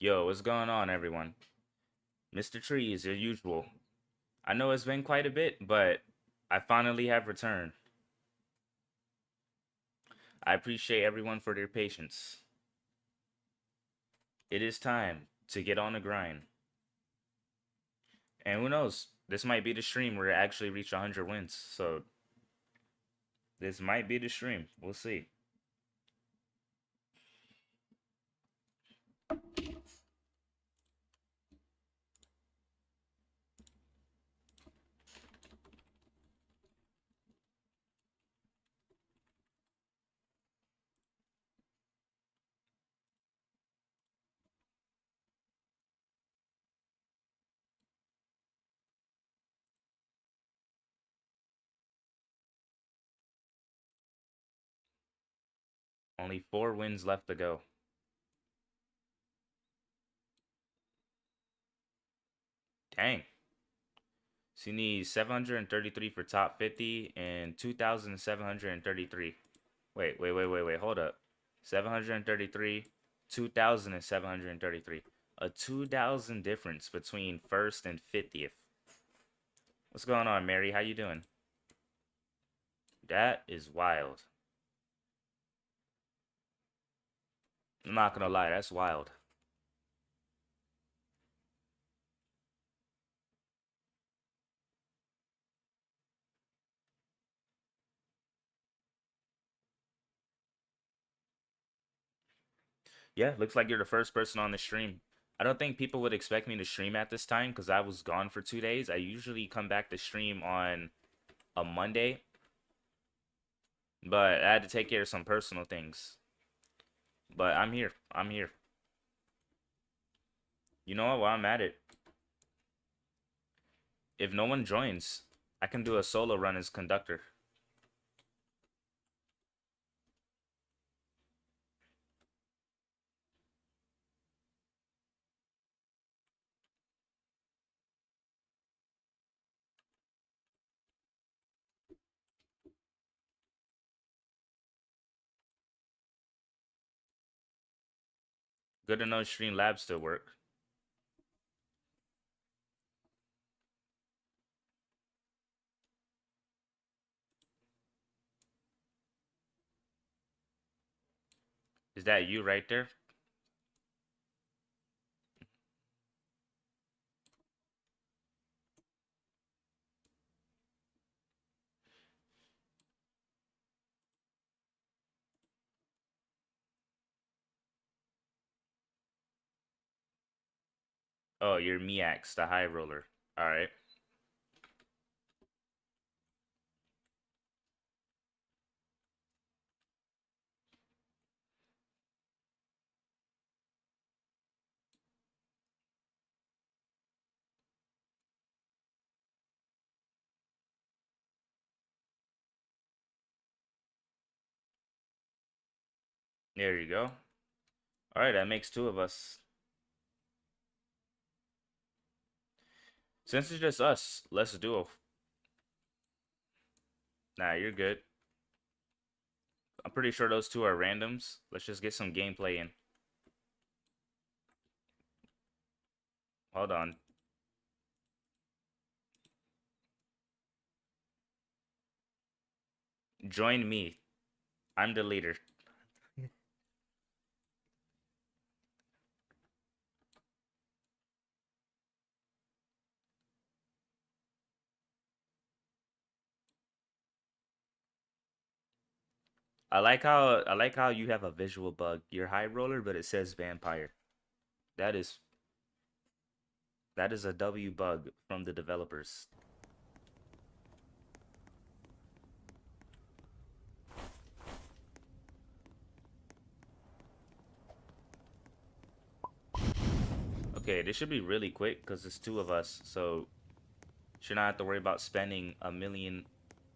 Yo, what's going on, everyone? MrTrees, as usual. I know it's been quite a bit, but I finally have returned. I appreciate everyone for their patience. It is time to get on the grind. And who knows? This might be the stream where it actually reach 100 wins. So, this might be the stream. We'll see. Only 4 wins left to go. Dang. So you need 733 for top 50 and 2,733. Wait. Hold up. 733, 2,733. A 2,000 difference between first and 50th. What's going on, Mary? How you doing? That is wild. I'm not gonna lie, that's wild. Yeah, looks like you're the first person on the stream. I don't think people would expect me to stream at this time because I was gone for 2 days. I usually come back to stream on a Monday, but I had to take care of some personal things. But I'm here. I'm here. You know what? While I'm at it, if no one joins, I can do a solo run as conductor. Good to know Streamlabs still work. Is that you right there? Oh, you're Miax, the high roller. All right. There you go. All right, that makes 2 of us. Since it's just us, let's duel. Nah, you're good. I'm pretty sure those 2 are randoms. Let's just get some gameplay in. Hold on. Join me. I'm the leader. I like how you have a visual bug. You're high roller, but it says vampire. That is that is a W bug from the developers. Okay, this should be really quick because it's 2 of us, so should not have to worry about spending a million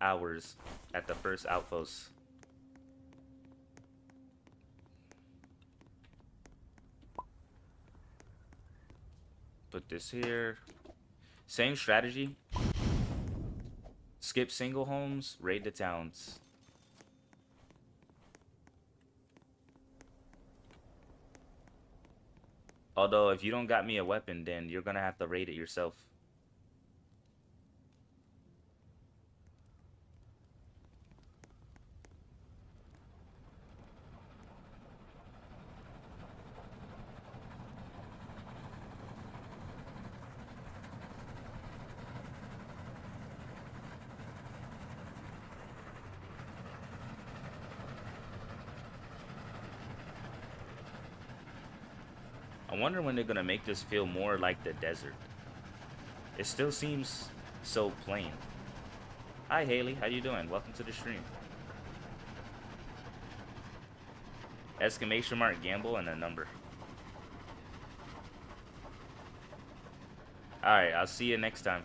hours at the first outpost. Put this here. Same strategy. Skip single homes, raid the towns. Although, if you don't got me a weapon, then you're gonna have to raid it yourself. I wonder when they're gonna make this feel more like the desert. It still seems so plain. Hi Haley, how you doing? Welcome to the stream. Exclamation mark gamble and a number. Alright, I'll see you next time.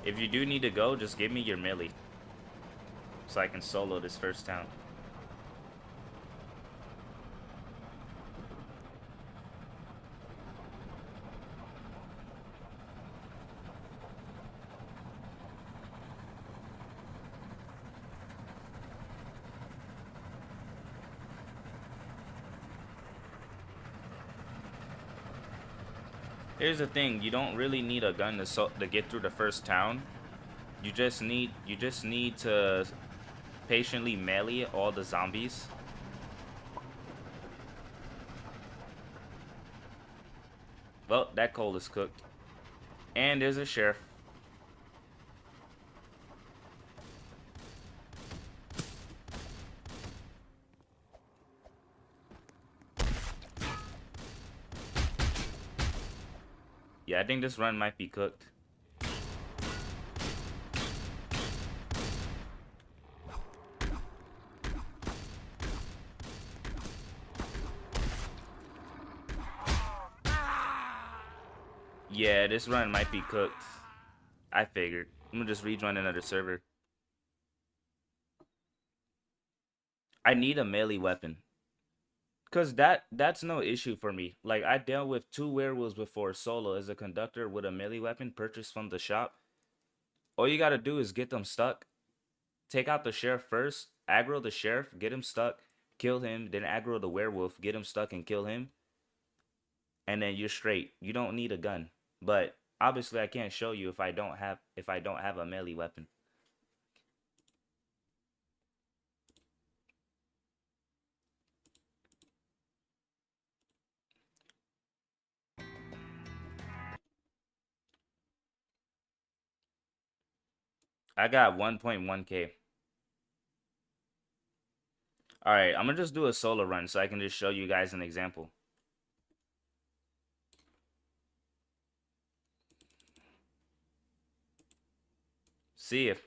If you do need to go, just give me your melee, so I can solo this first town. Here's the thing, you don't really need a gun to get through the first town. You just need to patiently melee all the zombies. Well, that coal is cooked. And there's a sheriff. Yeah, I think this run might be cooked. Yeah, this run might be cooked. I figured. I'm gonna just rejoin another server. I need a melee weapon. Cause that's no issue for me. Like, I dealt with 2 werewolves before solo as a conductor with a melee weapon purchased from the shop. All you gotta do is get them stuck. Take out the sheriff first, aggro the sheriff, get him stuck, kill him, then aggro the werewolf, get him stuck and kill him. And then you're straight. You don't need a gun. But obviously I can't show you if I don't have a melee weapon. I got 1.1k. Alright, I'm gonna just do a solo run so I can just show you guys an example. See if.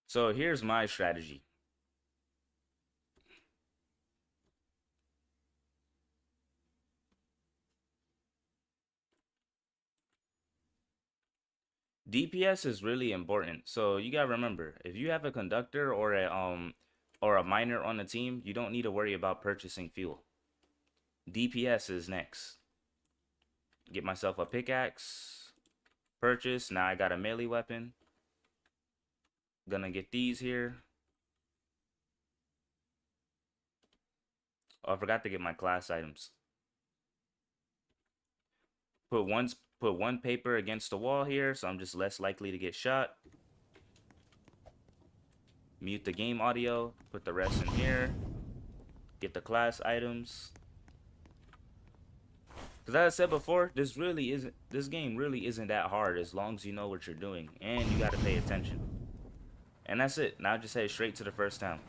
So here's my strategy. DPS is really important. So you gotta remember, if you have a conductor or a miner on the team, you don't need to worry about purchasing fuel. DPS is next. Get myself a pickaxe. Purchase. Now I got a melee weapon. Gonna get these here. Oh, I forgot to get my class items. Put one paper against the wall here, so I'm just less likely to get shot. Mute the game audio. Put the rest in here. Get the class items. Because as I said before, this game really isn't that hard as long as you know what you're doing and you got to pay attention. And that's it. Now just head straight to the first town.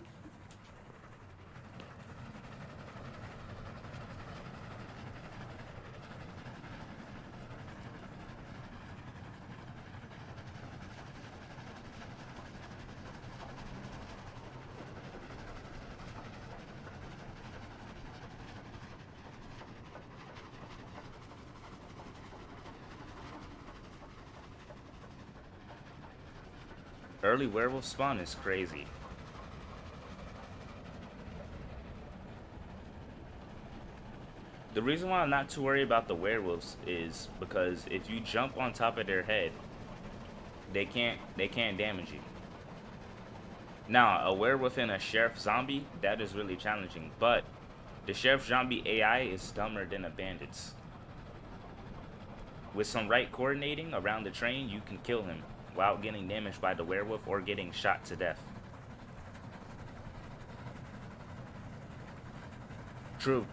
Early werewolf spawn is crazy. The reason why I'm not too worried about the werewolves is because if you jump on top of their head, they can't damage you. Now, a werewolf and a sheriff zombie, that is really challenging, but the sheriff zombie AI is dumber than a bandit's. With some right coordinating around the train, you can kill him without getting damaged by the werewolf or getting shot to death. True.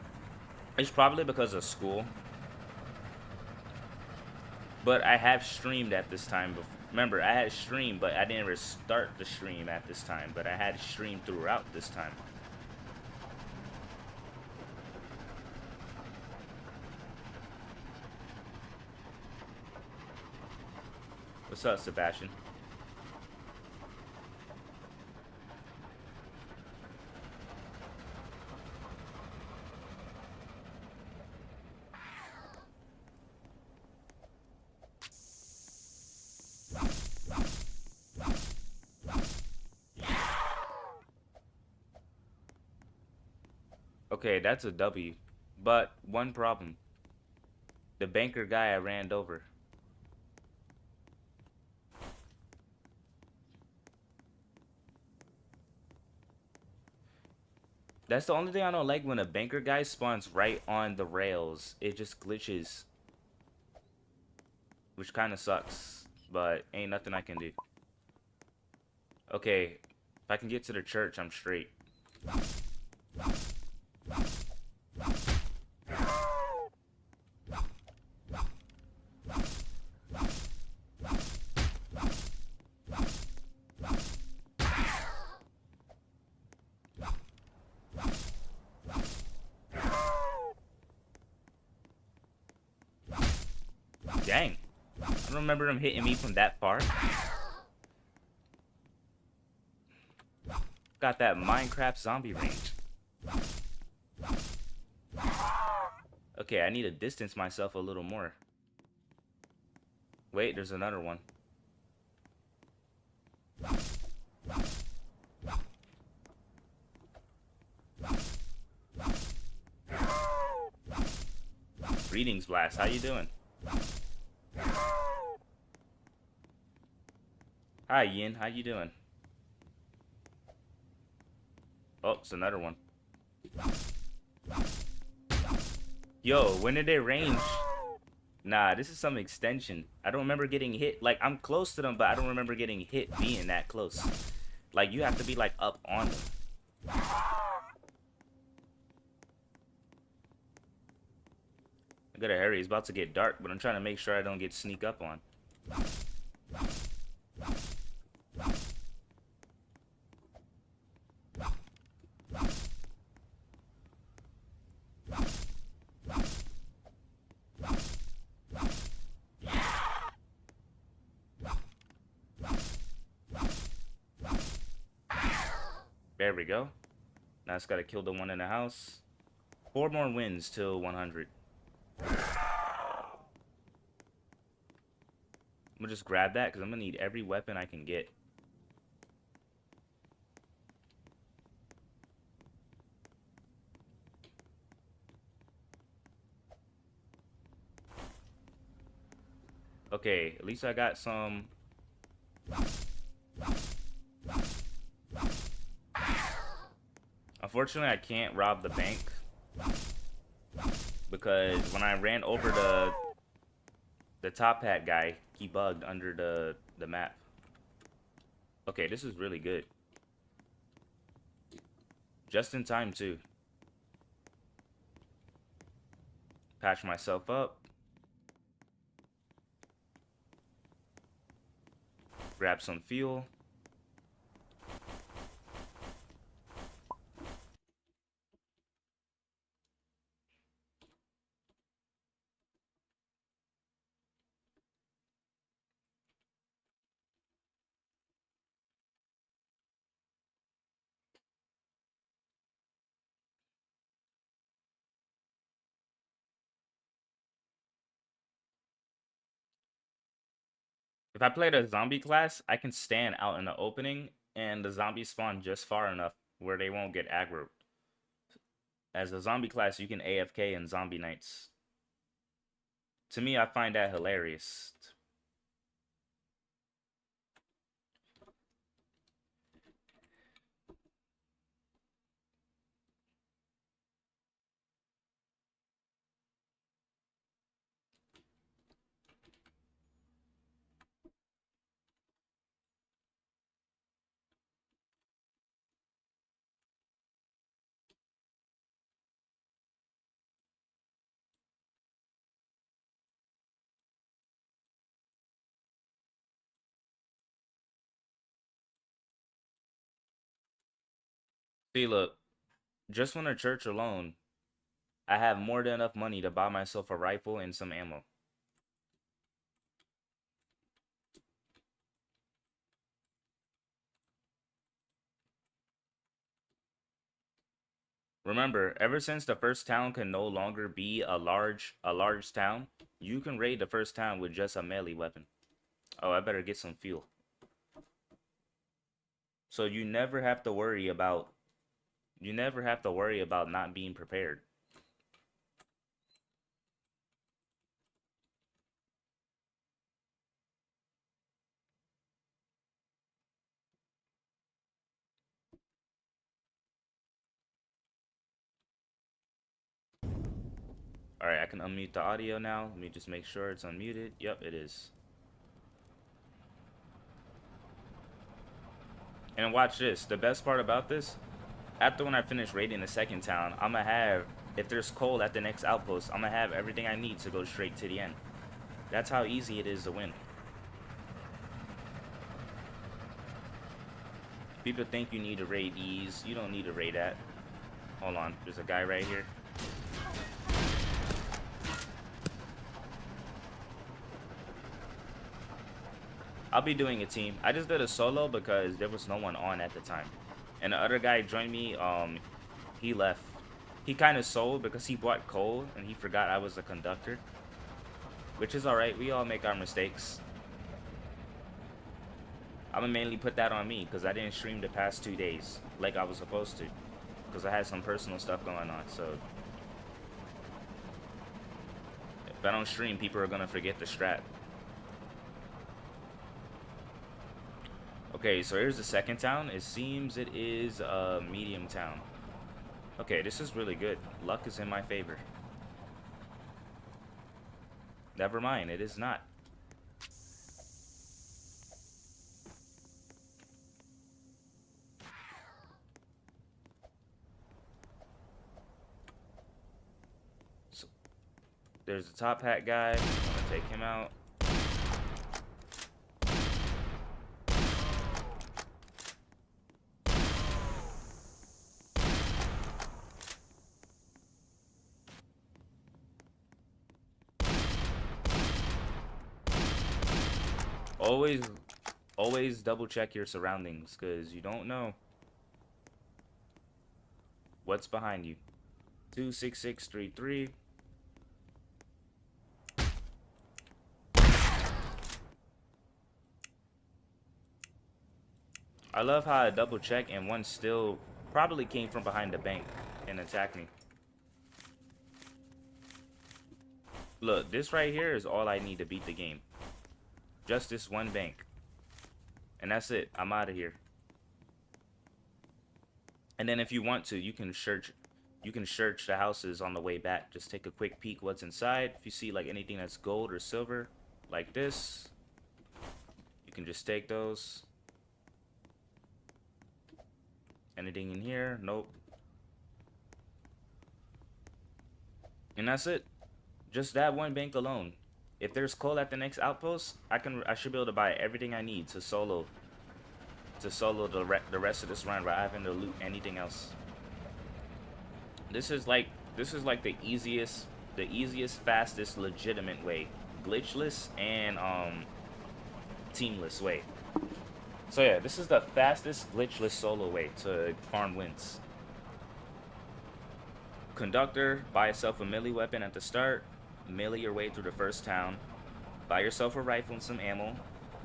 It's probably because of school. But I have streamed at this time before. Remember, I had streamed, but I didn't restart the stream at this time. But I had streamed throughout this time. What's up, Sebastian? Okay, that's a W. But one problem. The banker guy I ran over. That's the only thing I don't like when a banker guy spawns right on the rails. It just glitches. Which kind of sucks. But ain't nothing I can do. Okay, if I can get to the church, I'm straight. Dang. I don't remember him hitting me from that far. Got that Minecraft zombie range. Okay, I need to distance myself a little more. Wait, there's another one. Greetings, Blast. How you doing? Hi, Yin. How you doing? Oh, it's another one. Yo, when did they range? Nah, this is some extension. I don't remember getting hit. Like, I'm close to them, but I don't remember getting hit being that close. Like, you have to be, like, up on them. I gotta hurry. It's about to get dark, but I'm trying to make sure I don't get sneak up on. There we go. Now it's gotta kill the one in the house. 4 more wins till 100. I'm gonna just grab that because I'm gonna need every weapon I can get. Okay, at least I got some. Unfortunately, I can't rob the bank because when I ran over the top hat guy, he bugged under the map. Okay, this is really good. Just in time too. Patch myself up. Grab some fuel. If I played a zombie class, I can stand out in the opening and the zombies spawn just far enough where they won't get aggroed. As a zombie class, you can AFK in zombie nights. To me, I find that hilarious. See, look, just from the church alone, I have more than enough money to buy myself a rifle and some ammo. Remember, ever since the first town can no longer be a large town, you can raid the first town with just a melee weapon. Oh, I better get some fuel. So you never have to worry about not being prepared. All right, I can unmute the audio now. Let me just make sure it's unmuted. Yep, it is. And watch this. The best part about this, after when I finish raiding the second town, I'm gonna have, if there's coal at the next outpost, I'm gonna have everything I need to go straight to the end. That's how easy it is to win. People think you need to raid these. You don't need to raid that. Hold on, there's a guy right here. I'll be doing a team. I just did a solo because there was no one on at the time. And the other guy joined me, he left. He kind of sold because he bought coal and he forgot I was a conductor. Which is alright, we all make our mistakes. I'm gonna mainly put that on me because I didn't stream the past 2 days like I was supposed to. Because I had some personal stuff going on, so. If I don't stream, people are gonna forget the strat. Okay, so here's the second town. It seems it is a medium town. Okay, this is really good. Luck is in my favor. Never mind, it is not. So, there's the top hat guy. I'm gonna take him out. Always double check your surroundings because you don't know what's behind you. 26633. I love how I double check and one still probably came from behind the bank and attacked me. Look, this right here is all I need to beat the game. Just this one bank. And that's it. I'm out of here. And then if you want to, you can search the houses on the way back. Just take a quick peek what's inside. If you see like anything that's gold or silver, like this, you can just take those. Anything in here? Nope. And that's it. Just that one bank alone. If there's coal at the next outpost, I should be able to buy everything I need to solo the rest of this run without having to loot anything else. This is like the easiest, fastest, legitimate way, glitchless and teamless way. So yeah, this is the fastest glitchless solo way to farm wins. Conductor, buy yourself a melee weapon at the start, melee your way through the first town, buy yourself a rifle and some ammo,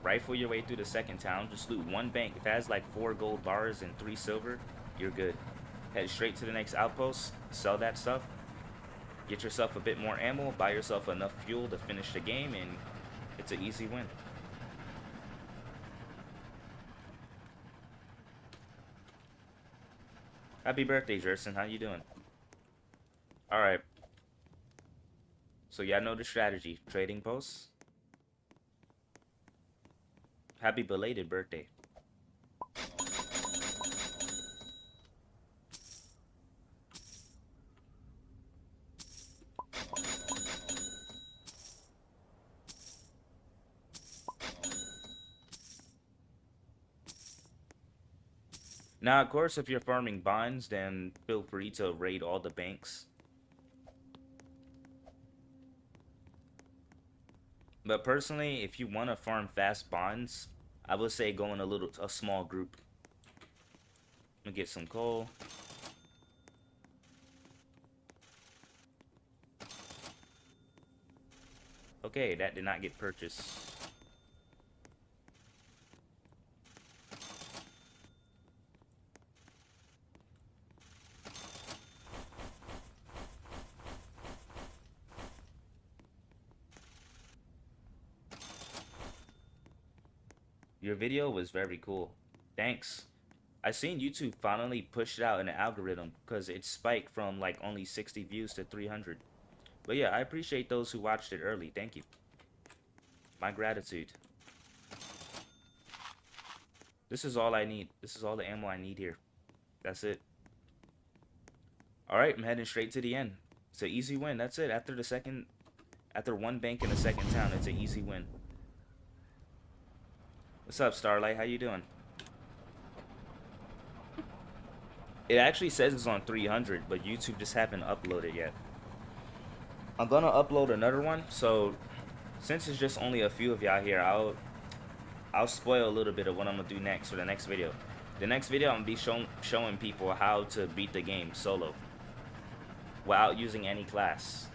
Rifle your way through the second town. Just loot one bank. If it has like 4 gold bars and 3 silver, you're good. Head straight to the next outpost. Sell that stuff. Get yourself a bit more ammo. Buy yourself enough fuel to finish the game, and it's an easy win. Happy birthday, Jerson. How you doing? All right. So y'all know the strategy. Trading posts. Happy belated birthday. Now, of course, if you're farming bonds, then feel free to raid all the banks. But personally, if you want to farm fast bonds, I would say go in a small group. I'm gonna get some coal. Okay, that did not get purchased. Your video was very cool. Thanks. I seen YouTube finally push it out in the algorithm because it spiked from like only 60 views to 300. But yeah, I appreciate those who watched it early. Thank you. My gratitude. This is all I need. This is all the ammo I need here. That's it. Alright, I'm heading straight to the end. It's an easy win. That's it. After one bank in the second town, it's an easy win. What's up, Starlight? How you doing? It actually says it's on 300, but YouTube just haven't uploaded yet. I'm gonna upload another one, so since it's just only a few of y'all here, I'll spoil a little bit of what I'm gonna do next for the next video. The next video, I'm gonna be showing people how to beat the game solo without using any class.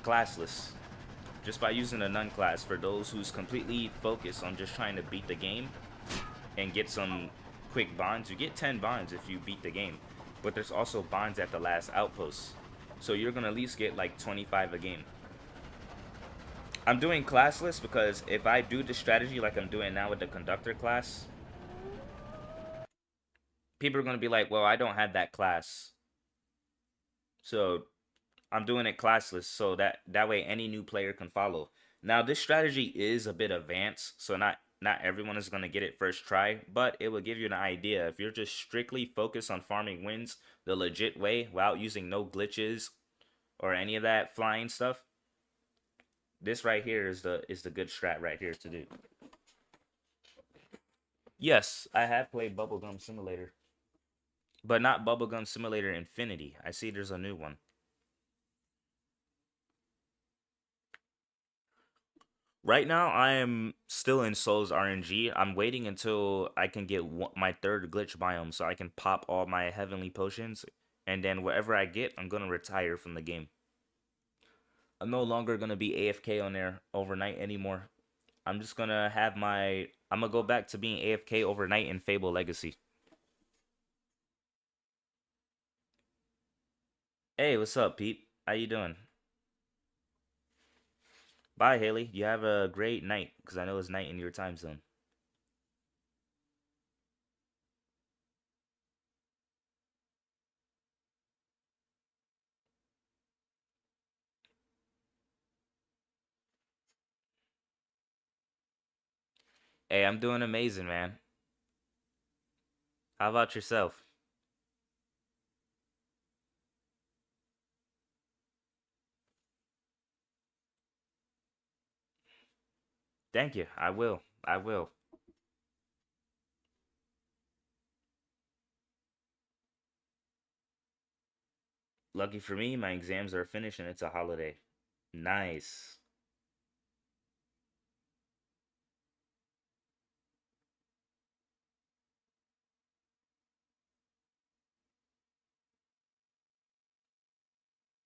Classless. Just by using a none class for those who's completely focused on just trying to beat the game and get some quick bonds. You get 10 bonds if you beat the game, but there's also bonds at the last outpost, so you're gonna at least get like 25 a game. I'm doing classless because if I do the strategy like I'm doing now with the conductor class, people are gonna be like, well, I don't have that class, so I'm doing it classless so that way any new player can follow. Now this strategy is a bit advanced, so not everyone is going to get it first try, but it will give you an idea. If you're just strictly focused on farming wins the legit way without using no glitches or any of that flying stuff, this right here is the good strat right here to do. Yes, I have played Bubblegum Simulator, but not Bubblegum Simulator Infinity. I see there's a new one. Right now, I am still in Souls RNG. I'm waiting until I can get my third glitch biome so I can pop all my heavenly potions. And then whatever I get, I'm going to retire from the game. I'm no longer going to be AFK on there overnight anymore. I'm just going to have I'm going to go back to being AFK overnight in Fable Legacy. Hey, what's up, Pete? How you doing? Bye, Haley. You have a great night, because I know it's night in your time zone. Hey, I'm doing amazing, man. How about yourself? Thank you. I will. I will. Lucky for me, my exams are finished and it's a holiday. Nice.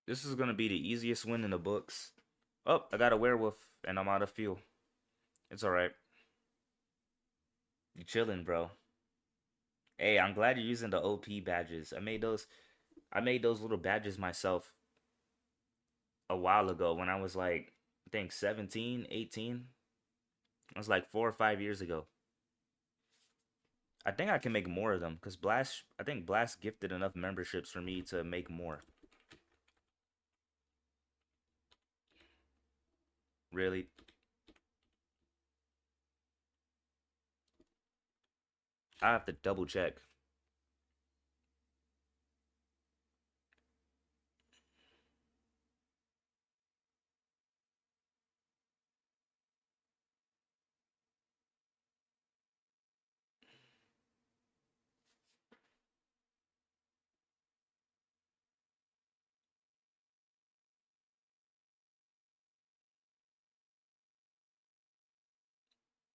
This is gonna be the easiest win in the books. Oh, I got a werewolf and I'm out of fuel. It's all right. You chilling, bro. Hey, I'm glad you're using the OP badges. I made those little badges myself a while ago when I was like, I think 17, 18. It was like 4 or 5 years ago. I think I can make more of them because I think Blast gifted enough memberships for me to make more. Really? I have to double check.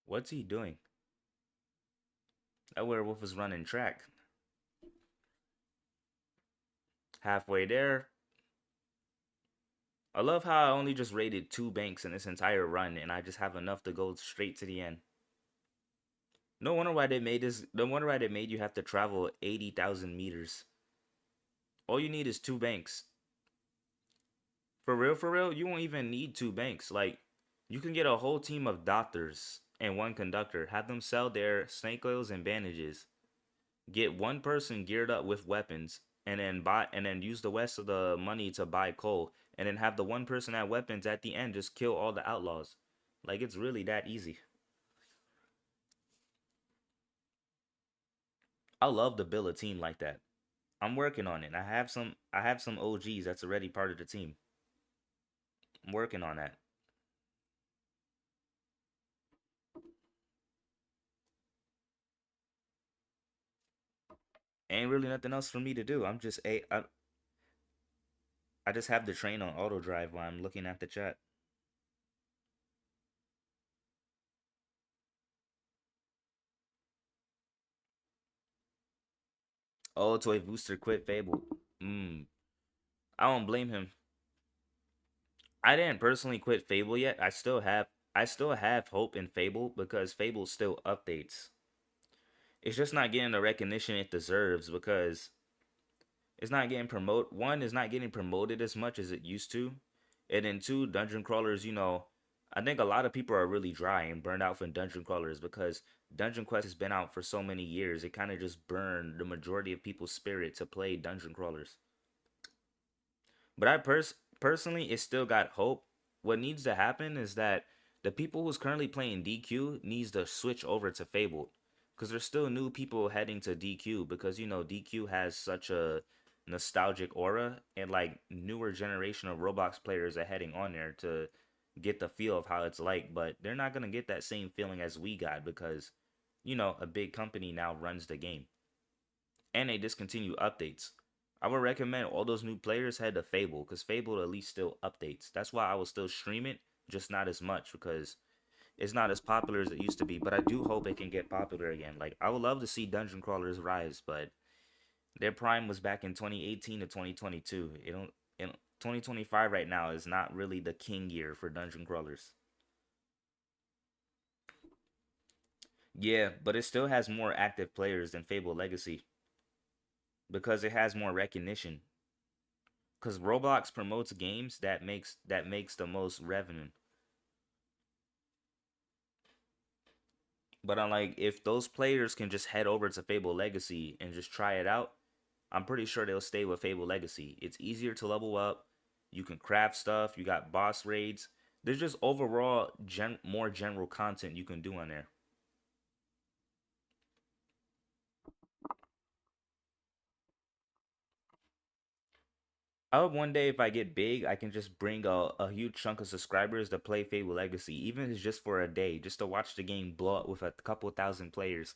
What's he doing? That werewolf is running track. Halfway there. I love how I only just raided 2 banks in this entire run and I just have enough to go straight to the end. No wonder why they made this. No wonder why they made you have to travel 80,000 meters. All you need is 2 banks. For real, you won't even need 2 banks. Like, you can get a whole team of doctors and one conductor, have them sell their snake oils and bandages, get one person geared up with weapons, and then use the rest of the money to buy coal, and then have the one person at weapons at the end just kill all the outlaws. Like, it's really that easy. I love to build a team like that. I'm working on it. I have some OGs that's already part of the team. I'm working on that. Ain't really nothing else for me to do. I just have the train on auto drive while I'm looking at the chat. Oh, Toy Booster quit Fable. Mm, I don't blame him. I didn't personally quit Fable yet. I still have hope in Fable because Fable still updates. It's just not getting the recognition it deserves because it's not getting promoted. One is not getting promoted as much as it used to, and then two, dungeon crawlers. I think a lot of people are really dry and burned out from dungeon crawlers because Dungeon Quest has been out for so many years. It kind of just burned the majority of people's spirit to play dungeon crawlers. But personally, it still got hope. What needs to happen is that the people who's currently playing DQ needs to switch over to Fabled, because there's still new people heading to DQ because DQ has such a nostalgic aura, and like newer generation of Roblox players are heading on there to get the feel of how it's like, but they're not gonna get that same feeling as we got because a big company now runs the game and they discontinue updates. I would recommend all those new players head to Fable because Fable at least still updates. That's why I will still stream it, just not as much because it's not as popular as it used to be. But I do hope it can get popular again. Like I would love to see dungeon crawlers rise, but their prime was back in 2018 to 2022. It don't in 2025 right now is not really the king year for dungeon crawlers. Yeah, but it still has more active players than Fable Legacy because it has more recognition. Because Roblox promotes games that makes the most revenue. But I'm like, if those players can just head over to Fable Legacy and just try it out, I'm pretty sure they'll stay with Fable Legacy. It's easier to level up. You can craft stuff. You got boss raids. There's just overall more general content you can do on there. I hope one day if I get big, I can just bring a huge chunk of subscribers to play Fable Legacy, even if it's just for a day, just to watch the game blow up with a couple thousand players,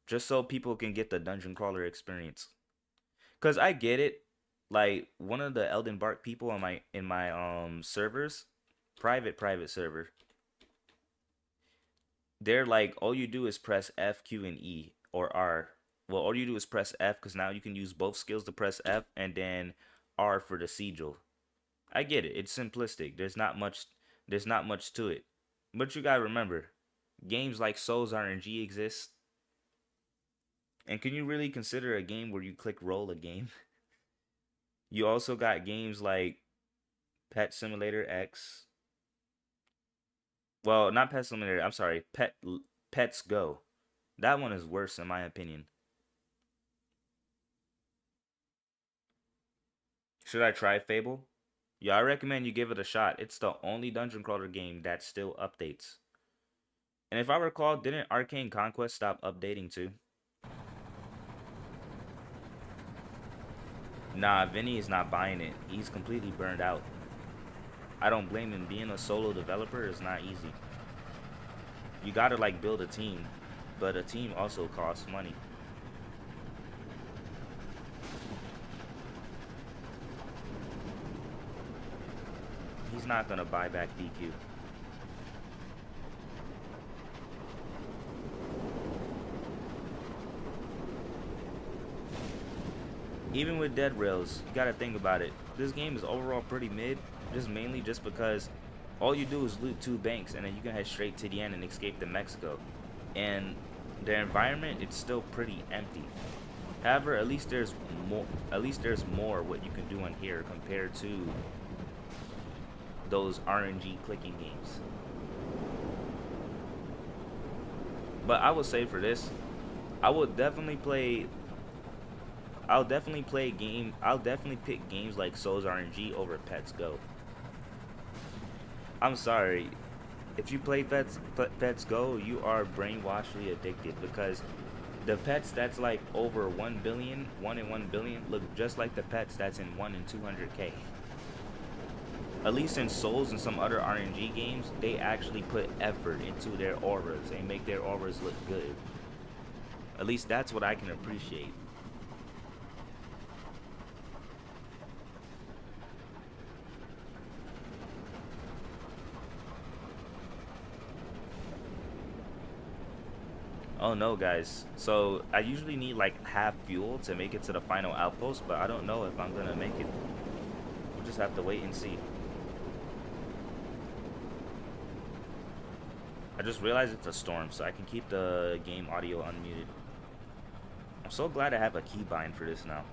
just so people can get the dungeon crawler experience. Cause I get it, like one of the EldenBark people on my servers, private server, they're like all you do is press F, Q, and E or R. Well, all you do is press F because now you can use both skills to press F and then R for the sigil. I get it. It's simplistic. There's not much to it. But you gotta remember, games like Souls RNG exist. And can you really consider a game where you click roll a game? You also got games like Pet Simulator X. Well, not Pet Simulator. I'm sorry, Pets Go. That one is worse in my opinion. Should I try Fable? Yeah, I recommend you give it a shot. It's the only dungeon crawler game that still updates. And if I recall, didn't Arcane Conquest stop updating too? Nah, Vinny is not buying it. He's completely burned out. I don't blame him. Being a solo developer is not easy. You gotta like build a team, but a team also costs money. He's not gonna buy back DQ. Even with Dead Rails, you gotta think about it. This game is overall pretty mid, just mainly just because all you do is loot 2 banks and then you can head straight to the end and escape to Mexico. And the environment, it's still pretty empty. However, at least there's more what you can do in here compared to those RNG clicking games. But I would say for this, I would definitely play I'll definitely pick games like Souls RNG over Pets Go. I'm sorry. If you play Pets Go, you are brainwashedly addicted because the pets that's like over 1 billion, 1 in 1 billion look just like the pets that's in 1 in 200k. At least in Souls and some other RNG games, they actually put effort into their auras. They make their auras look good. At least that's what I can appreciate. Oh no, guys. So I usually need like half fuel to make it to the final outpost, but I don't know if I'm gonna make it. We'll just have to wait and see. I just realized it's a storm, so I can keep the game audio unmuted. I'm so glad I have a keybind for this now.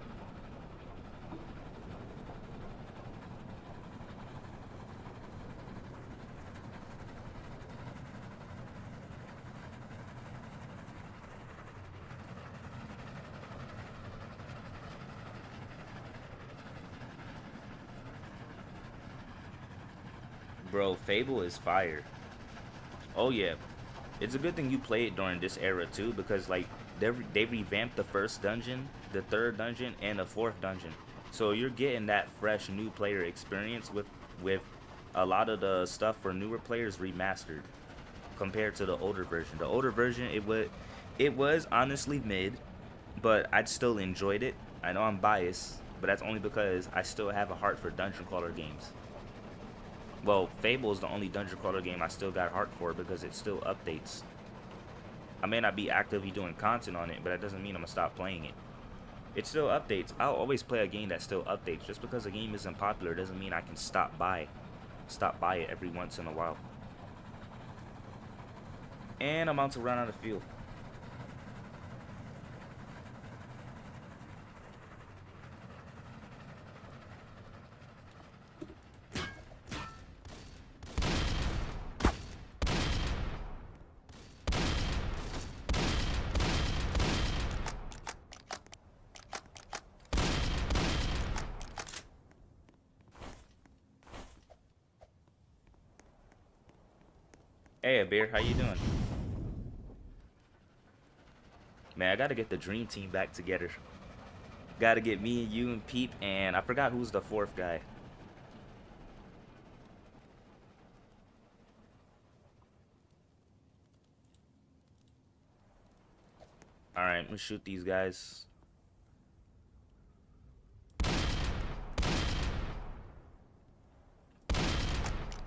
Bro, Fable is fire. Oh yeah. It's a good thing you played during this era too, because like they revamped the first dungeon, the third dungeon, and the fourth dungeon. So you're getting that fresh new player experience with a lot of the stuff for newer players remastered compared to the older version. The older version it was honestly mid, but I still enjoyed it. I know I'm biased, but that's only because I still have a heart for dungeon crawler games. Well, Fable is the only dungeon crawler game I still got heart for because it still updates. I may not be actively doing content on it, but that doesn't mean I'm gonna stop playing it. It still updates. I'll always play a game that still updates. Just because a game isn't popular doesn't mean I can stop by it every once in a while. And I'm about to run out of fuel. Hey, Abir, how you doing? Man, I gotta get the dream team back together. Gotta get me and you and Peep, and I forgot who's the fourth guy. Alright, let's shoot these guys.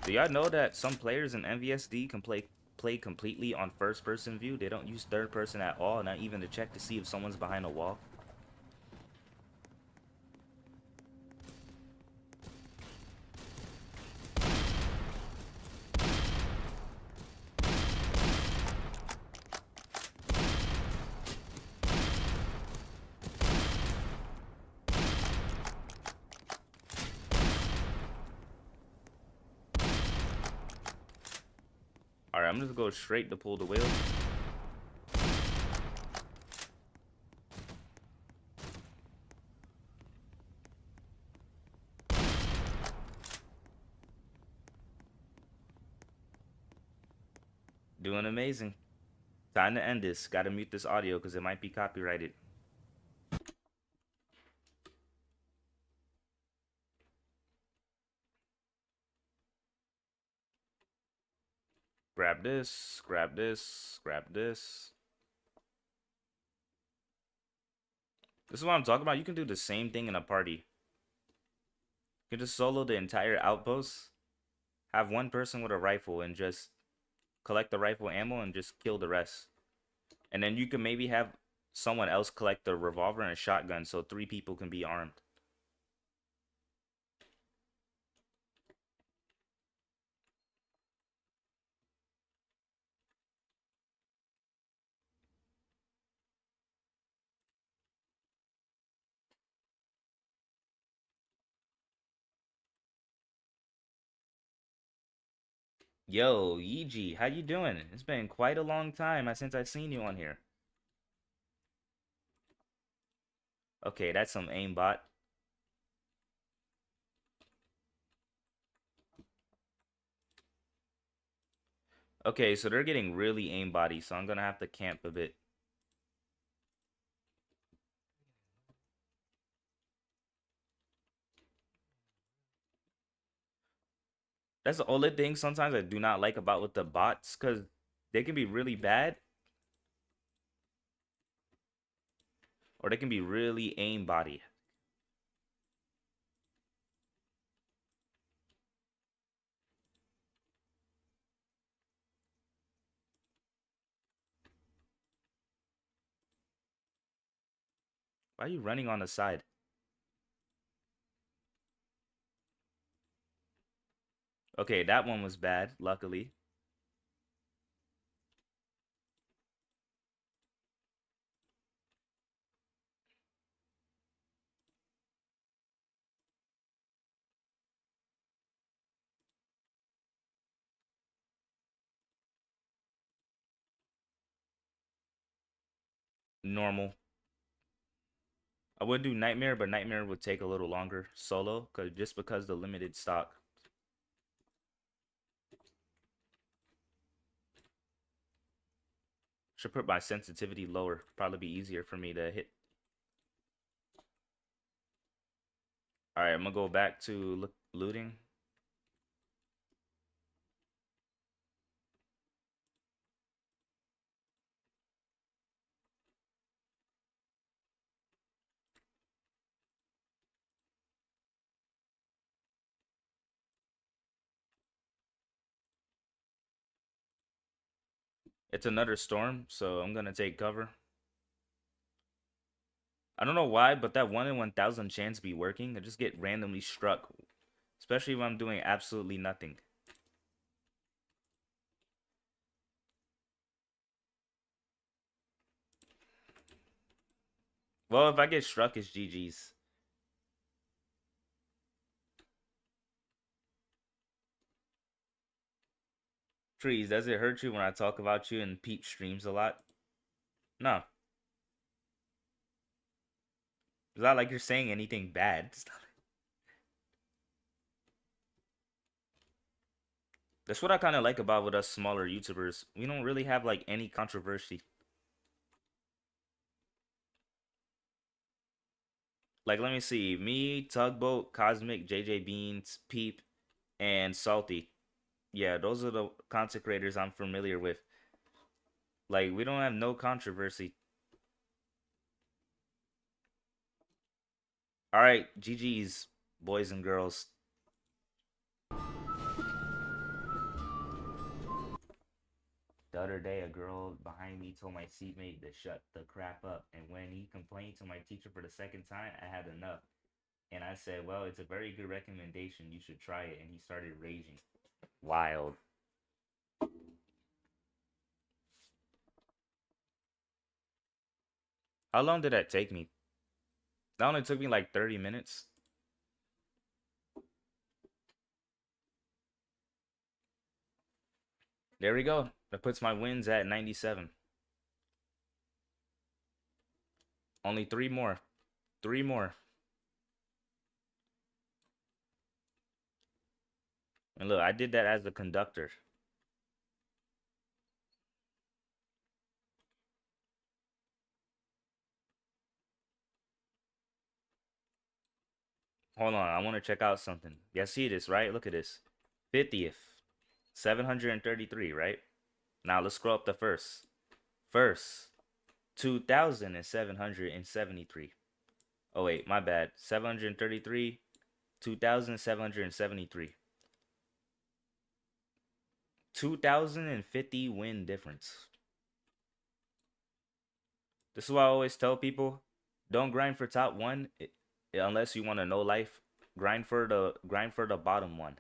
Do y'all know that some players in MVSD can play completely on first person view? They don't use third person at all, not even to check to see if someone's behind a wall. Alright, I'm just gonna go straight to pull the wheel. Doing amazing. Time to end this. Gotta mute this audio because it might be copyrighted. Grab this, grab this, grab this. This is what I'm talking about. You can do the same thing in a party. You can just solo the entire outpost. Have one person with a rifle and just collect the rifle ammo and just kill the rest. And then you can maybe have someone else collect the revolver and a shotgun so 3 people can be armed. Yo, Yeeji, how you doing? It's been quite a long time since I've seen you on here. Okay, that's some aimbot. Okay, so they're getting really aimbotty, so I'm gonna have to camp a bit. That's the only thing sometimes I do not like about with the bots, because they can be really bad, or they can be really aimbotty. Why are you running on the side? Okay, that one was bad, luckily. Normal. I would do Nightmare, but Nightmare would take a little longer solo, just because the limited stock. Should put my sensitivity lower. Probably be easier for me to hit. Alright, I'm gonna go back to looting. It's another storm, so I'm gonna take cover. I don't know why, but that 1 in 1,000 chance be working. I just get randomly struck, especially when I'm doing absolutely nothing. Well, if I get struck, it's GG's. Trees, does it hurt you when I talk about you in peep streams a lot? No. It's not like you're saying anything bad. That's what I kind of like about with us smaller YouTubers. We don't really have like any controversy. Like, let me see. Me, Tugboat, Cosmic, JJ Beans, Peep, and Salty. Yeah, those are the content creators I'm familiar with. Like, we don't have no controversy. All right, GG's, boys and girls. The other day, a girl behind me told my seatmate to shut the crap up. And when he complained to my teacher for the second time, I had enough. And I said, well, it's a very good recommendation. You should try it. And he started raging. Wild. How long did that take me? That only took me like 30 minutes. There we go. That puts my wins at 97. Only three more. Three more. And look, I did that as a conductor. Hold on, I want to check out something. Yeah, see this, right? Look at this. 50th. 733, right? Now let's scroll up the first. First, 2,773. Oh wait, my bad. 733, 2,773. 2,050 win difference. This is why I always tell people, don't grind for top one unless you want to know life. Grind for the bottom one.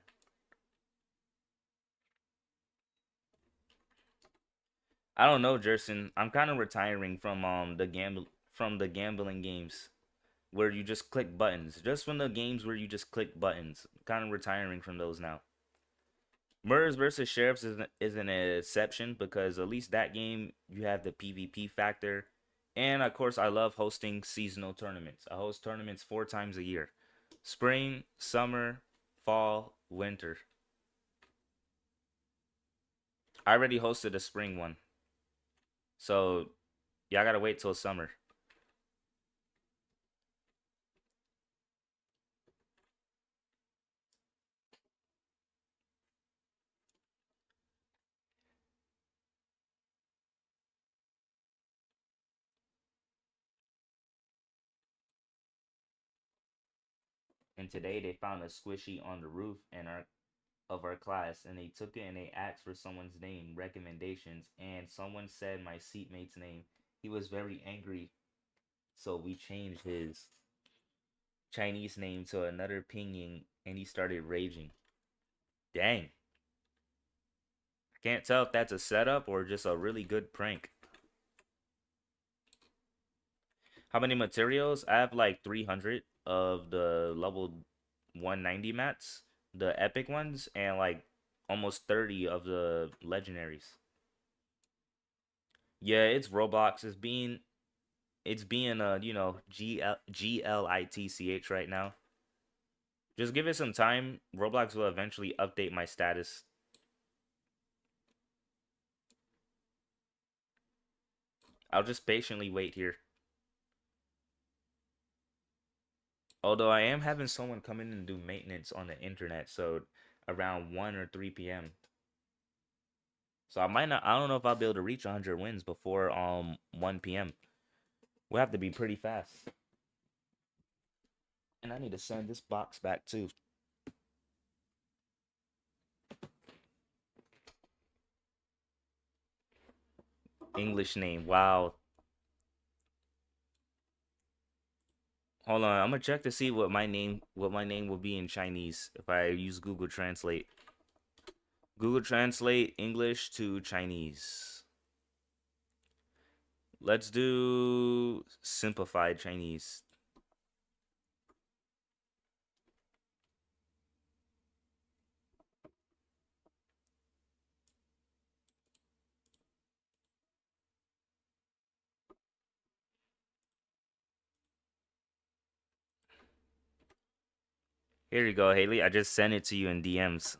I don't know, Jerson. I'm kind of retiring from the gambling games where you just click buttons. Just from the games where you just click buttons. Kind of retiring from those now. Murders versus Sheriffs is an exception because at least that game you have the PvP factor. And of course, I love hosting seasonal tournaments. I host tournaments 4 times a year: spring, summer, fall, winter. I already hosted a spring one. So, yeah, I gotta wait till summer. And today they found a squishy on the roof of our class, and they took it and they asked for someone's name, recommendations, and someone said my seatmate's name. He was very angry, so we changed his Chinese name to another pinyin, and he started raging. Dang. Can't tell if that's a setup or just a really good prank. How many materials? I have like 300 of the level 190 mats, the epic ones, and like almost 30 of the legendaries. Yeah, it's Roblox. It's being GLITCH right now. Just give it some time. Roblox will eventually update my status. I'll just patiently wait here. Although I am having someone come in and do maintenance on the internet, so around 1 or 3 p.m. So I might not I don't know if I'll be able to reach 100 wins before 1 p.m. We'll have to be pretty fast. And I need to send this box back too. English name. Wow. Hold on. I'm gonna check to see what my name will be in Chinese if I use Google Translate. Google Translate English to Chinese. Let's do simplified Chinese. Here you go, Haley. I just sent it to you in DMs.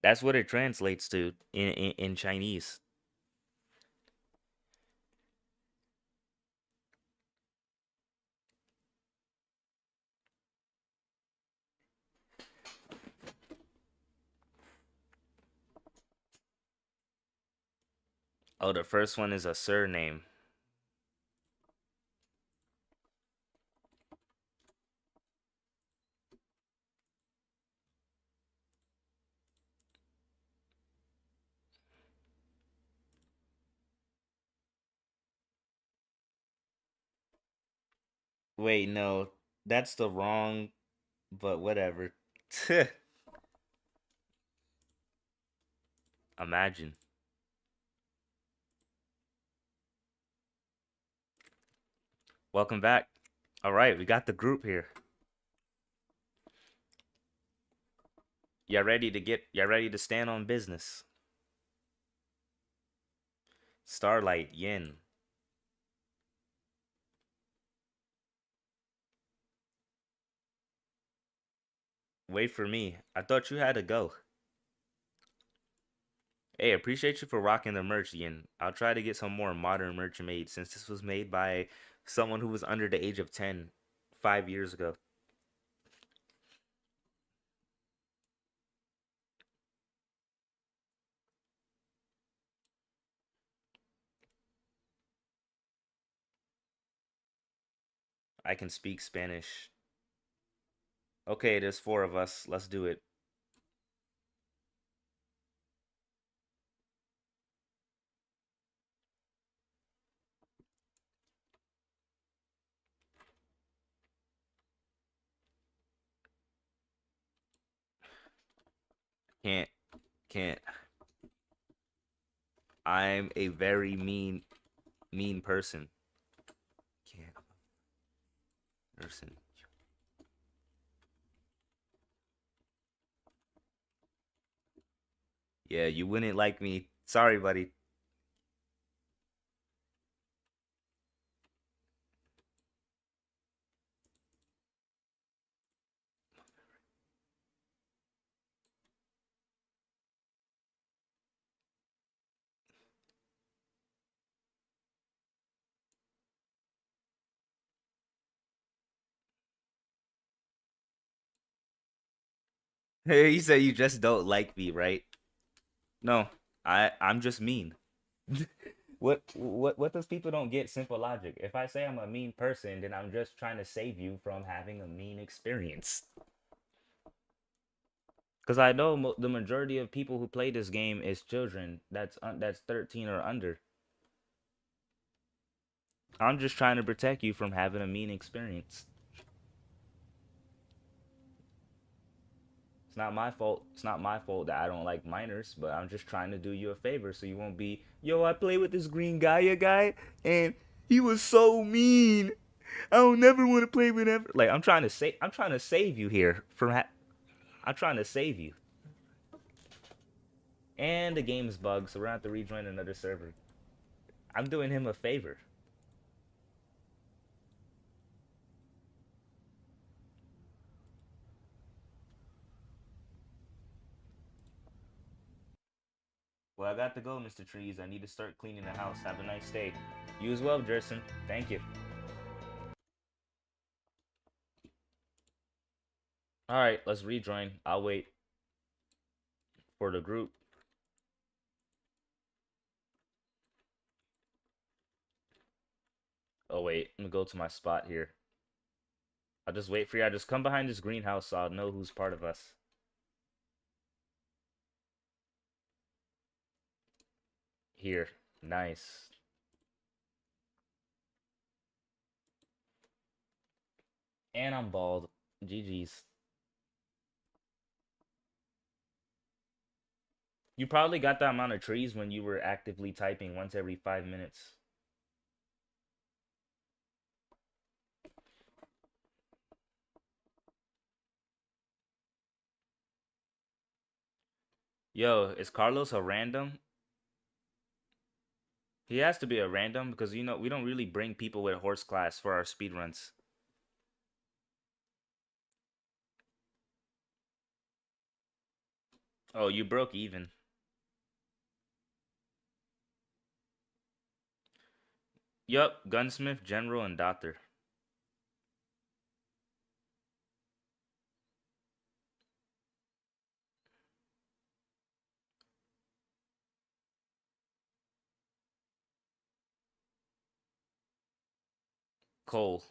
That's what it translates to in Chinese. Oh, the first one is a surname. Wait, no, that's the wrong. But whatever. Imagine. Welcome back. All right, we got the group here. Y'all ready to stand on business? Starlight, Yin. Wait for me. I thought you had to go. Hey, appreciate you for rocking the merch, Yin. I'll try to get some more modern merch made since this was made by someone who was under the age of 10 5 years ago. I can speak Spanish. Okay, there's four of us. Let's do it. Can't, can't. I'm a very mean person. Can't person. Yeah, you wouldn't like me. Sorry, buddy. You say you just don't like me, right? No, I'm just mean. What those people don't get simple logic. If I say I'm a mean person, then I'm just trying to save you from having a mean experience. Because I know the majority of people who play this game is children. That's 13 or under. I'm just trying to protect you from having a mean experience. It's not my fault. It's not my fault that I don't like minors, but I'm just trying to do you a favor so you won't be, yo, I play with this green Gaia guy and he was so mean. I don't never want to play with ever. Like I'm trying to save you here from I'm trying to save you. And the game's bugged, so we're gonna have to rejoin another server. I'm doing him a favor. Well, I got to go, MrTrees. I need to start cleaning the house. Have a nice day. You as well, Jerson. Thank you. All right, let's rejoin. I'll wait for the group. Oh wait, let me go to my spot here. I'll just wait for you. I just come behind this greenhouse so I'll know who's part of us. Here. Nice. And I'm bald. GG's. You probably got that amount of trees when you were actively typing once every 5 minutes. Yo, is Carlos a random? He has to be a random because we don't really bring people with horse class for our speedruns. Oh, you broke even. Yup, gunsmith, general, and doctor. Cole.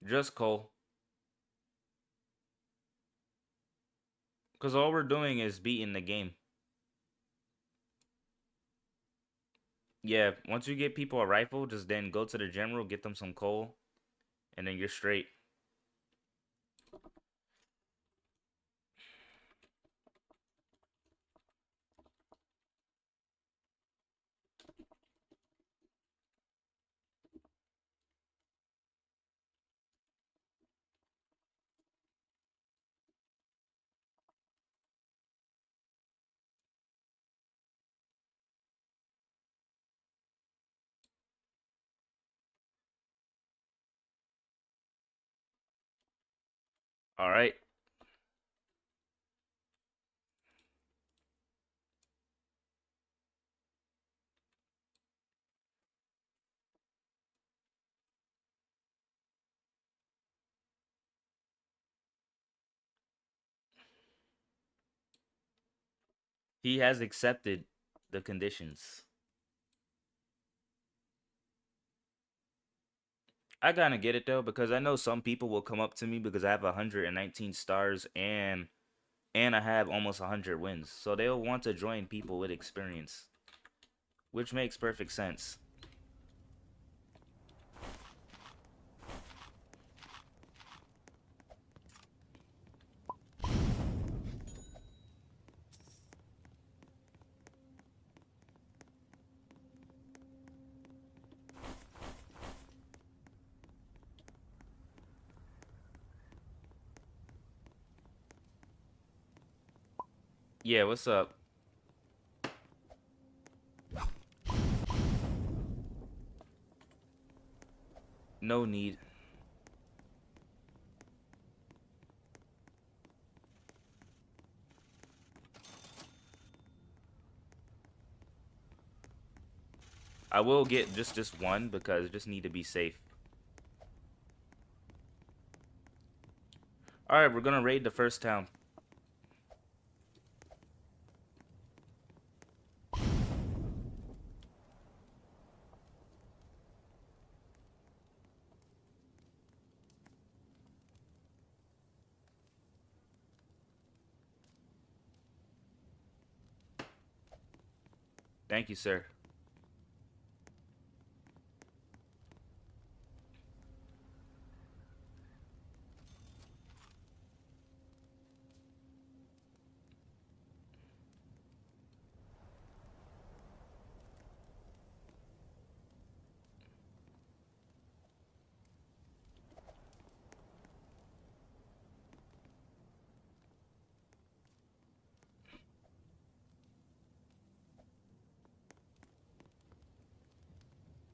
Just Cole. Because all we're doing is beating the game. Yeah, once you get people a rifle, just then go to the general, get them some coal, and then you're straight. All right. He has accepted the conditions. I kind of get it though, because I know some people will come up to me because I have 119 stars and I have almost 100 wins. So they'll want to join people with experience, which makes perfect sense. Yeah, what's up? No need. I will get just one because I just need to be safe. All right, we're gonna raid the first town. Thank you, sir.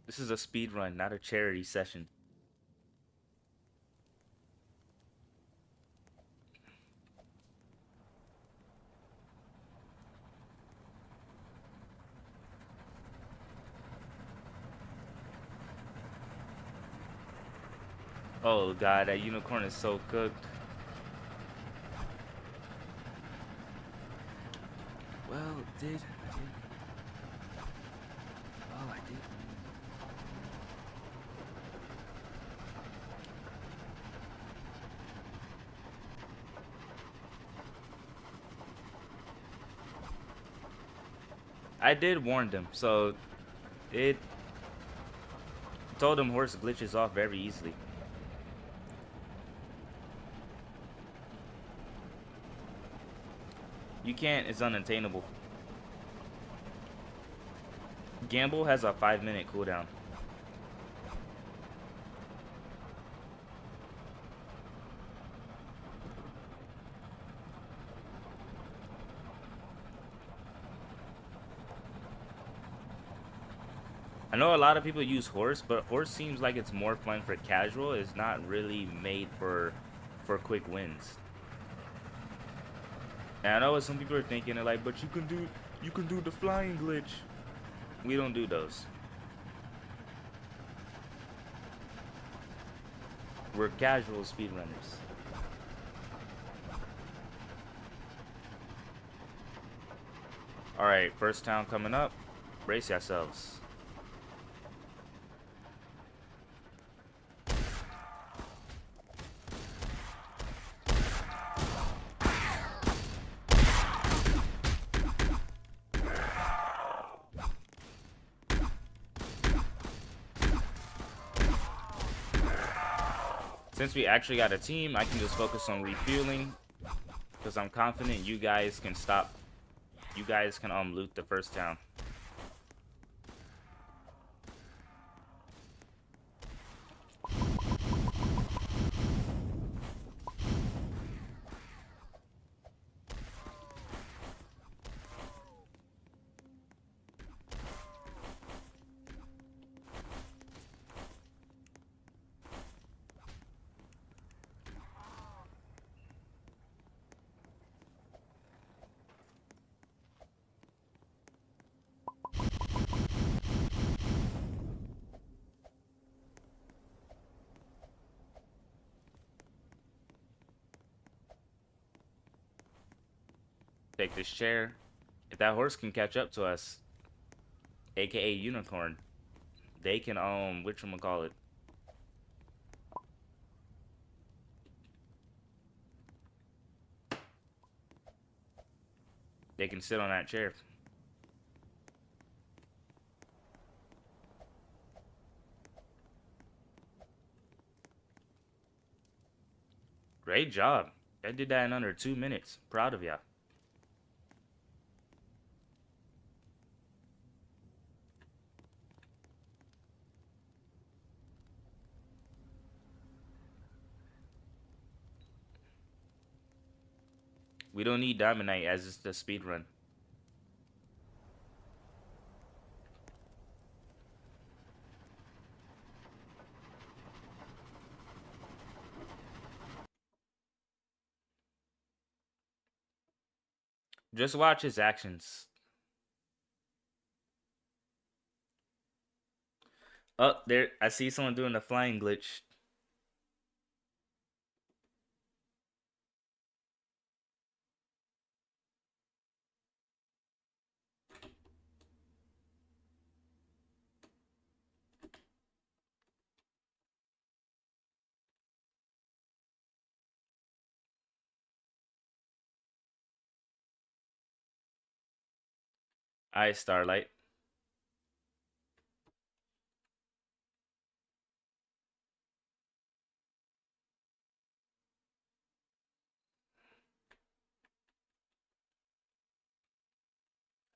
This is a speed run, not a charity session. Oh god, that unicorn is so cooked. Well, I did. Oh, I did. I did warn them, so it told them horse glitches off very easily. You can't, it's unattainable. Gamble has a 5-minute cooldown. I know a lot of people use horse, but horse seems like it's more fun for casual. It's not really made for quick wins. And I know what some people are thinking, they're like, but you can do the flying glitch. We don't do those. We're casual speedrunners. Alright, first town coming up. Brace yourselves. Since we actually got a team, I can just focus on refueling because I'm confident you guys can stop. You guys can loot the first town. Take this chair. If that horse can catch up to us, aka unicorn, they can whatchamacallit. They can sit on that chair. Great job. I did that in under 2 minutes. Proud of ya. We don't need Diamondite as it's the speed run. Just watch his actions. Oh, there. I see someone doing the flying glitch. Alright, Starlight.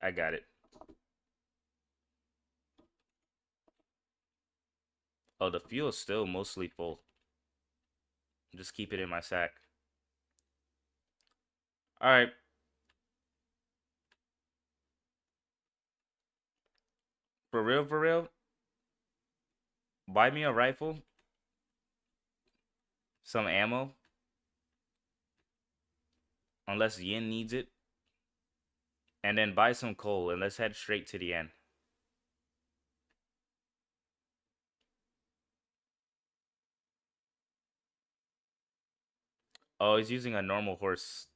I got it. Oh, the fuel's still mostly full. Just keep it in my sack. Alright. For real, buy me a rifle, some ammo, unless Yin needs it, and then buy some coal, and let's head straight to the end. Oh, he's using a normal horse.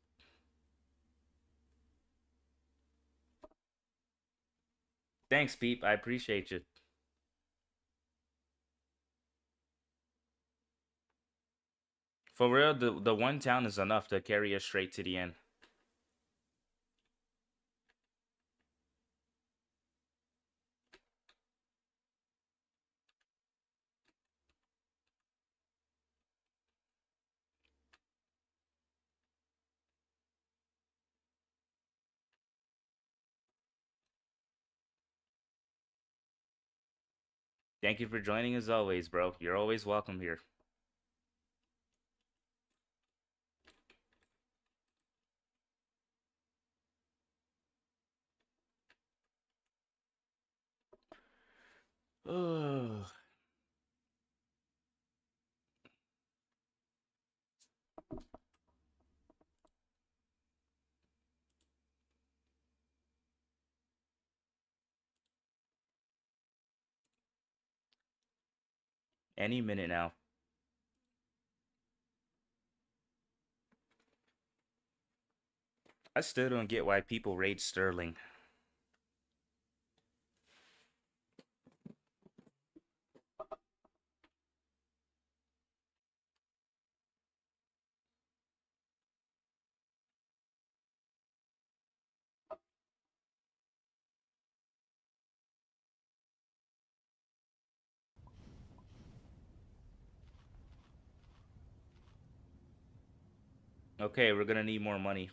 Thanks, Peep. I appreciate you. For real, the one town is enough to carry us straight to the end. Thank you for joining as always, bro. You're always welcome here. Ugh. Any minute now. I still don't get why people raid Sterling. Okay, we're gonna need more money.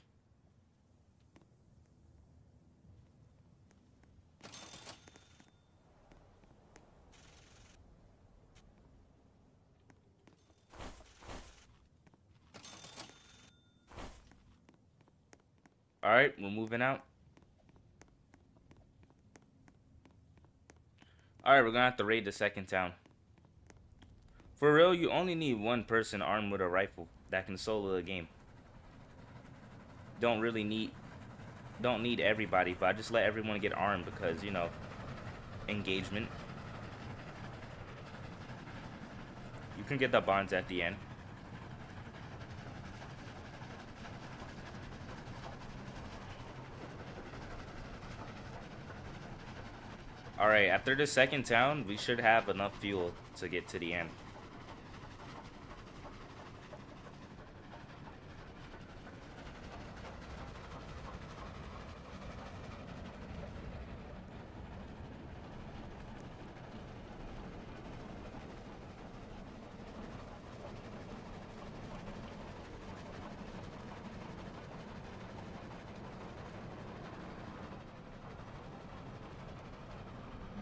All right, we're moving out. All right, we're gonna have to raid the second town. For real, you only need one person armed with a rifle that can solo the game. Don't really need, don't need everybody, but I just let everyone get armed because, you know, engagement. You can get the bonds at the end. All right, after the second town, we should have enough fuel to get to the end.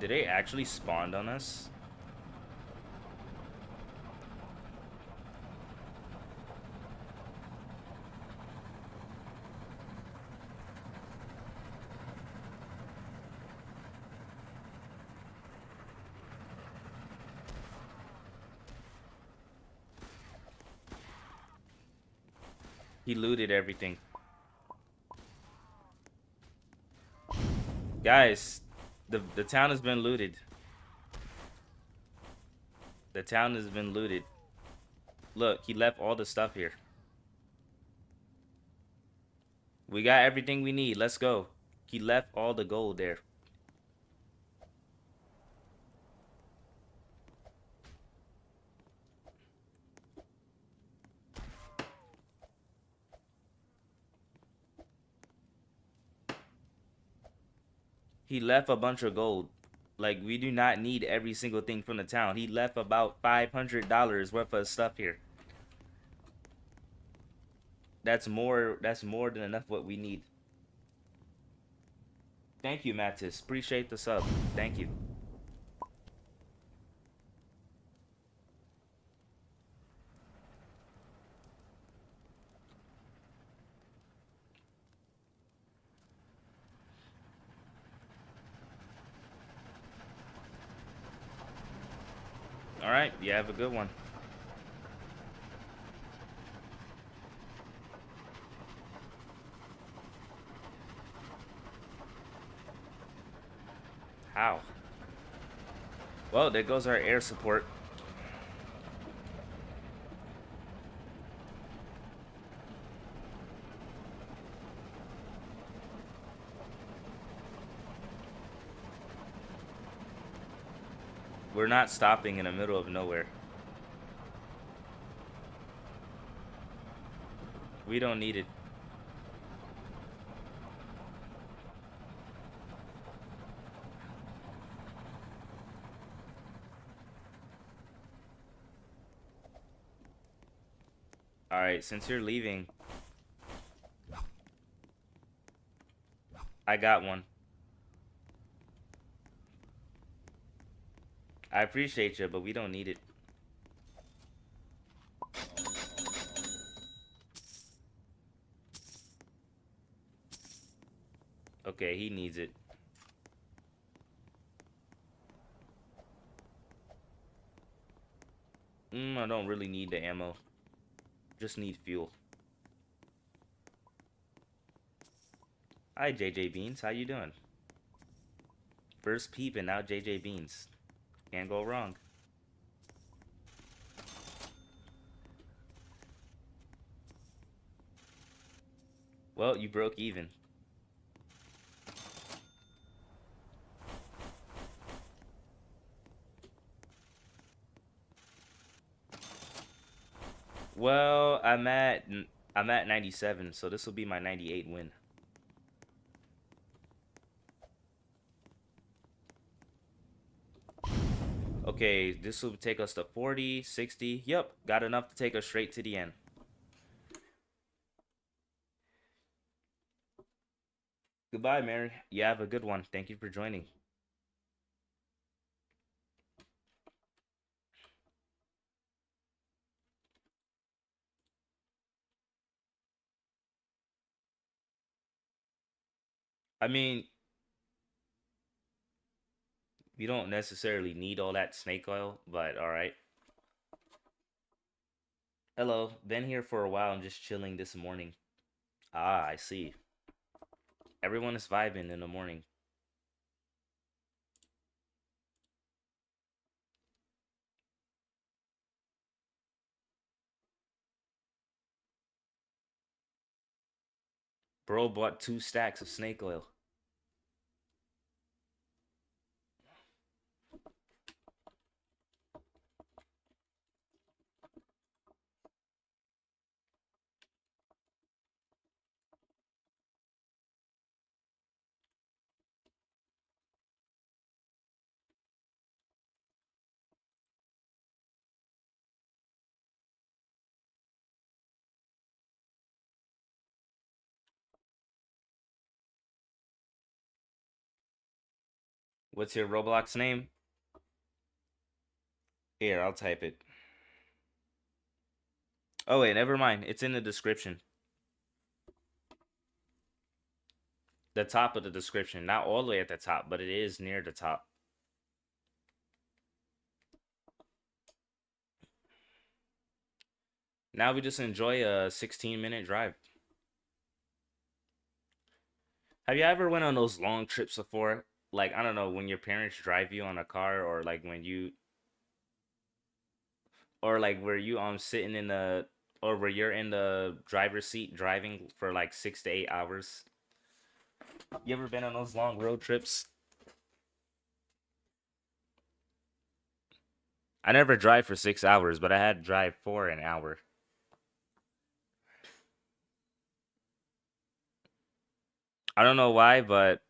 Did they actually spawn on us? He looted everything. Guys, the town has been looted. The town has been looted. Look, he left all the stuff here. We got everything we need. Let's go. He left all the gold there. He left a bunch of gold. Like, we do not need every single thing from the town. He left about $500 worth of stuff here. That's more than enough what we need. Thank you, Mattis. Appreciate the sub. Thank you. All right, you have a good one. How? Well, there goes our air support. We're not stopping in the middle of nowhere. We don't need it. All right, since you're leaving, I got one. I appreciate you, but we don't need it. Okay, he needs it. I don't really need the ammo. Just need fuel. Hi, JJ Beans. How you doing? First peep and now JJ Beans. Can't go wrong. Well, you broke even. Well, I'm at 97, so this will be my 98 win. Okay, this will take us to 40, 60. Yep, got enough to take us straight to the end. Goodbye, Mary. You have a good one. Thank you for joining. I mean, you don't necessarily need all that snake oil, but all right. Hello, been here for a while. I'm just chilling this morning. Ah, I see. Everyone is vibing in the morning. Bro bought 2 stacks of snake oil. What's your Roblox name? Here, I'll type it. Oh wait, never mind. It's in the description. The top of the description. Not all the way at the top, but it is near the top. Now we just enjoy a 16-minute drive. Have you ever went on those long trips before? Like, I don't know, when your parents drive you on a car, or like when you, or like where you sitting in the, or where you're in the driver's seat driving for like 6 to 8 hours. You ever been on those long road trips? I never drive for 6 hours, but I had to drive for an hour. I don't know why, but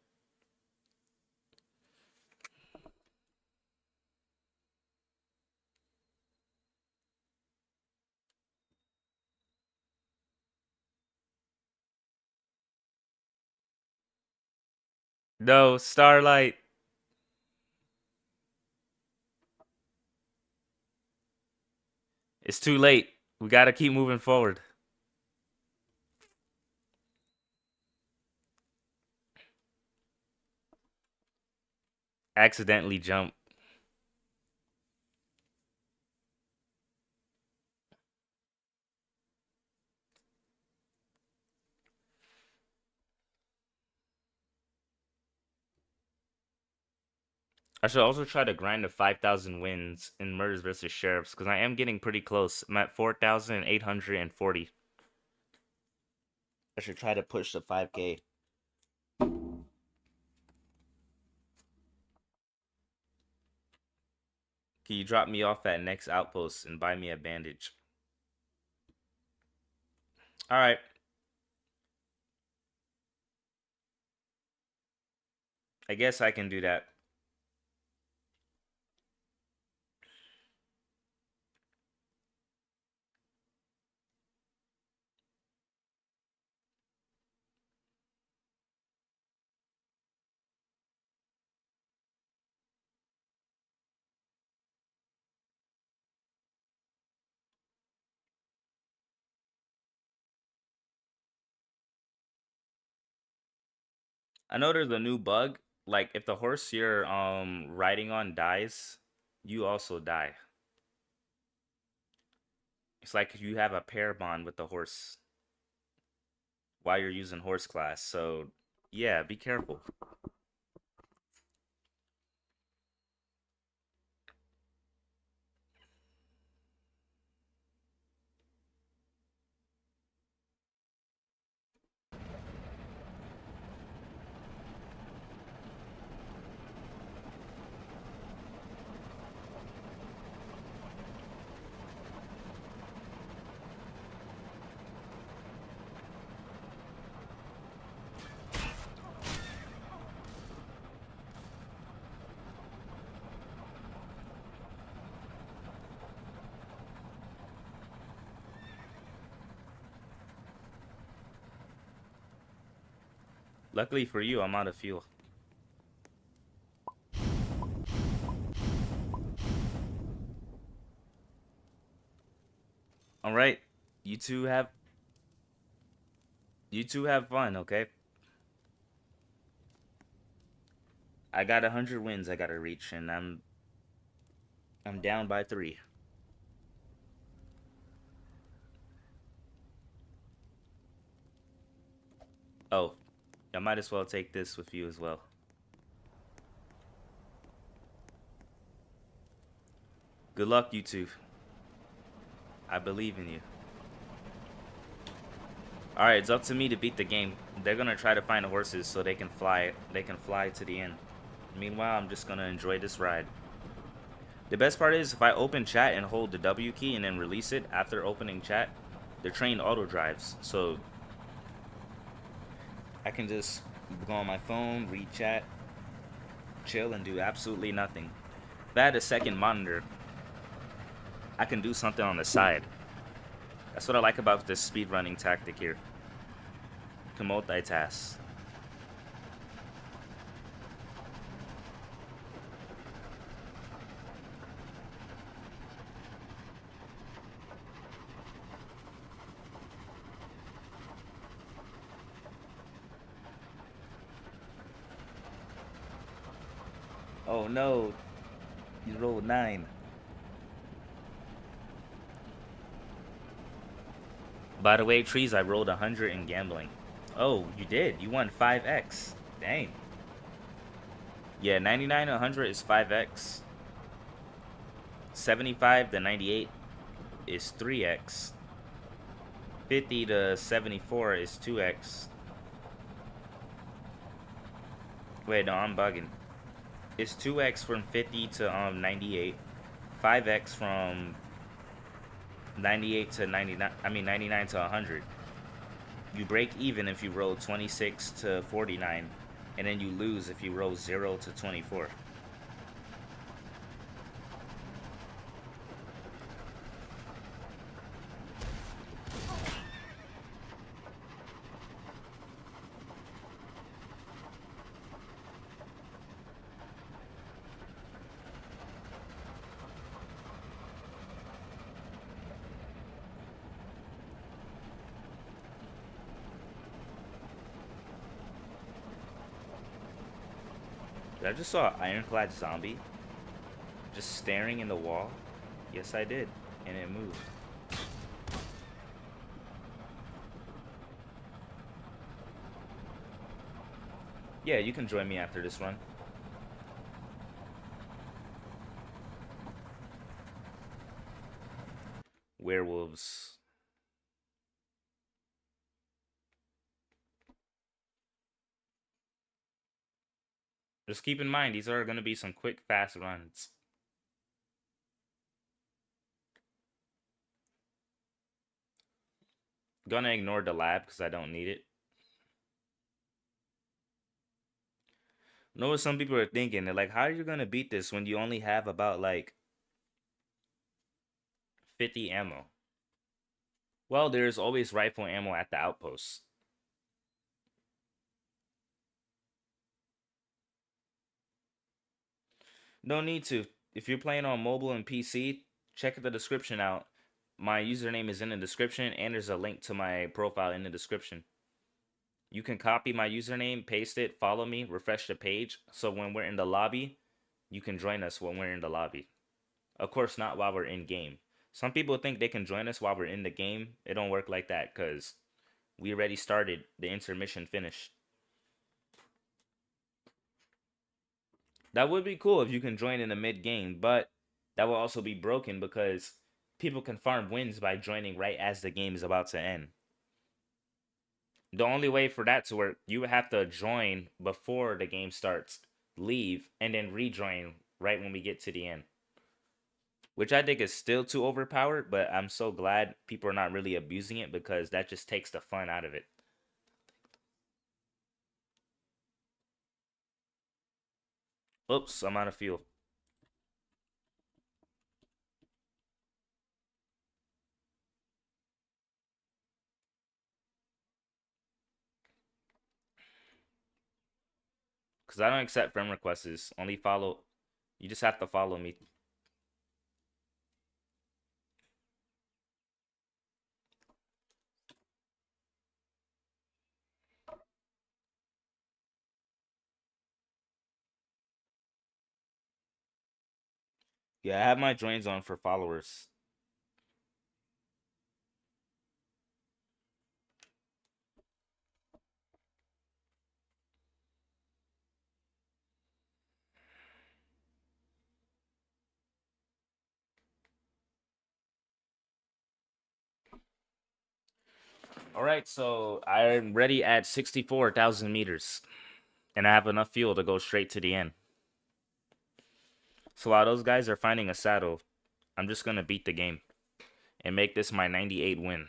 no, Starlight. It's too late. We gotta keep moving forward. Accidentally jump. I should also try to grind to 5,000 wins in Murders versus Sheriffs because I am getting pretty close. I'm at 4,840. I should try to push the 5K. Can you drop me off at next outpost and buy me a bandage? All right. I guess I can do that. I know there's a new bug. Like if the horse you're riding on dies, you also die. It's like you have a pair bond with the horse while you're using horse class. So yeah, be careful. Luckily for you, I'm out of fuel. All right. You two have you two have fun, okay? I got 100 wins I gotta reach, and I'm down by 3. Oh, I might as well take this with you as well. Good luck, you two. I believe in you. All right, it's up to me to beat the game. They're gonna try to find horses so they can fly. They can fly to the end. Meanwhile, I'm just gonna enjoy this ride. The best part is if I open chat and hold the W key and then release it after opening chat, the train auto drives. So I can just go on my phone, read chat, chill, and do absolutely nothing. If I had a second monitor, I can do something on the side. That's what I like about this speedrunning tactic here. You can multitask. Oh no, you rolled 9. By the way, Trees, I rolled 100 in gambling. Oh, you did? You won 5x. Dang. Yeah, 99 to 100 is 5x. 75 to 98 is 3x. 50 to 74 is 2x. Wait, no, I'm bugging. It's 2x from 50 to 98. 5x from 98 to 99. I mean 99 to 100. You break even if you roll 26 to 49, and then you lose if you roll 0 to 24. I just saw an ironclad zombie just staring in the wall. Yes, I did, and it moved. Yeah, you can join me after this run. Werewolves. Just keep in mind, these are going to be some quick, fast runs. Gonna ignore the lab because I don't need it. Know what some people are thinking? They're like, how are you gonna beat this when you only have about like 50 ammo? Well, there's always rifle ammo at the outposts. No need to. If you're playing on mobile and PC, check the description out. My username is in the description, and there's a link to my profile in the description. You can copy my username, paste it, follow me, refresh the page, so when we're in the lobby, you can join us when we're in the lobby. Of course, not while we're in game. Some people think they can join us while we're in the game. It don't work like that because we already started. The intermission finished. That would be cool if you can join in the mid game, but that will also be broken because people can farm wins by joining right as the game is about to end. The only way for that to work, you would have to join before the game starts, leave, and then rejoin right when we get to the end. Which I think is still too overpowered, but I'm so glad people are not really abusing it because that just takes the fun out of it. Oops, I'm out of fuel. Cause I don't accept friend requests. Only follow. You just have to follow me. Yeah, I have my joins on for followers. All right, so I'm ready at 64,000 meters, and I have enough fuel to go straight to the end. So while those guys are finding a saddle, I'm just gonna beat the game and make this my 98 win.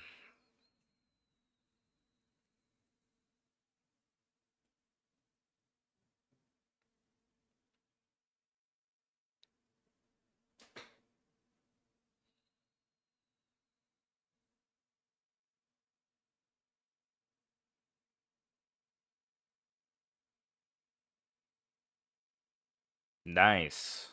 Nice.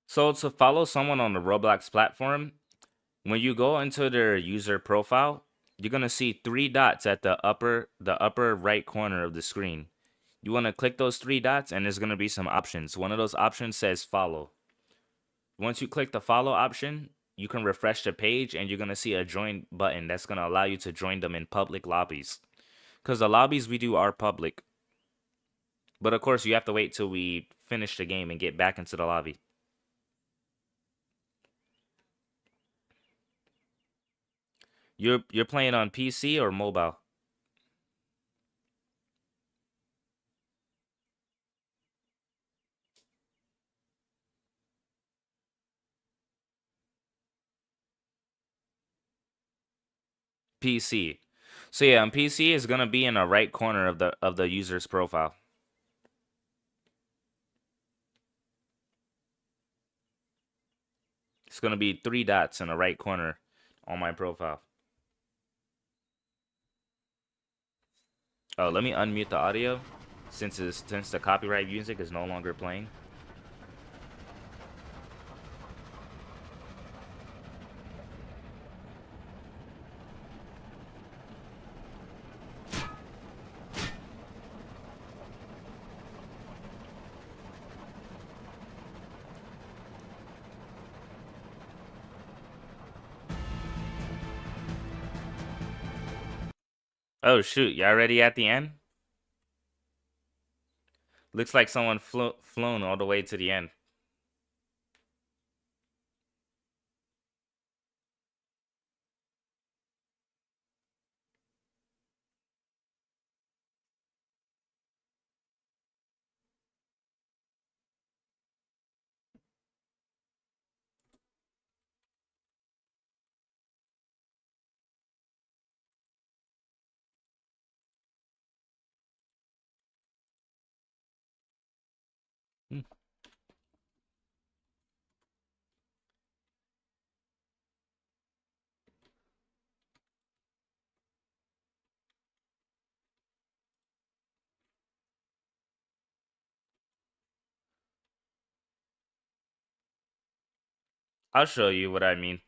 So to follow someone on the Roblox platform, when you go into their user profile, you're gonna see three dots at the upper right corner of the screen. You want to click those three dots, and there's gonna be some options. One of those options says follow. Once you click the follow option, you can refresh the page, and you're gonna see a join button that's gonna allow you to join them in public lobbies. Because the lobbies we do are public, but of course you have to wait till we finish the game and get back into the lobby. You're playing on PC or mobile? PC. So yeah, on PC is gonna be in the right corner of the user's profile. It's gonna be three dots in the right corner on my profile. Oh, let me unmute the audio since the copyright music is no longer playing. Oh shoot, y'all already at the end? Looks like someone flown all the way to the end. Hmm. I'll show you what I mean.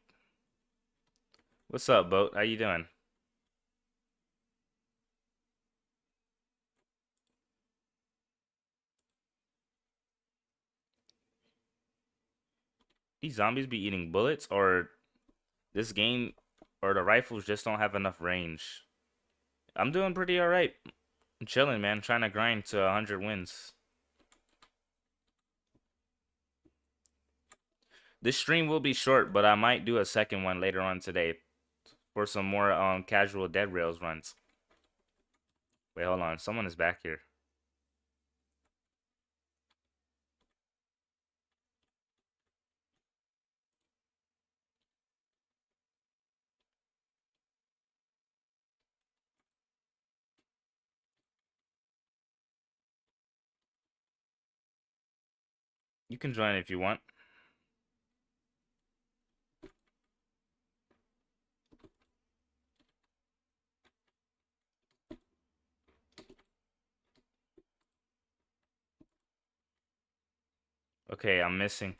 What's up, boat? How you doing? These zombies be eating bullets, or this game, or the rifles just don't have enough range. I'm doing pretty alright. I'm chilling, man. Trying to grind to 100 wins. This stream will be short, but I might do a second one later on today for some more casual Dead Rails runs. Wait, hold on. Someone is back here. You can join if you want. Okay, I'm missing.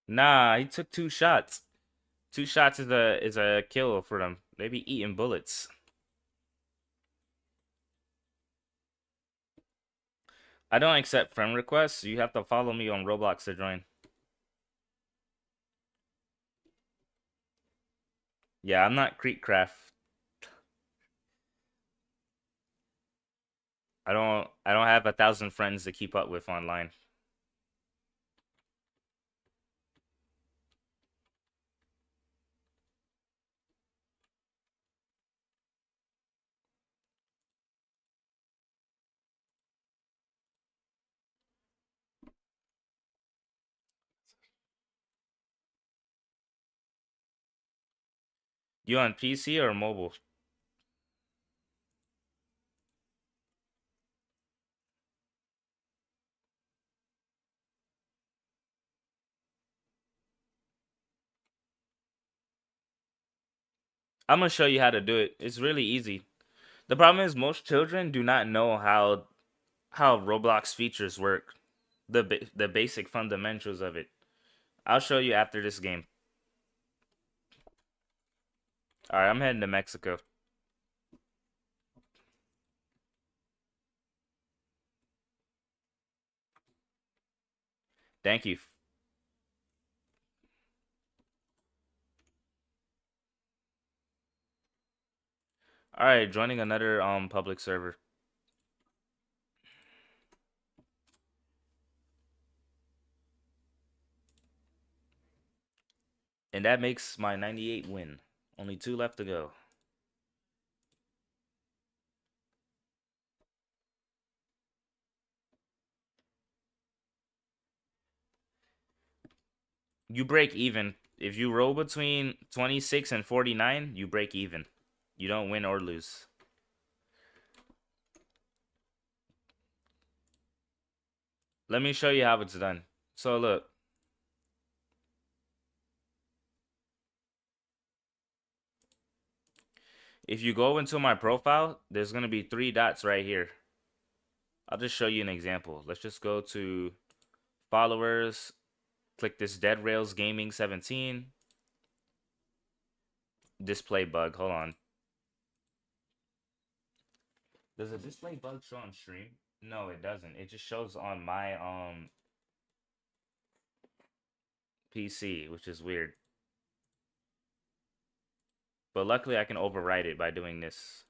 Nah, he took 2 shots. 2 shots is a kill for them. They be eating bullets. I don't accept friend requests. You have to follow me on Roblox to join. Yeah, I'm not Creekcraft. I don't have 1,000 friends to keep up with online. You on PC or mobile? I'm gonna show you how to do it. It's really easy. The problem is most children do not know how Roblox features work. The basic fundamentals of it. I'll show you after this game. All right, I'm heading to Mexico. Thank you. All right, joining another public server. And that makes my 98 win. Only 2 left to go. You break even. If you roll between 26 and 49, you break even. You don't win or lose. Let me show you how it's done. So look. If you go into my profile, there's going to be 3 dots right here. I'll just show you an example. Let's just go to followers. Click this Dead Rails Gaming 17. Display bug. Hold on. Does a display bug show on stream? No, it doesn't. It just shows on my PC, which is weird. But luckily I can override it by doing this.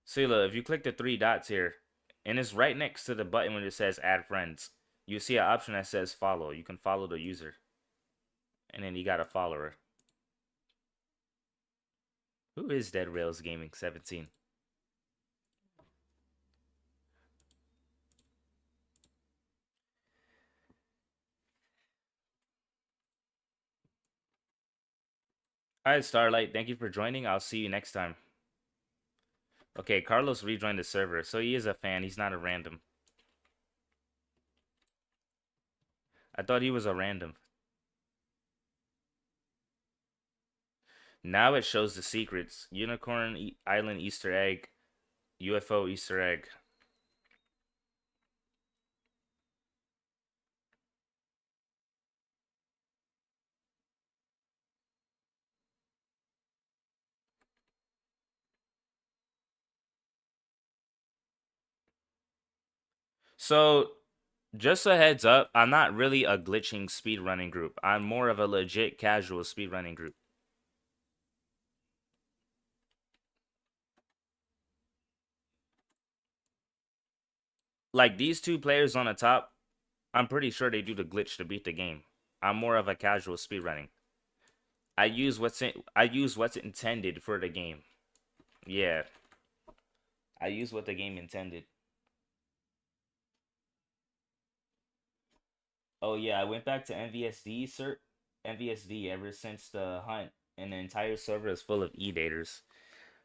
See, look, if you click the 3 dots here, and it's right next to the button when it says add friends, you see an option that says follow. You can follow the user. And then you got a follower. Who is Dead Rails Gaming 17? Alright, Starlight, thank you for joining. I'll see you next time. Okay, Carlos rejoined the server, so he is a fan. He's not a random. I thought he was a random. Now it shows the secrets. Unicorn Island Easter egg. UFO Easter egg. So, just a heads up, I'm not really a glitching speedrunning group. I'm more of a legit casual speedrunning group. Like these 2 players on the top, I'm pretty sure they do the glitch to beat the game. I'm more of a casual speedrunning. I use what's intended for the game. Yeah, I use what the game intended. Oh yeah, I went back to MVSD, sir. MVSD ever since the hunt, and the entire server is full of e-daters.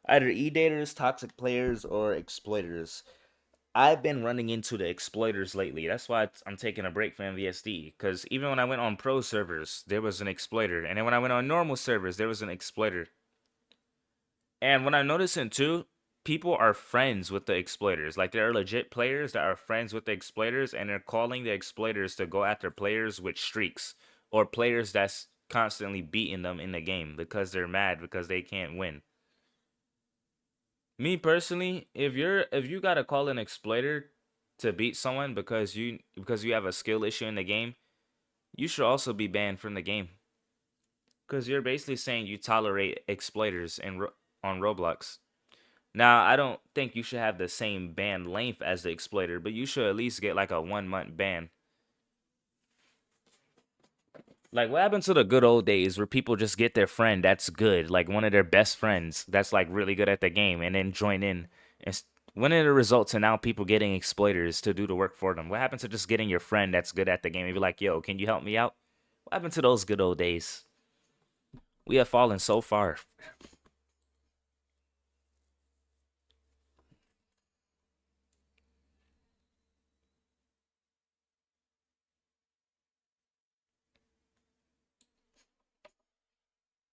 Either e-daters, toxic players, or exploiters. I've been running into the exploiters lately. That's why I'm taking a break from MVSD. Because even when I went on pro servers, there was an exploiter. And then when I went on normal servers, there was an exploiter. And what I'm noticing too, people are friends with the exploiters. Like there are legit players that are friends with the exploiters, and they're calling the exploiters to go after players with streaks or players that's constantly beating them in the game because they're mad because they can't win. Me personally, if you gotta call an exploiter to beat someone because you have a skill issue in the game, you should also be banned from the game. Because you're basically saying you tolerate exploiters on Roblox. Now, I don't think you should have the same ban length as the exploiter, but you should at least get like a 1 month ban. Like, what happened to the good old days where people just get their friend that's good, like one of their best friends that's like really good at the game, and then join in? And when are the results? And now people getting exploiters to do the work for them. What happened to just getting your friend that's good at the game and be like, yo, can you help me out? What happened to those good old days? We have fallen so far.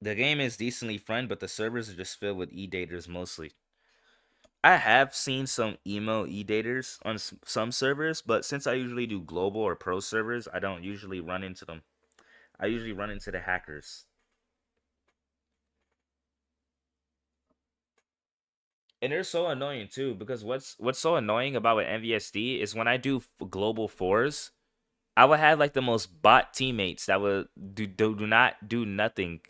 The game is decently fun, but the servers are just filled with e-daters mostly. I have seen some emo e-daters on some servers, but since I usually do global or pro servers, I don't usually run into them. I usually run into the hackers. And they're so annoying too, because what's so annoying about with MVSD is when I do global fours, I would have like the most bot teammates that would do not do nothing.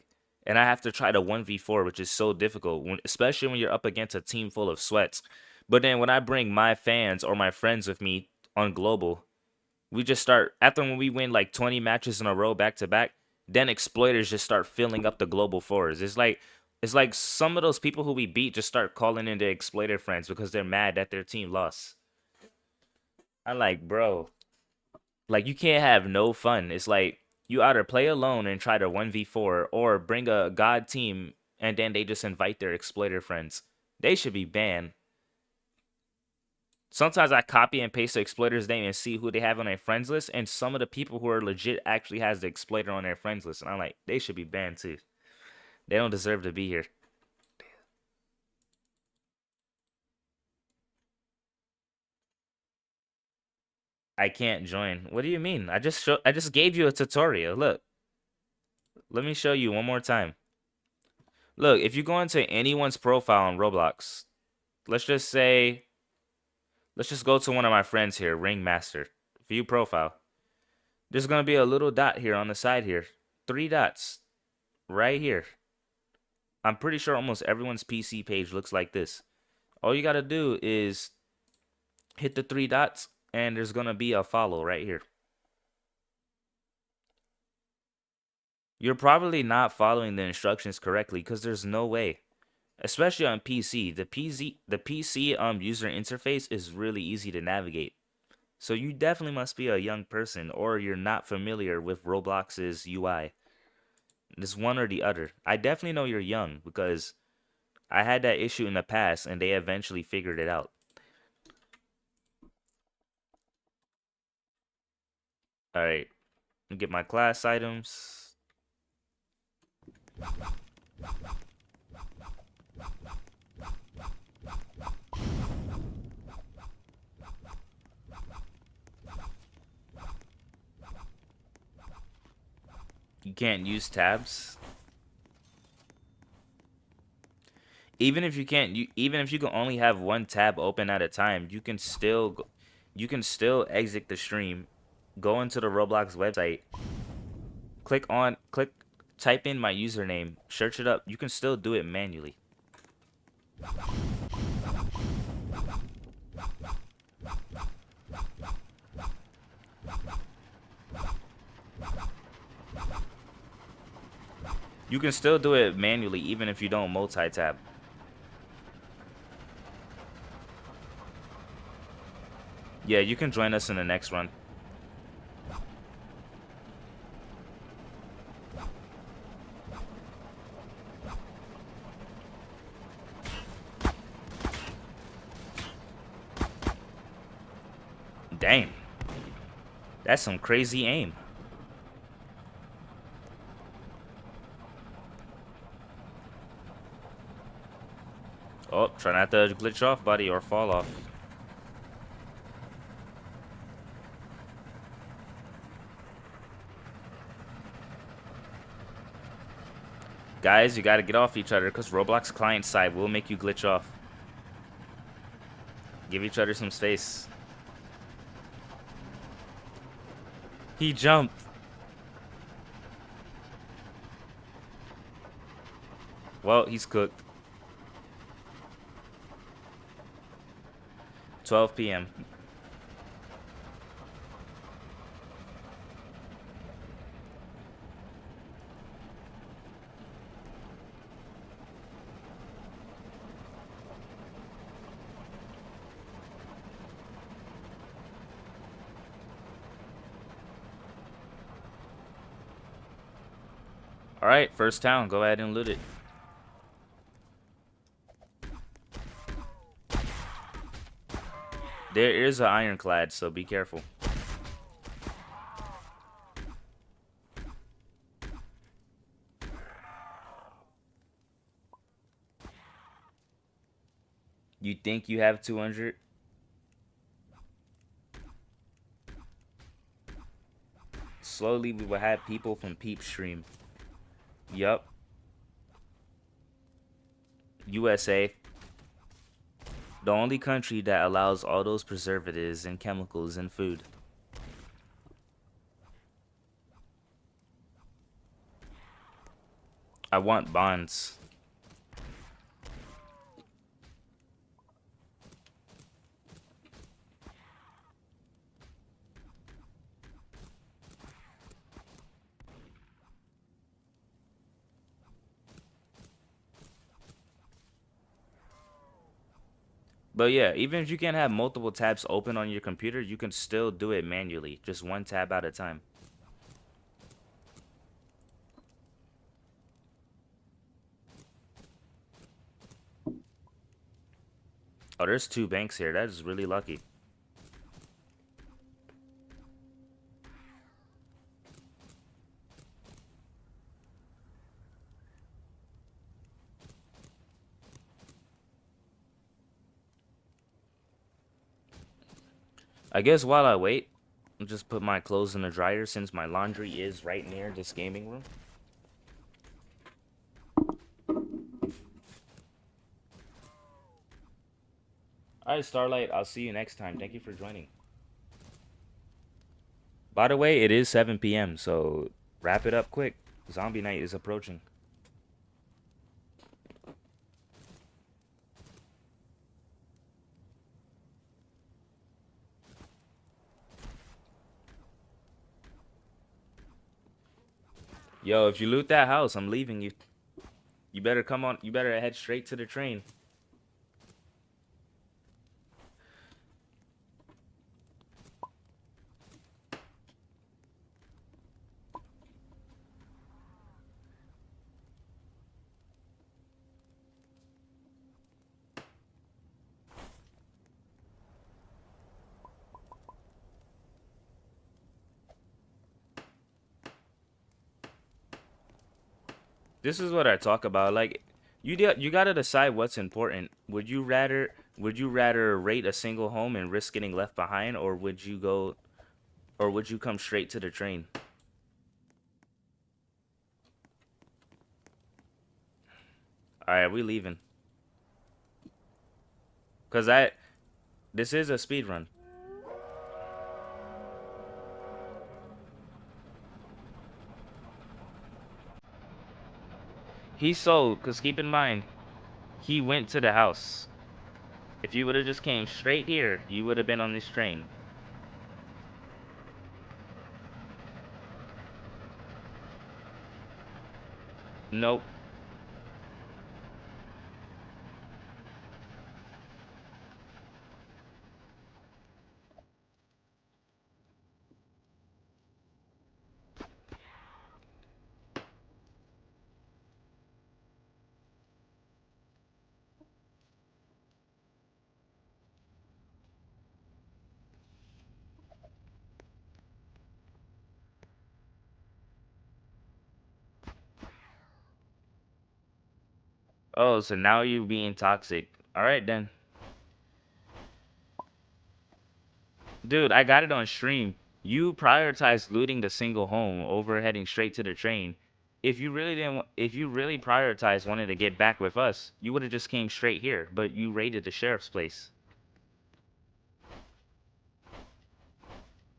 And I have to try to 1v4, which is so difficult, especially when you're up against a team full of sweats. But then when I bring my fans or my friends with me on global, we just start after when we win like 20 matches in a row back to back, then exploiters just start filling up the global fours. It's like some of those people who we beat just start calling in their exploiter friends because they're mad that their team lost. I'm like, bro, like you can't have no fun. It's like you either play alone and try to 1v4 or bring a god team and then they just invite their exploiter friends. They should be banned. Sometimes I copy and paste the exploiter's name and see who they have on their friends list, and some of the people who are legit actually has the exploiter on their friends list, and I'm like, they should be banned too. They don't deserve to be here. I can't join. What do you mean? I just gave you a tutorial. Look, let me show you one more time. Look, if you go into anyone's profile on Roblox, let's just say, let's just go to one of my friends here, Ringmaster. View profile. There's gonna be a little dot here on the side here. 3 dots right here. I'm pretty sure almost everyone's PC page looks like this. All you gotta do is hit the 3 dots, and there's gonna be a follow right here. You're probably not following the instructions correctly because there's no way. Especially on PC. The PC user interface is really easy to navigate. So you definitely must be a young person or you're not familiar with Roblox's UI. It's one or the other. I definitely know you're young because I had that issue in the past and they eventually figured it out. All right. Get my class items. You can't use tabs. Even if you can only have one tab open at a time, you can still exit the stream, go into the Roblox website, click type in my username, search it up. You can still do it manually. You can still do it manually even if you don't multi-tap. Yeah, you can join us in the next run. Damn. That's some crazy aim. Oh, try not to glitch off, buddy, or fall off. Guys, you gotta get off each other because Roblox client side will make you glitch off. Give each other some space. He jumped. Well, he's cooked. 12 p.m. Alright, first town. Go ahead and loot it. There is an ironclad, so be careful. You think you have 200? Slowly, we will have people from Peep Stream. Yup. USA. The only country that allows all those preservatives and chemicals in food. I want bonds. But yeah, even if you can't have multiple tabs open on your computer, you can still do it manually, just one tab at a time. Oh, there's 2 banks here. That is really lucky. I guess while I wait, I'll just put my clothes in the dryer since my laundry is right near this gaming room. Alright, Starlight, I'll see you next time. Thank you for joining. By the way, it is 7 p.m., so wrap it up quick. Zombie night is approaching. Yo, if you loot that house, I'm leaving you. You better come on. You better head straight to the train. This is what I talk about. Like, you gotta decide what's important. Would you rather rate a single home and risk getting left behind, or would you come straight to the train? All right, we leaving. Cause this is a speed run. He sold. Cause keep in mind, he went to the house. If you would have just came straight here, you would have been on this train. Nope. Oh, so now you're being toxic. All right then. Dude, I got it on stream. You prioritized looting the single home over heading straight to the train. If you really prioritized wanting to get back with us, you would have just came straight here, but you raided the sheriff's place.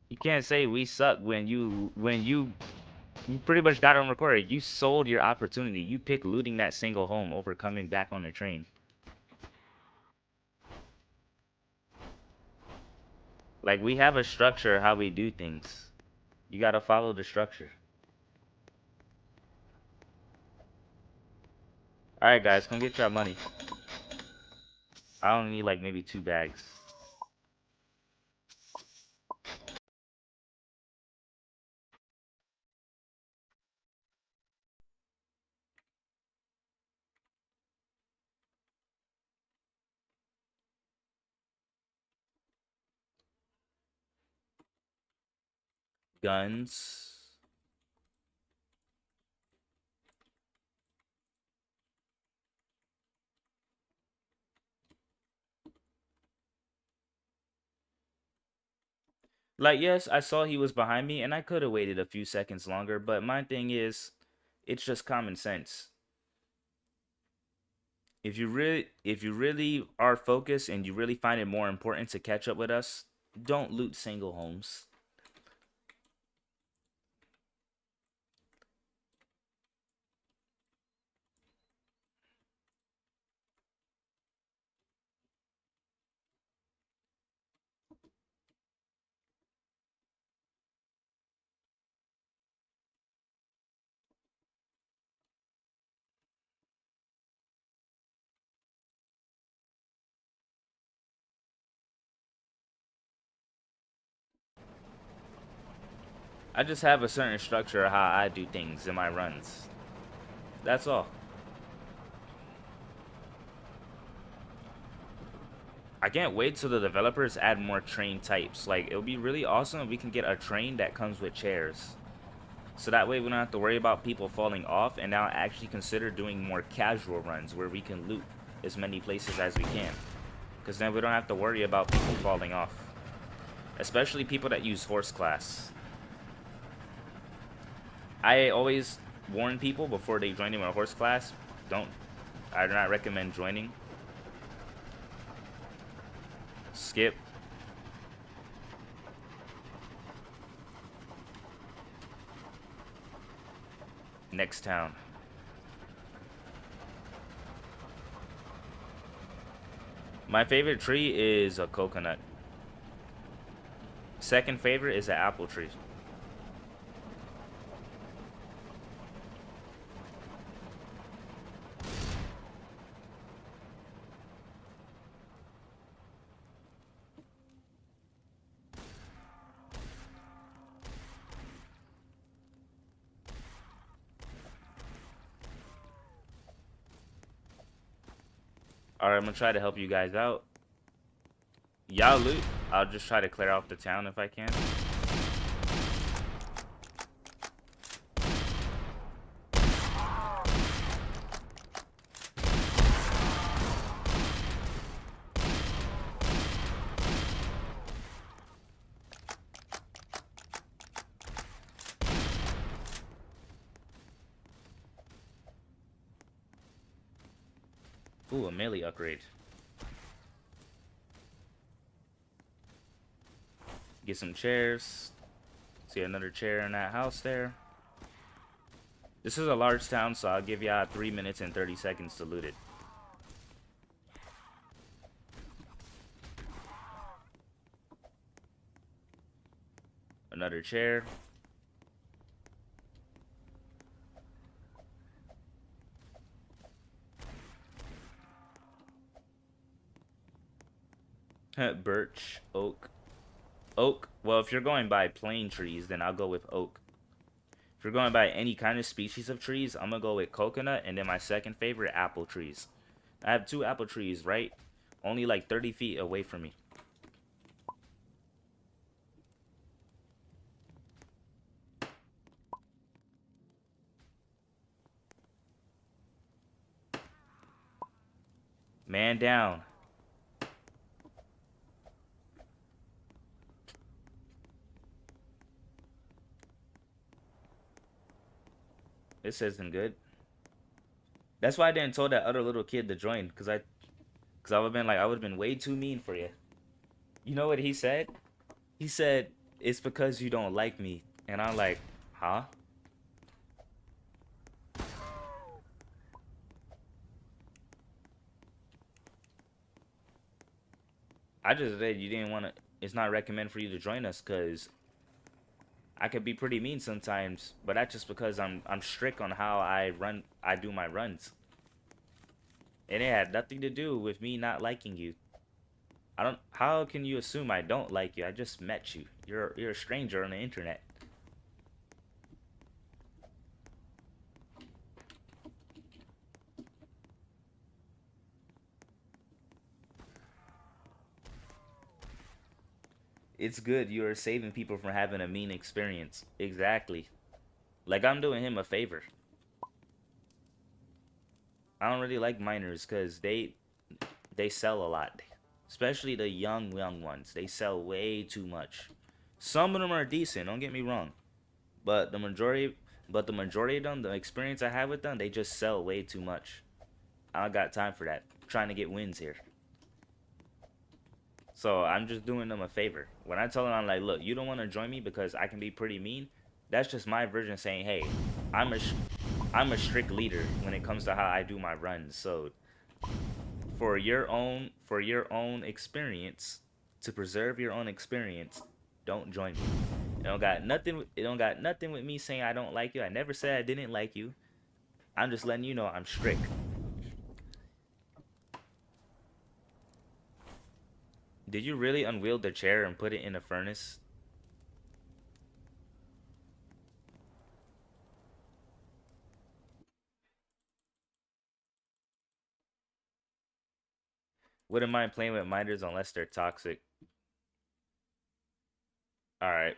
You can't say we suck when you pretty much got on recorded. You sold your opportunity. You picked looting that single home over coming back on the train. Like we have a structure how we do things. You gotta follow the structure. Alright guys, come get your money. I only need like maybe 2 bags. Guns. Like, yes, I saw he was behind me and I could have waited a few seconds longer, but my thing is, it's just common sense. If you really are focused and you really find it more important to catch up with us, don't loot single homes. I just have a certain structure of how I do things in my runs. That's all. I can't wait till the developers add more train types. Like, it would be really awesome if we can get a train that comes with chairs. So that way we don't have to worry about people falling off and now actually consider doing more casual runs where we can loot as many places as we can. Because then we don't have to worry about people falling off. Especially people that use horse class. I always warn people before they join in a horse class, I do not recommend joining. Skip. Next town. My favorite tree is a coconut. Second favorite is an apple tree. Alright, I'm gonna try to help you guys out. Y'all loot. I'll just try to clear out the town if I can. Ooh, a melee upgrade. Get some chairs. See another chair in that house there. This is a large town, so I'll give y'all 3 minutes and 30 seconds to loot it. Another chair. Birch, oak, oak. Well, if you're going by plain trees, then I'll go with oak. If you're going by any kind of species of trees, I'm gonna go with coconut, and then my second favorite, apple trees. I have two apple trees right, only like 30 feet away from me. Man down. This isn't good. That's why I didn't tell that other little kid to join, cause I would have been like, I would have been way too mean for you. You know what he said? He said, "It's because you don't like me," and I'm like, huh? I just said you didn't want to. It's not recommended for you to join us, cause I could be pretty mean sometimes, but that's just because I'm strict on how I do my runs. And it had nothing to do with me not liking you. I don't How can you assume I don't like you? I just met you. You're a stranger on the internet. It's good you're saving people from having a mean experience. Exactly. Like I'm doing him a favor. I don't really like minors cuz they sell a lot. Especially the young ones. They sell way too much. Some of them are decent, don't get me wrong. But the majority of them, the experience I have with them, they just sell way too much. I don't got time for that. I'm trying to get wins here. So I'm just doing them a favor. When I tell them, I'm like, look, you don't want to join me because I can be pretty mean. That's just my version saying, hey, I'm a I'm a strict leader when it comes to how I do my runs. So for your own experience, to preserve your own experience, don't join me. It don't got nothing with me saying I don't like you. I never said I didn't like you. I'm just letting you know I'm strict. Did you really unwield the chair and put it in a furnace? Wouldn't mind playing with minors unless they're toxic. Alright.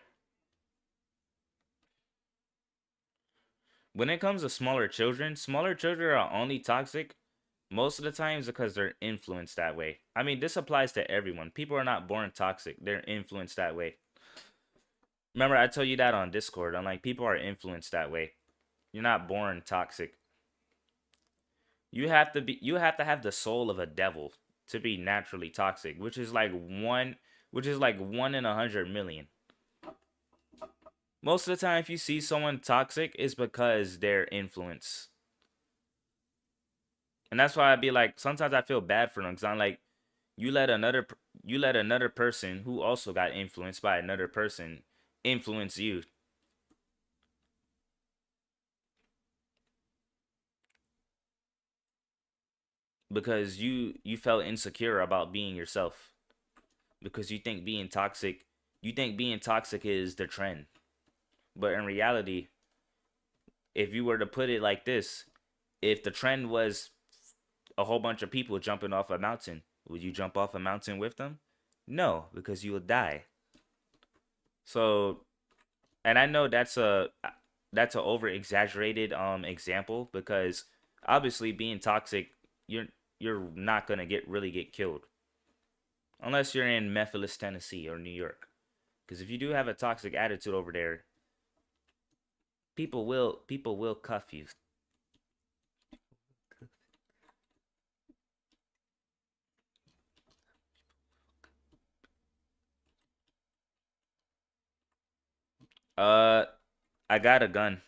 When it comes to smaller children are only toxic most of the times because they're influenced that way. I mean, this applies to everyone. People are not born toxic, they're influenced that way. Remember, I told you that on Discord. I'm like, people are influenced that way. You're not born toxic. You have to have the soul of a devil to be naturally toxic, which is like 1 in 100 million. Most of the time, if you see someone toxic, it's because they're influenced. And that's why I'd be like, sometimes I feel bad for them because I'm like, you let you let another person who also got influenced by another person influence you because you felt insecure about being yourself because you think being toxic is the trend. But in reality, if you were to put it like this, if the trend was a whole bunch of people jumping off a mountain, would you jump off a mountain with them? No, because you will die. So, and I know that's a over exaggerated example because obviously being toxic, you're you're not gonna get killed unless you're in Memphis, Tennessee, or New York. Because if you do have a toxic attitude over there, people will cuff you. Uh, I got a gun.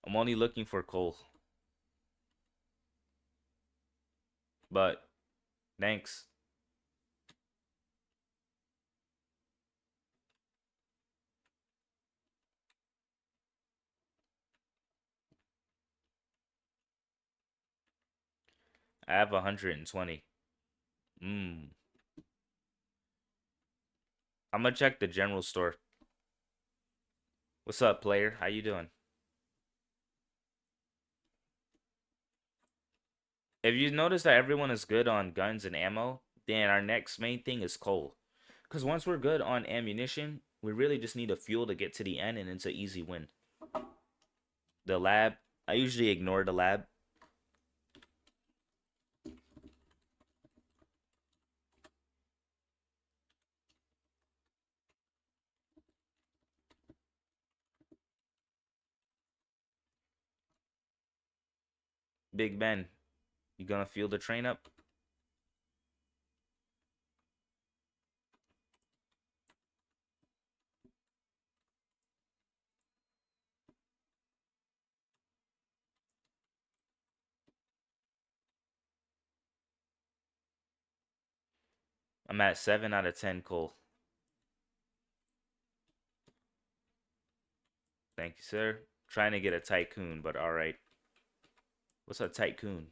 I'm only looking for coal, but thanks. I have 120. I'm gonna check the general store. What's up, player? How you doing? If you notice that everyone is good on guns and ammo, then our next main thing is coal. Because once we're good on ammunition, we really just need a fuel to get to the end, and it's an easy win. The lab, I usually ignore the lab. Big Ben, you gonna fuel the train up? I'm at 7 out of 10 coal. Thank you, sir. Trying to get a tycoon, but alright. What's a tycoon?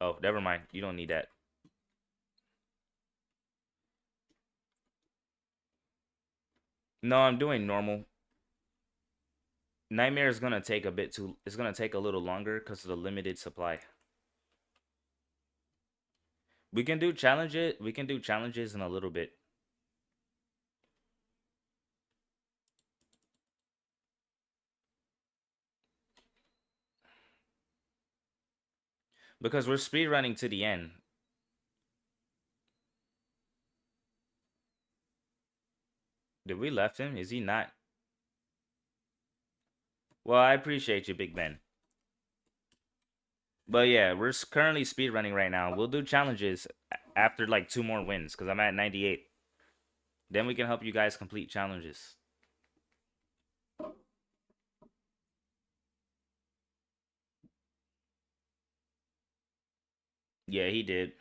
Oh, never mind. You don't need that. No, I'm doing normal. Nightmare is gonna take a bit too. It's gonna take a little longer because of the limited supply. We can do challenges. We can do challenges in a little bit because we're speed running to the end. Did we left him? Is he not? Well, I appreciate you, Big Ben. But yeah, we're currently speed running right now. We'll do challenges after like 2 more wins because I'm at 98. Then we can help you guys complete challenges. Yeah, he did.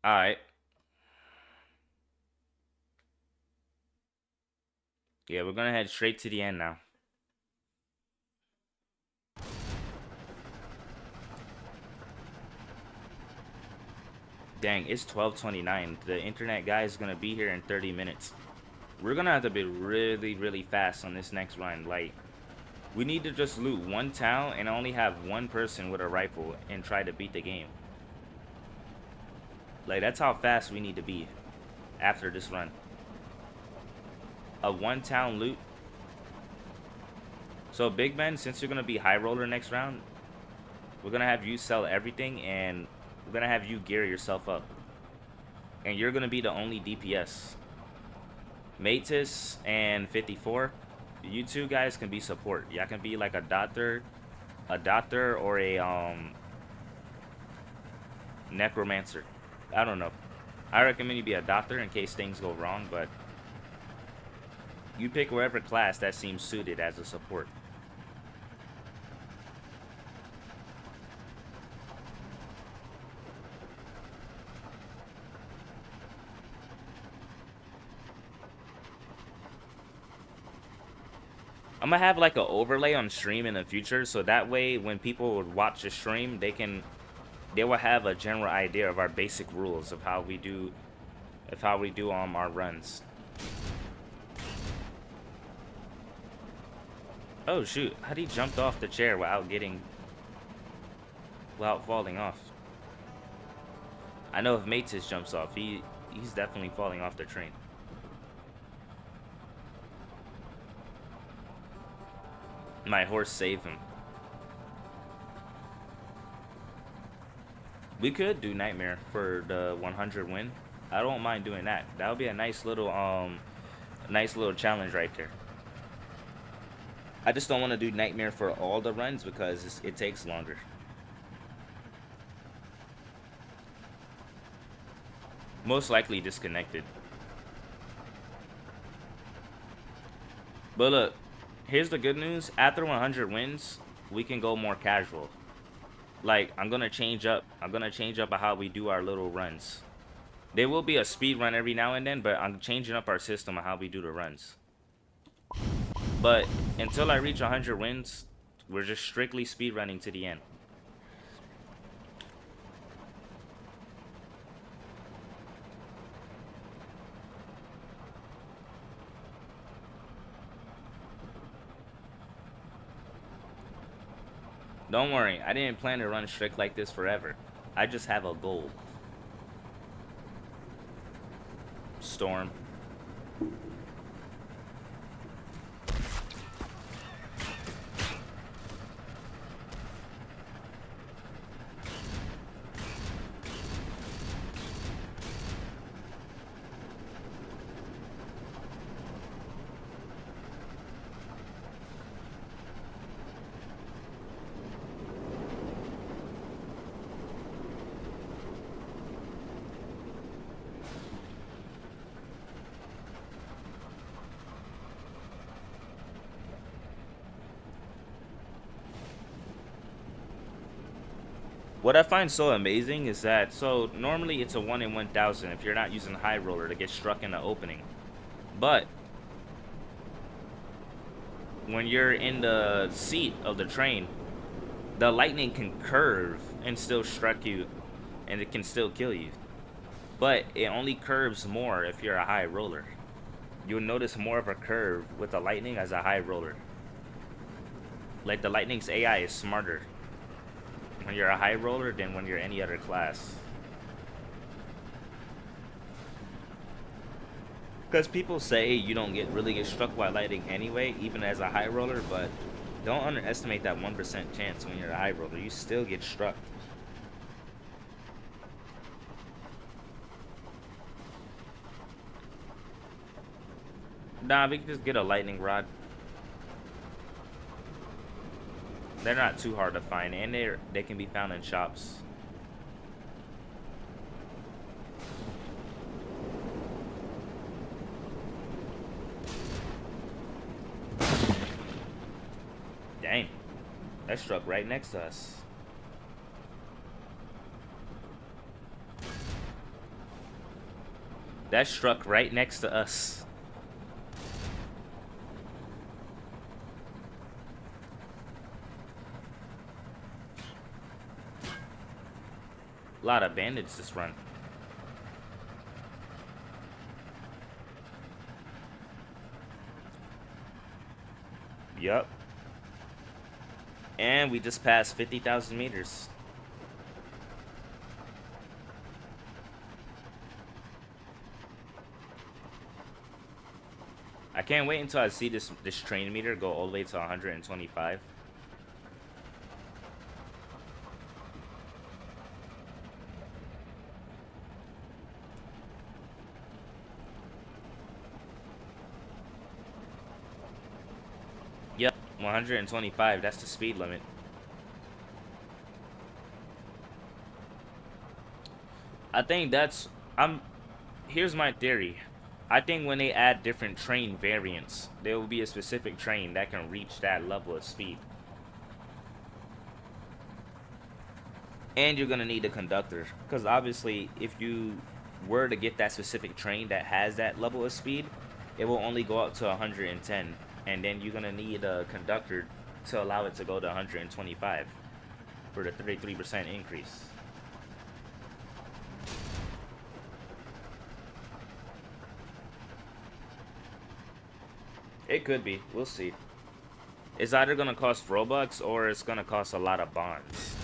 All right. Yeah, we're gonna head straight to the end now. Dang, it's 12:29. The internet guy is gonna be here in 30 minutes. We're gonna have to be really, really fast on this next run. Like, we need to just loot one town and only have one person with a rifle and try to beat the game. Like, that's how fast we need to be after this run. A one town loot. So Big Ben, since you're gonna be high roller next round, we're gonna have you sell everything and we're gonna have you gear yourself up. And you're gonna be the only DPS. Matis and 54, you two guys can be support. Y'all can be like a doctor or a necromancer. I don't know. I recommend you be a doctor in case things go wrong, but you pick whatever class that seems suited as a support. I'm gonna have like an overlay on stream in the future, so that way when people would watch the stream, they will have a general idea of our basic rules of how we do our runs. Oh shoot, how'd he jumped off the chair without falling off? I know if Matis jumps off, he's definitely falling off the train. My horse saved him. We could do Nightmare for the 100 win. I don't mind doing that. That would be a nice little challenge right there. I just don't want to do Nightmare for all the runs because it takes longer. Most likely disconnected. But look, here's the good news. After 100 wins, we can go more casual. Like, I'm gonna change up how we do our little runs. There will be a speed run every now and then, but I'm changing up our system on how we do the runs. But until I reach 100 wins, we're just strictly speed running to the end. Don't worry, I didn't plan to run strict like this forever. I just have a goal. Storm. What I find so amazing is that, so normally it's a 1 in 1,000 if you're not using high roller to get struck in the opening. But when you're in the seat of the train, the lightning can curve and still strike you, and it can still kill you. But it only curves more if you're a high roller. You'll notice more of a curve with the lightning as a high roller. Like the lightning's AI is smarter when you're a high roller than when you're any other class. Because people say you don't really get struck by lightning anyway, even as a high roller, but don't underestimate that 1% chance when you're a high roller. You still get struck. Nah, we can just get a lightning rod. They're not too hard to find, and they can be found in shops. Dang, that struck right next to us. That struck right next to us. A lot of bandits this run. Yup. And we just passed 50,000 meters. I can't wait until I see this train meter go all the way to 125. Yep, 125, that's the speed limit. I think here's my theory. I think when they add different train variants, there will be a specific train that can reach that level of speed. And you're gonna need a conductor, because obviously if you were to get that specific train that has that level of speed, it will only go up to 110, and then you're gonna need a conductor to allow it to go to 125 for the 33% increase. It could be. We'll see. It's either gonna cost Robux or it's gonna cost a lot of bonds.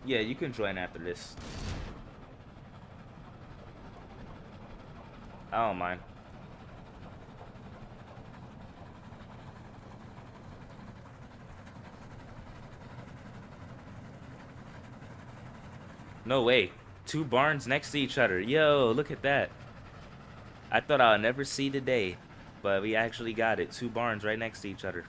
Yeah, you can join after this. I don't mind. No way. Two barns next to each other. Yo, look at that. I thought I'll never see the day, but we actually got it. Two barns right next to each other.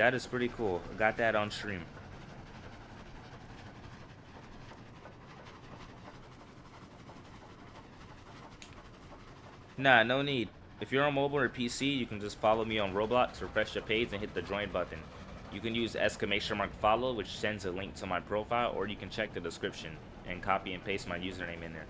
That is pretty cool. Got that on stream. Nah, no need. If you're on mobile or PC, you can just follow me on Roblox, refresh your page, and hit the join button. You can use exclamation mark follow, which sends a link to my profile, or you can check the description and copy and paste my username in there.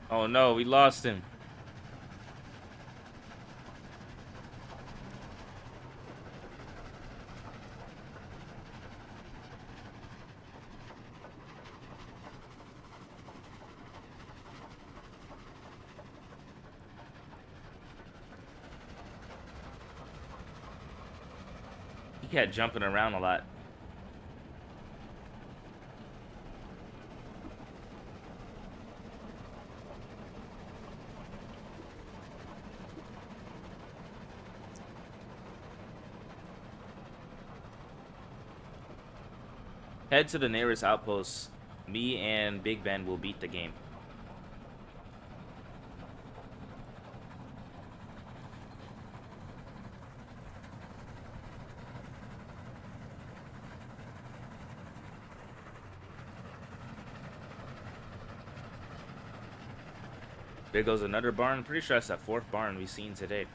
Oh no, we lost him. He kept jumping around a lot. Head to the nearest outpost. Me and Big Ben will beat the game. There goes another barn. Pretty sure that's the fourth barn we've seen today.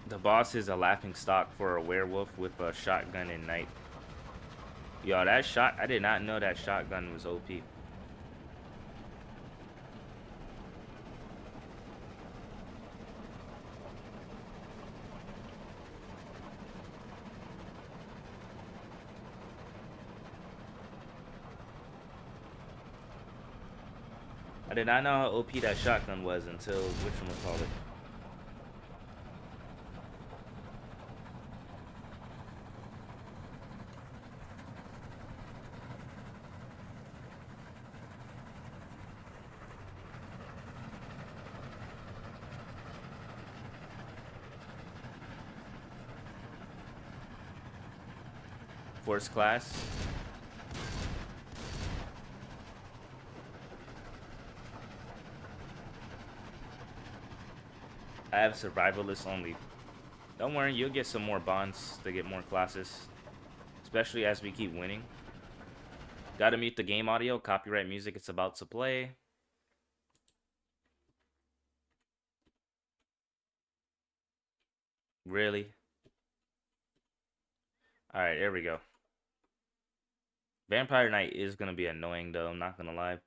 The boss is a laughing stock for a werewolf with a shotgun in night. Yo, that shot, I did not know that shotgun was OP. I did not know how OP that shotgun was until whatchamacallit. Force class. I have survivalist only. Don't worry, you'll get some more bonds to get more classes. Especially as we keep winning. Gotta mute the game audio, copyright music it's about to play. Really? Alright, there we go. Vampire Knight is gonna be annoying though, I'm not gonna lie.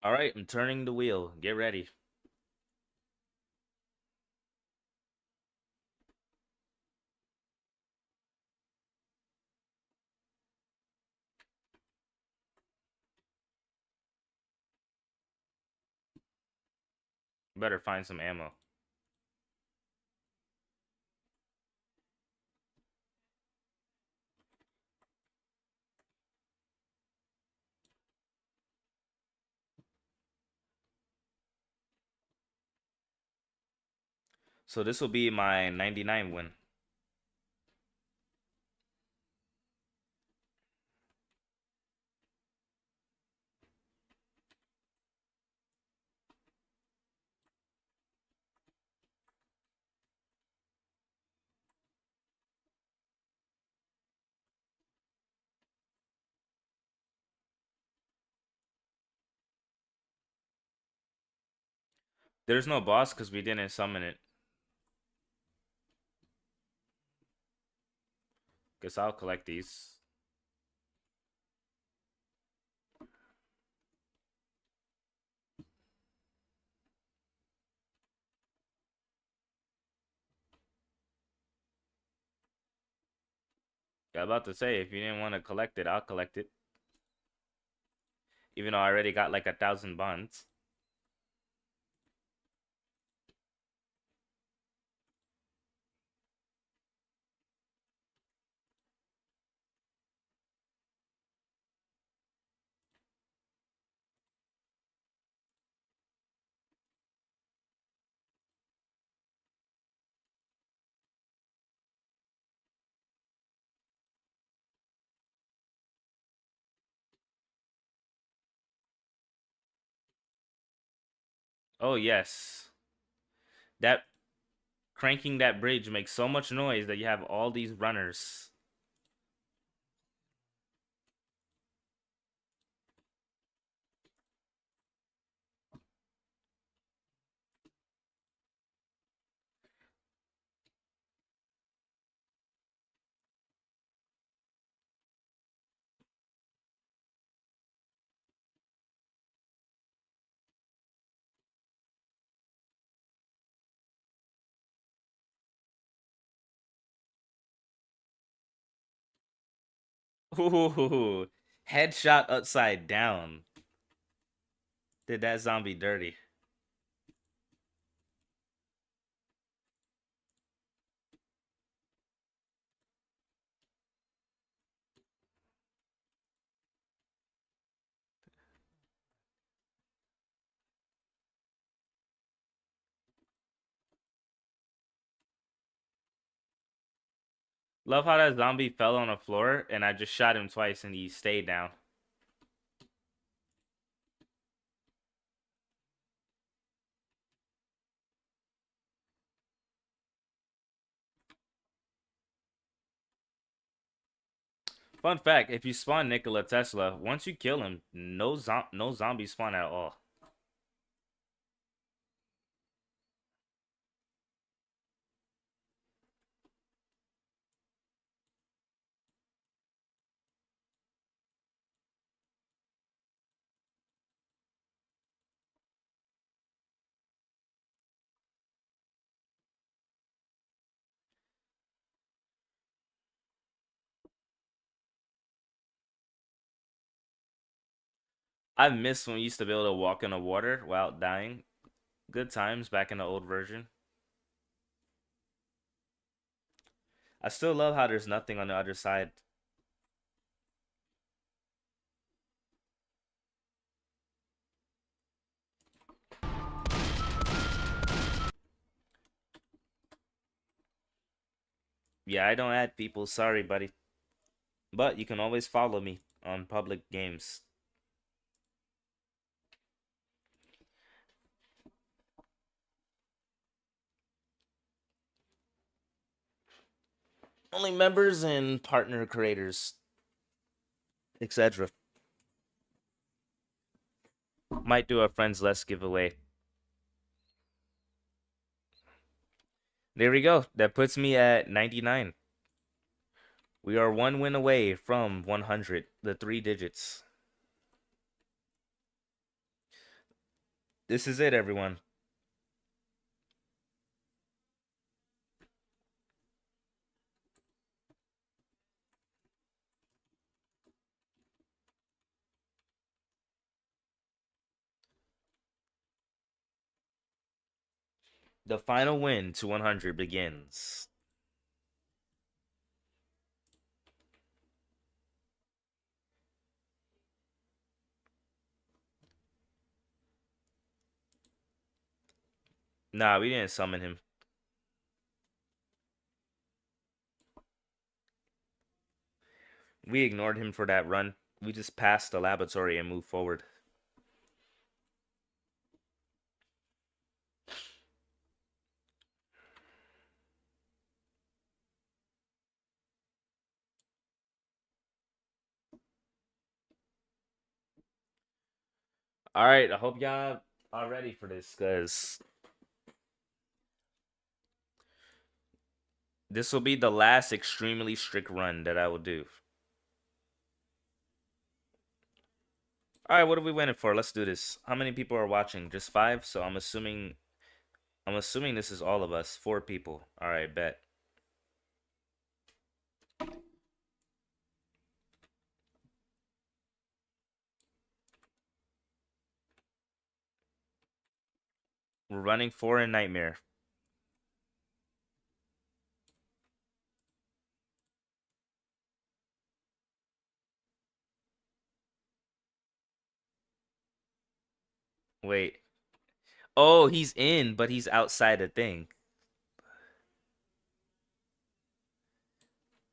Alright, I'm turning the wheel. Get ready. Better find some ammo. So this will be my 99 win. There's no boss because we didn't summon it. Guess I'll collect these. Yeah, about to say, if you didn't want to collect it, I'll collect it. Even though I already got like 1,000 bonds. Oh, yes. That cranking that bridge makes so much noise that you have all these runners. Ooh, headshot upside down. Did that zombie dirty. Love how that zombie fell on the floor and I just shot him twice and he stayed down. Fun fact, if you spawn Nikola Tesla, once you kill him, no zombies spawn at all. I miss when we used to be able to walk in the water without dying. Good times back in the old version. I still love how there's nothing on the other side. Yeah, I don't add people. Sorry, buddy. But you can always follow me on public games. Only members and partner creators, etc. Might do a friends less giveaway. There we go. That puts me at 99. We are one win away from 100, the three digits. This is it, everyone. The final win to 100 begins. Nah, we didn't summon him. We ignored him for that run. We just passed the laboratory and moved forward. All right, I hope y'all are ready for this, because this will be the last extremely strict run that I will do. All right, what are we waiting for? Let's do this. How many people are watching? Just 5. So I'm assuming this is all of us. 4 people. All right, bet. We're running 4 in Nightmare. Wait. Oh, he's in, but he's outside the thing.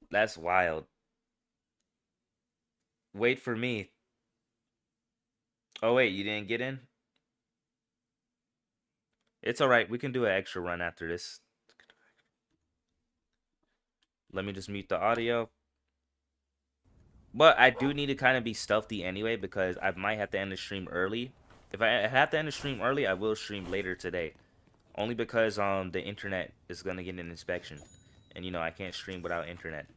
That's wild. Wait for me. Oh, wait, you didn't get in? It's all right. We can do an extra run after this. Let me just mute the audio. But I do need to kind of be stealthy anyway, because I might have to end the stream early. If I have to end the stream early, I will stream later today. Only because the internet is gonna get an inspection. And you know, I can't stream without internet.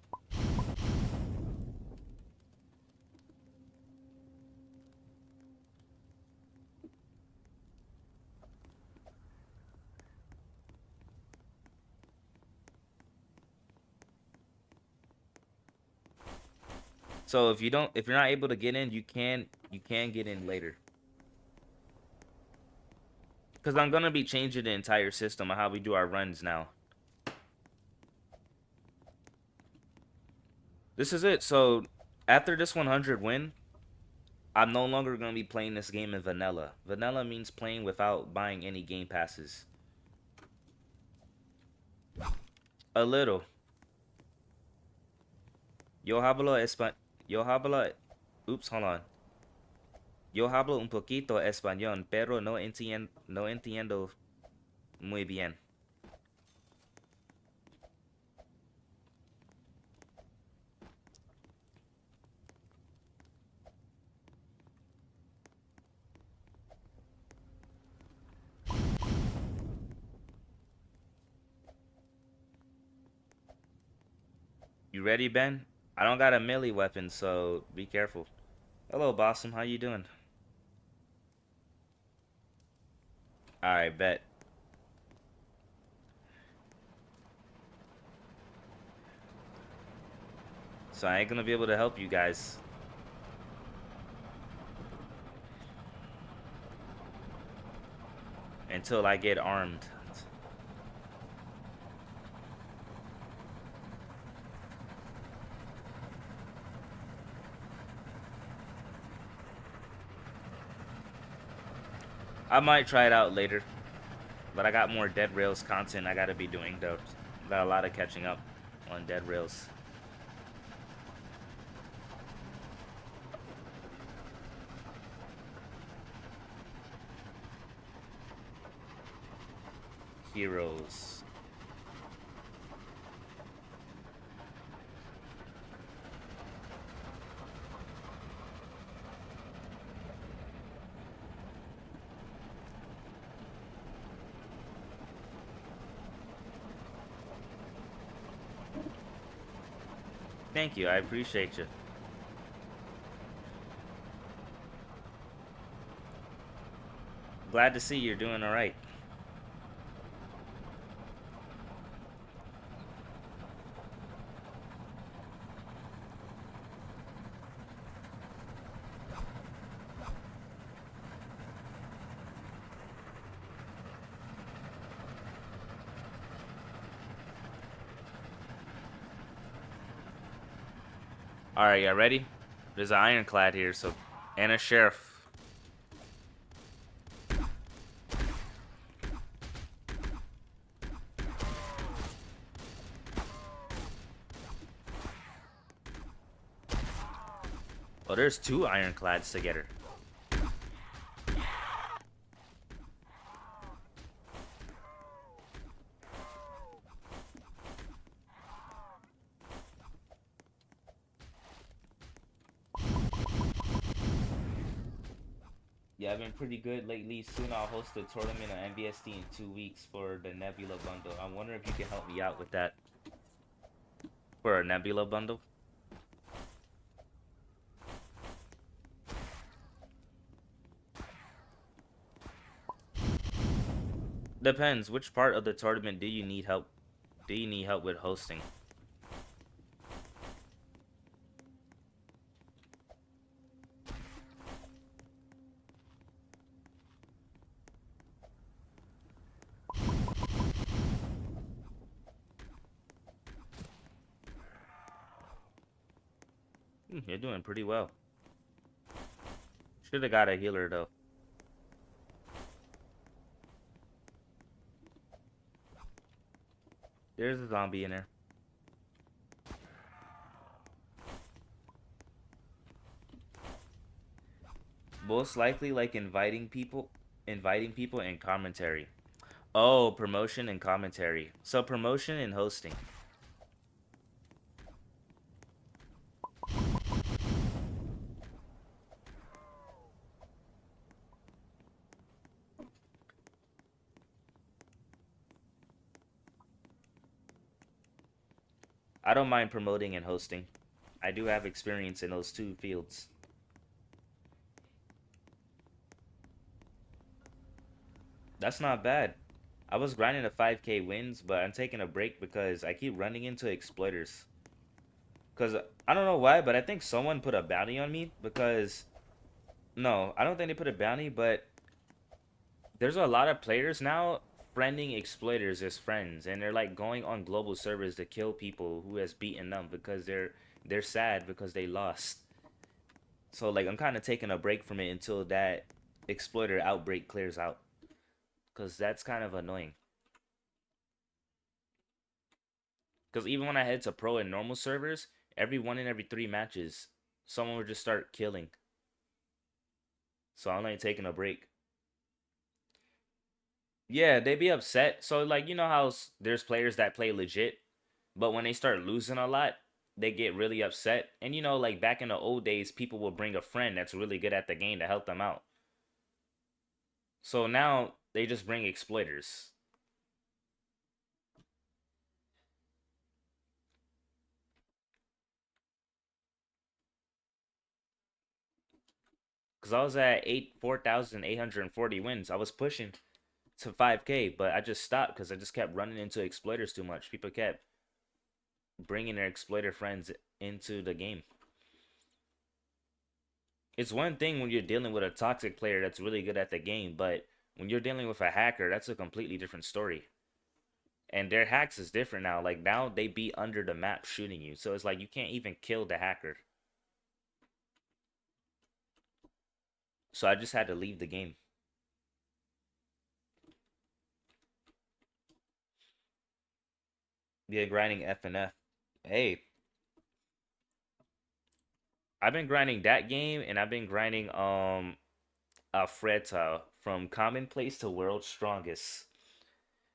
So if you're not able to get in, you can get in later. Because I'm gonna be changing the entire system of how we do our runs now. This is it. So after this 100 win, I'm no longer gonna be playing this game in vanilla. Vanilla means playing without buying any game passes. A little. Yo hablo espa... Yo hablo... Oops, hold on. Yo hablo un poquito español, pero no entiendo muy bien. You ready, Ben? I don't got a melee weapon, so be careful. Hello, Bossum. How you doing? Alright, bet. So I ain't gonna be able to help you guys. Until I get armed. I might try it out later. But I got more Dead Rails content I gotta be doing, though. Got a lot of catching up on Dead Rails. Heroes. Thank you, I appreciate you. Glad to see you're doing alright. Alright, y'all ready? There's an ironclad here, so... And a sheriff. Oh, there's two ironclads together. Yeah, I've been pretty good lately. Soon I'll host a tournament on MBST in 2 weeks for the Nebula bundle. I wonder if you can help me out with that for a Nebula bundle. Depends. Which part of the tournament do you need help? Do you need help with hosting? You're doing pretty well. Should have got a healer though. There's a zombie in there. Most likely like inviting people and commentary. Oh, promotion and commentary. So promotion and hosting. I don't mind promoting and hosting. I do have experience in those two fields. That's not bad. I was grinding the 5K wins, but I'm taking a break because I keep running into exploiters. Because I don't know why, but I think someone put a bounty on me because... No, I don't think they put a bounty, but there's a lot of players now friending exploiters as friends, and they're like going on global servers to kill people who has beaten them because they're sad because they lost. So like I'm kind of taking a break from it until that exploiter outbreak clears out, because that's kind of annoying. Because even when I head to pro and normal servers, every 1 in every 3 matches, someone would just start killing. So I'm like taking a break. Yeah, they be upset. So like you know how there's players that play legit, but when they start losing a lot, they get really upset. And you know, like back in the old days, people will bring a friend that's really good at the game to help them out. So now they just bring exploiters. Cause I was at 4,840 wins. I was pushing to 5K, but I just stopped because I just kept running into exploiters too much. People kept bringing their exploiter friends into the game. It's one thing when you're dealing with a toxic player that's really good at the game, but when you're dealing with a hacker, that's a completely different story. And their hacks is different now. Like now they be under the map shooting you. So it's like you can't even kill the hacker. So I just had to leave the game. Yeah, grinding F and F. Hey, I've been grinding that game and I've been grinding Alfreta from commonplace to world's strongest.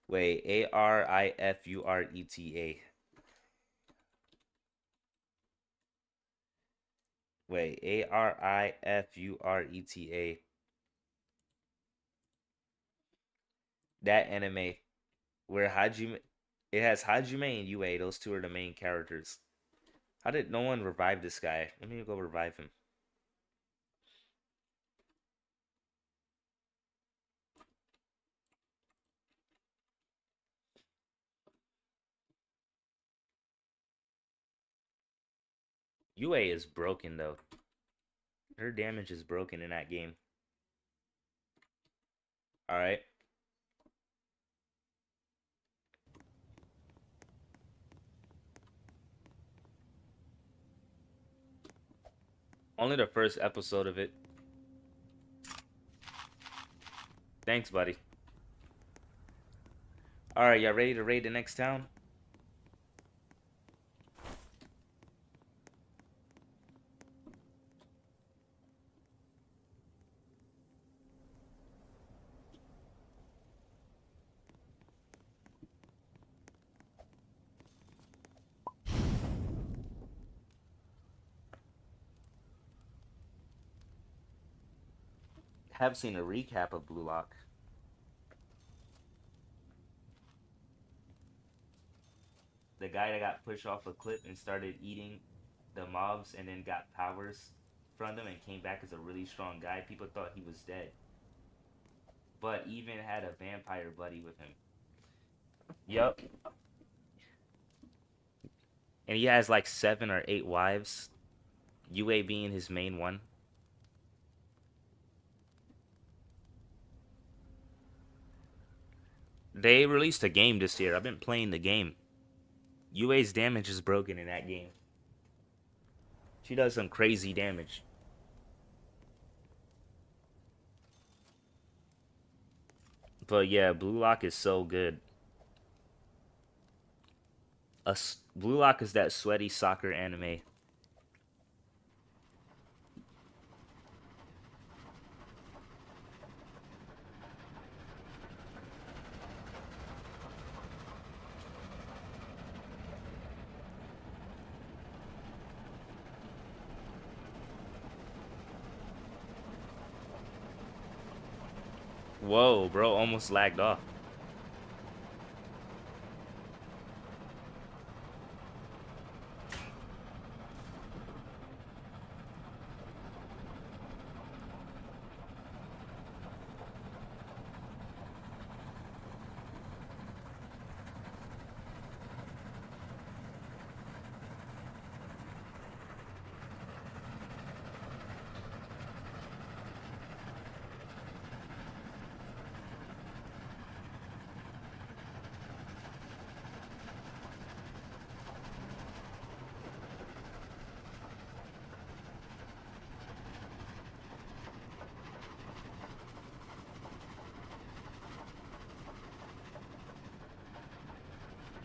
Wait, Arifureta. Wait, Arifureta. That anime where Hajime, it has Hajime and Yue. Those two are the main characters. How did no one revive this guy? Let me go revive him. Yue is broken though. Her damage is broken in that game. All right. Only the first episode of it. Thanks, buddy. All right, y'all ready to raid the next town? have seen a recap of Blue Lock. The guy that got pushed off a cliff and started eating the mobs and then got powers from them and came back as a really strong guy. People thought he was dead, but even had a vampire buddy with him. Yup. And he has like 7 or 8 wives, UA being his main one. They released a game this year. I've been playing the game. UA's damage is broken in that game. She does some crazy damage. But yeah, Blue Lock is so good. Blue Lock is that sweaty soccer anime. Whoa, bro, almost lagged off.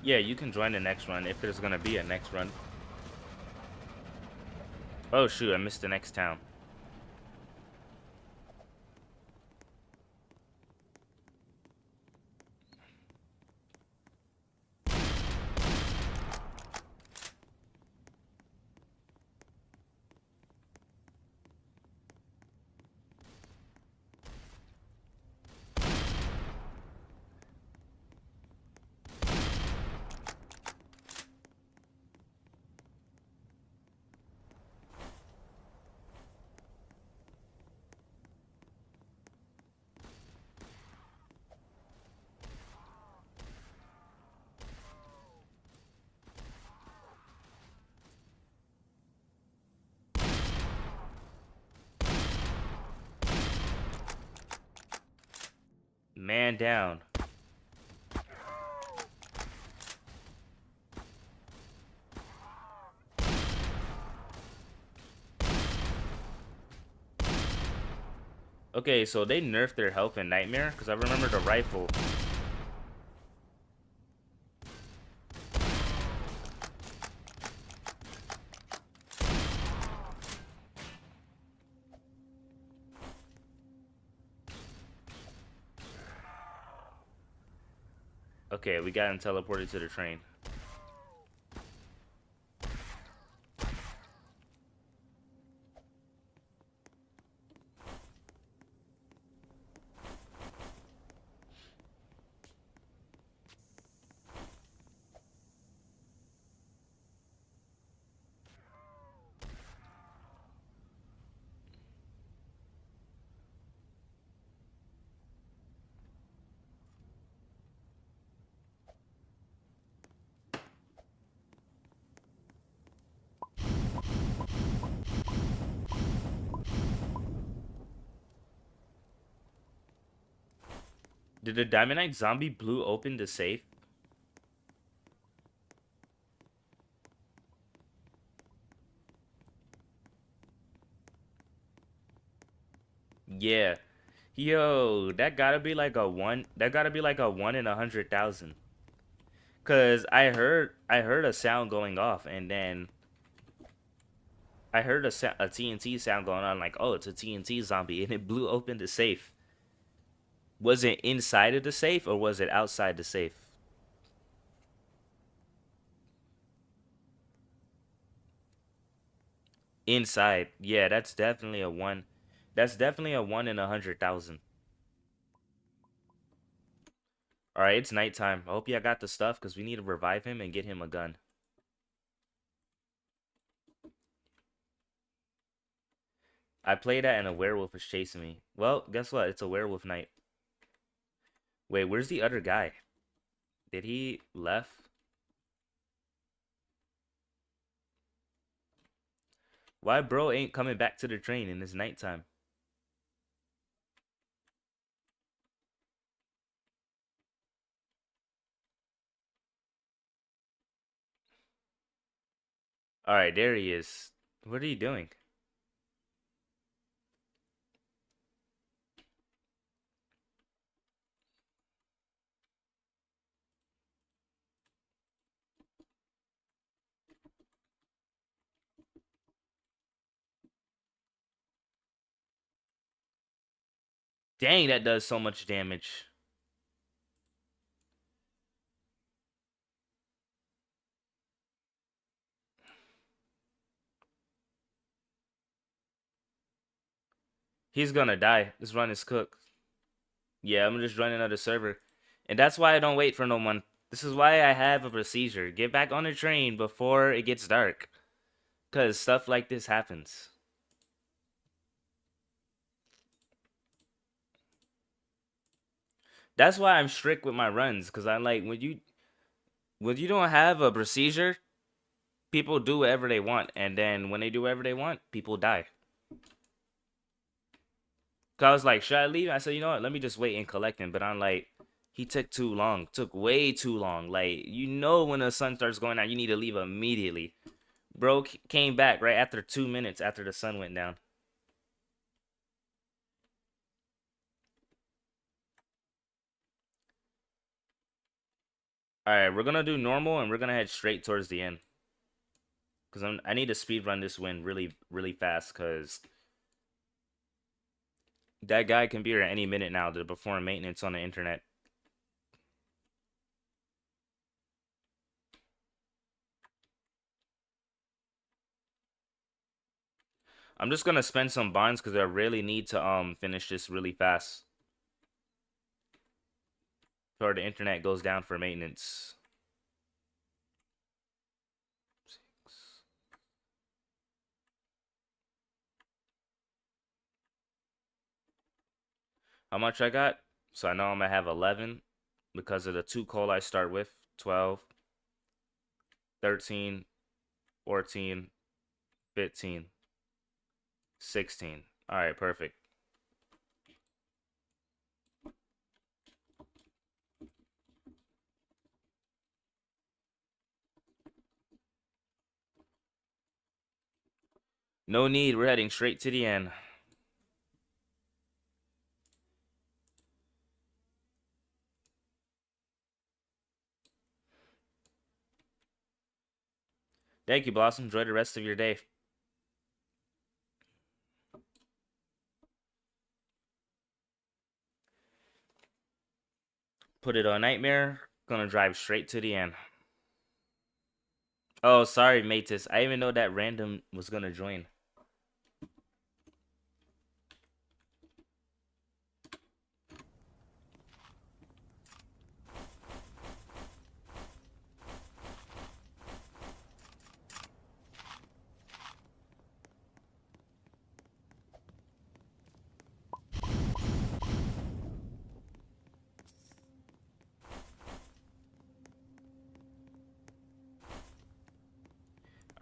Yeah, you can join the next run if there's gonna be a next run. Oh shoot, I missed the next town. Man down. Okay, so they nerfed their health in Nightmare because I remember the rifle. Okay, we got him teleported to the train. Did the Diamond Knight zombie blue open the safe? Yeah. Yo, that gotta be like a one. That gotta be like a 1 in 100,000. Cause I heard a sound going off, and then I heard a TNT sound going on. Like, oh, it's a TNT zombie, and it blew open the safe. Was it inside of the safe or was it outside the safe? Inside. Yeah, that's definitely a one. That's definitely a 1 in 100,000. All right, it's nighttime. I hope y'all got the stuff because we need to revive him and get him a gun. I played that and a werewolf is chasing me. Well, guess what? It's a werewolf night. Wait, where's the other guy? Did he left? Why bro ain't coming back to the train in this nighttime? All right, there he is. What are you doing? Dang, that does so much damage. He's gonna die. This run is cooked. Yeah, I'm just running another server. And that's why I don't wait for no one. This is why I have a procedure. Get back on the train before it gets dark. Because stuff like this happens. That's why I'm strict with my runs. Because I'm like, when you don't have a procedure, people do whatever they want. And then when they do whatever they want, people die. Cause I was like, should I leave? I said, you know what? Let me just wait and collect him. But I'm like, he took too long. Took way too long. Like, when the sun starts going out, you need to leave immediately. Bro came back right after 2 minutes after the sun went down. All right, we're gonna do normal and we're gonna head straight towards the end. Cause I need to speed run this win really, really fast. Cause that guy can be here at any minute now to perform maintenance on the internet. I'm just gonna spend some bonds because I really need to finish this really fast. Before the internet goes down for maintenance. How much I got? So I know I'm gonna have 11 because of the 2 coal I start with. 12, 13, 14, 15, 16. All right, perfect. No need. We're heading straight to the end. Thank you, Blossom. Enjoy the rest of your day. Put it on Nightmare. Gonna drive straight to the end. Oh, sorry, Matus. I didn't even know that random was gonna join.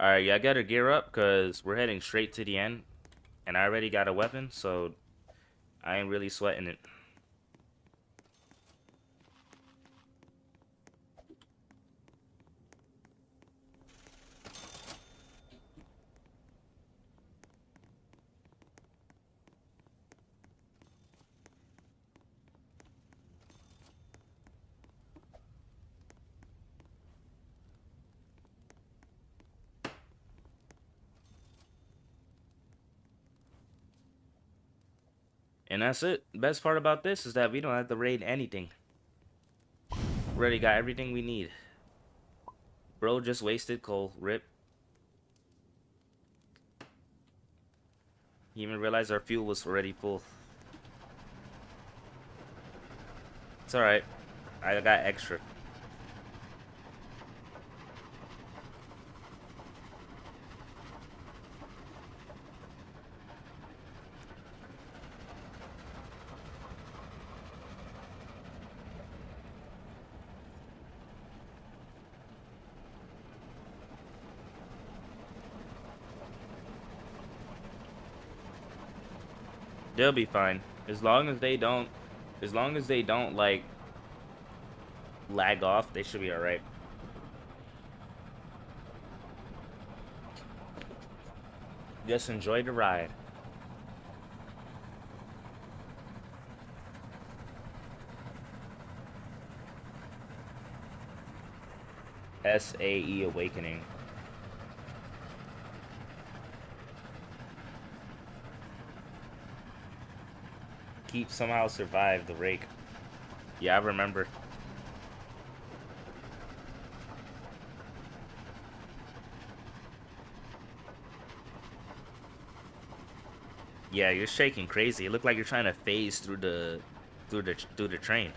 Alright, yeah, I gotta gear up because we're heading straight to the end. And I already got a weapon, so I ain't really sweating it. And that's it. Best part about this is that we don't have to raid anything. We already got everything we need. Bro just wasted coal. Rip. He even realized our fuel was already full. It's alright. I got extra. They'll be fine. As long as they don't like lag off, they should be alright. Just enjoy the ride. SAE Awakening. Keep somehow survive the rake. Yeah, I remember. Yeah, you're shaking crazy. It looked like you're trying to phase through the train.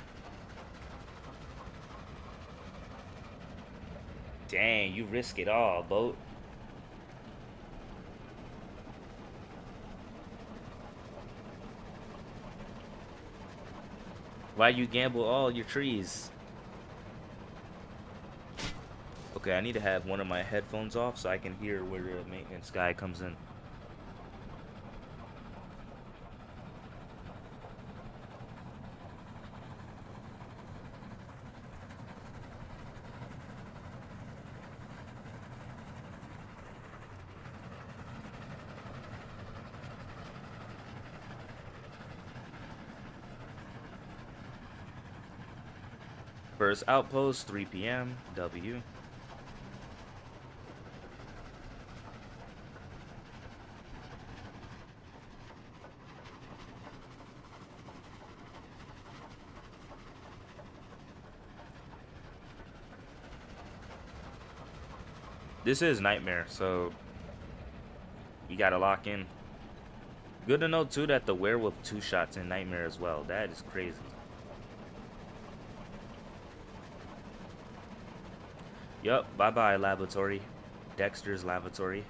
Dang, you risk it all, boat. Why you gamble all your trees? Okay, I need to have one of my headphones off so I can hear where the maintenance guy comes in. First outpost, 3 p.m. W. This is Nightmare, so you gotta lock in. Good to know too that the werewolf 2-shots in Nightmare as well. That is crazy. Yup, bye bye laboratory. Dexter's laboratory.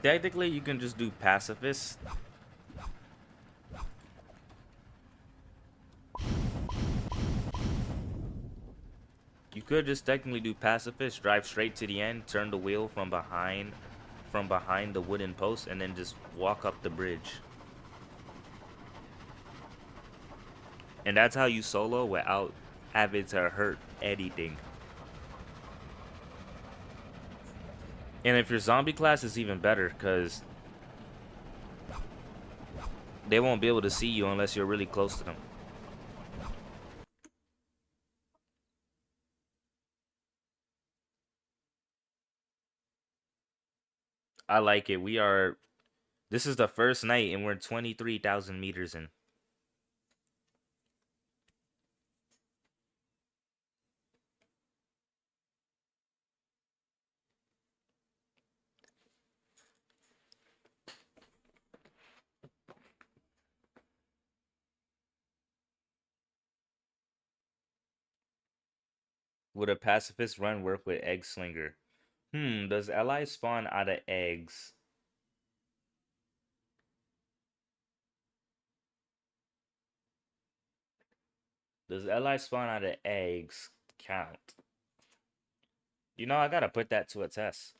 Technically, you can just do pacifist. You could just technically do pacifist, drive straight to the end, turn the wheel from behind the wooden post, and then just walk up the bridge. And that's how you solo without having to hurt anything. And if your zombie class is even better, because they won't be able to see you unless you're really close to them. I like it. This is the first night and we're 23,000 meters in. Would a pacifist run work with egg slinger? Does allies spawn out of eggs? Does allies spawn out of eggs count? You know, I gotta put that to a test.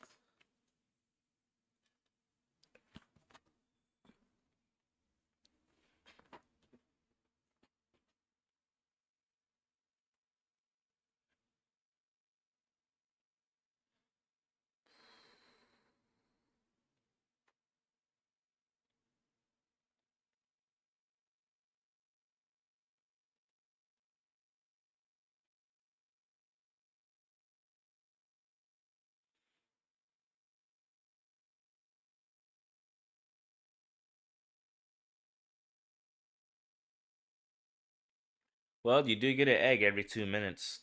Well, you do get an egg every 2 minutes.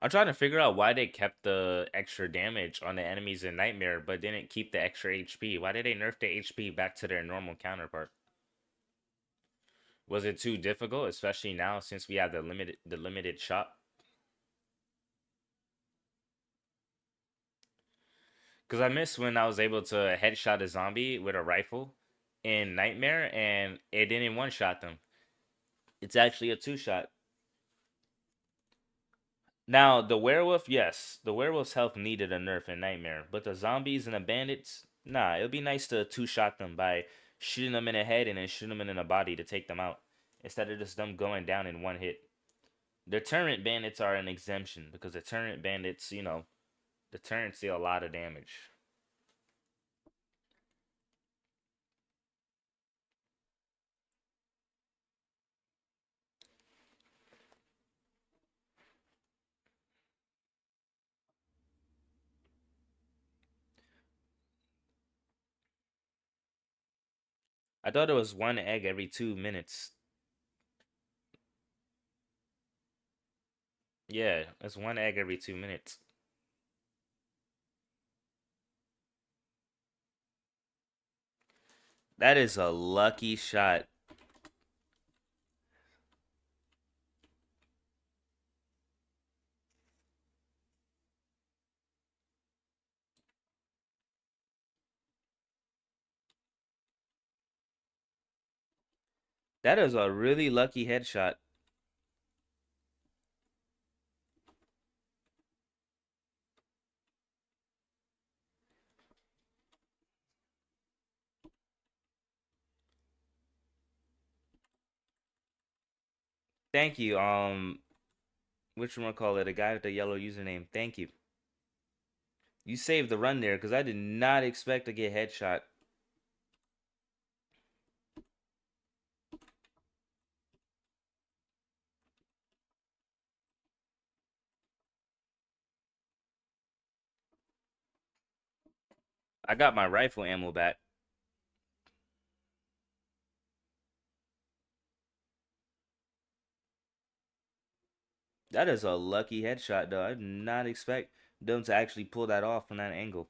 I'm trying to figure out why they kept the extra damage on the enemies in Nightmare, but didn't keep the extra HP. Why did they nerf the HP back to their normal counterpart? Was it too difficult, especially now since we have the limited shot? Because I miss when I was able to headshot a zombie with a rifle in Nightmare, and it didn't one shot them. It's actually a two shot. Now the werewolf, yes, the werewolf's health needed a nerf in Nightmare, but the zombies and the bandits, nah, it would be nice to two shot them by shooting them in the head and then shooting them in the body to take them out, instead of just them going down in one hit. The turret bandits are an exemption because the turret bandits, the turrets deal a lot of damage. I thought it was one egg every 2 minutes. Yeah, it's one egg every 2 minutes. That is a lucky shot. That is a really lucky headshot. Thank you. Which one call it? A guy with the yellow username. Thank you. You saved the run there because I did not expect to get headshot. I got my rifle ammo back. That is a lucky headshot, though. I did not expect them to actually pull that off from that angle.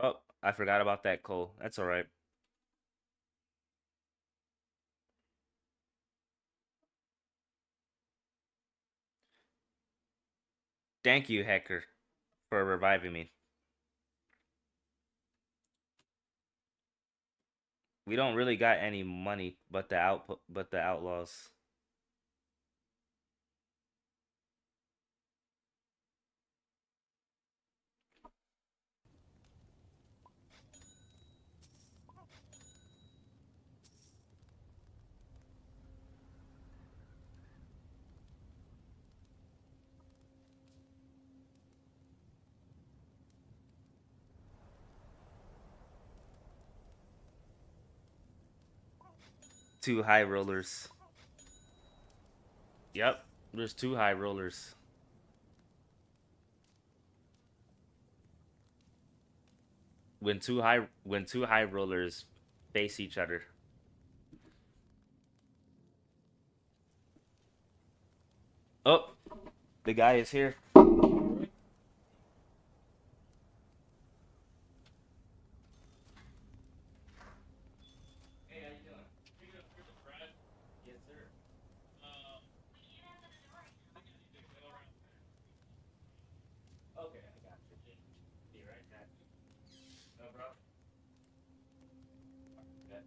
Oh, I forgot about that, Cole. That's all right. Thank you, Hacker, for reviving me. We don't really got any money but the outlaws. Two high rollers. Yep, there's two high rollers. When two high rollers face each other. Oh, the guy is here. Hey, how you doing? Yes, sir. Okay, I got you. Be right back. No problem. Yeah.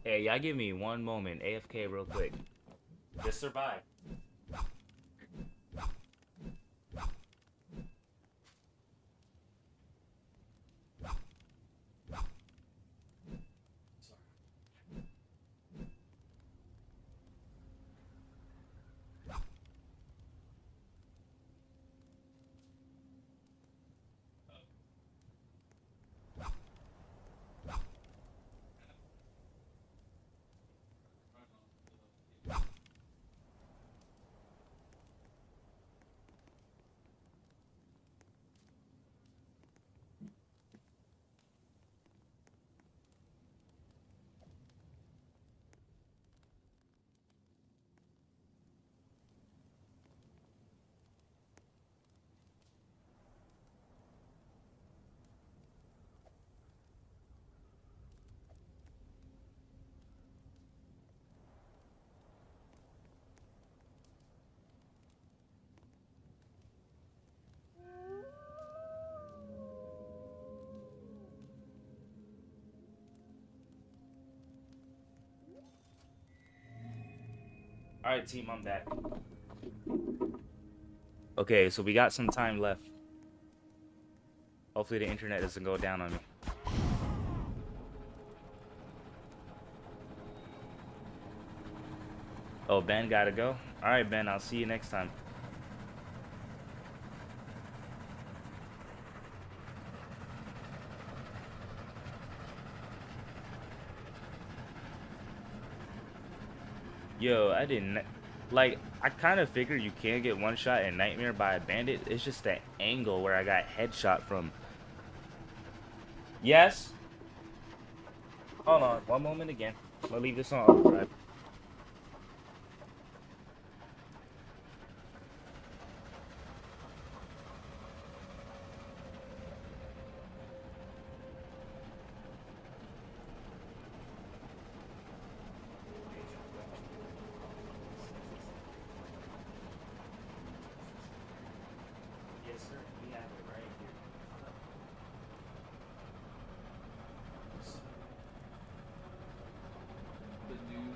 Hey, y'all give me one moment. AFK real quick. Just survive. All right, team, I'm back. Okay, so we got some time left. Hopefully the internet doesn't go down on me. Oh, Ben gotta go. All right, Ben, I'll see you next time. Yo, I didn't like. I kind of figured you can't get one shot in Nightmare by a bandit. It's just that angle where I got headshot from. Yes. Hold on, one moment again. I'm gonna leave this on overdrive. Yes, sir. We have it right here. The new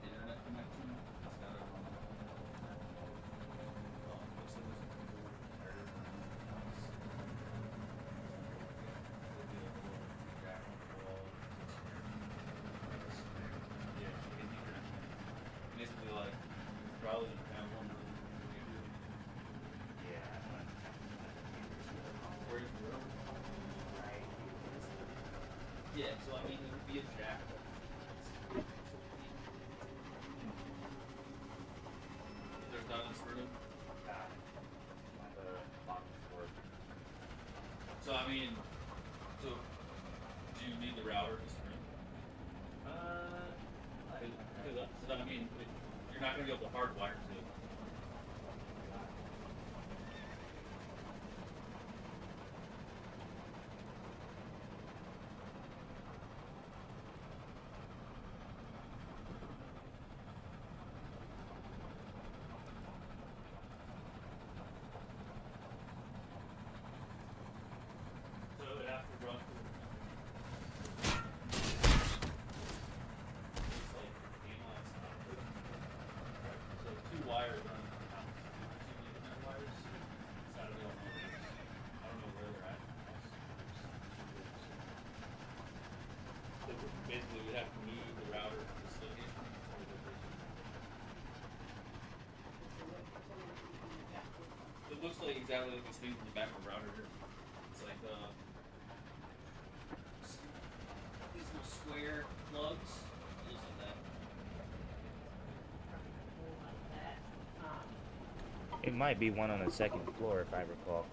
internet connection has got to run on. Looks like there's a keyboard error in the house. There'll be like a little jack on the wall. Yeah, she gave me connection. Basically, like, probably have one room computer. Yeah. Where's the room? Right. Yeah, so I mean, it would be a jack. There's not in this room. So I mean, so do you need the router in this room? Because I mean, you're not gonna be able to hardwire to it. exactly like these things in the back of a router. It's like these little square plugs. It looks like that. It might be one on the second floor if I recall.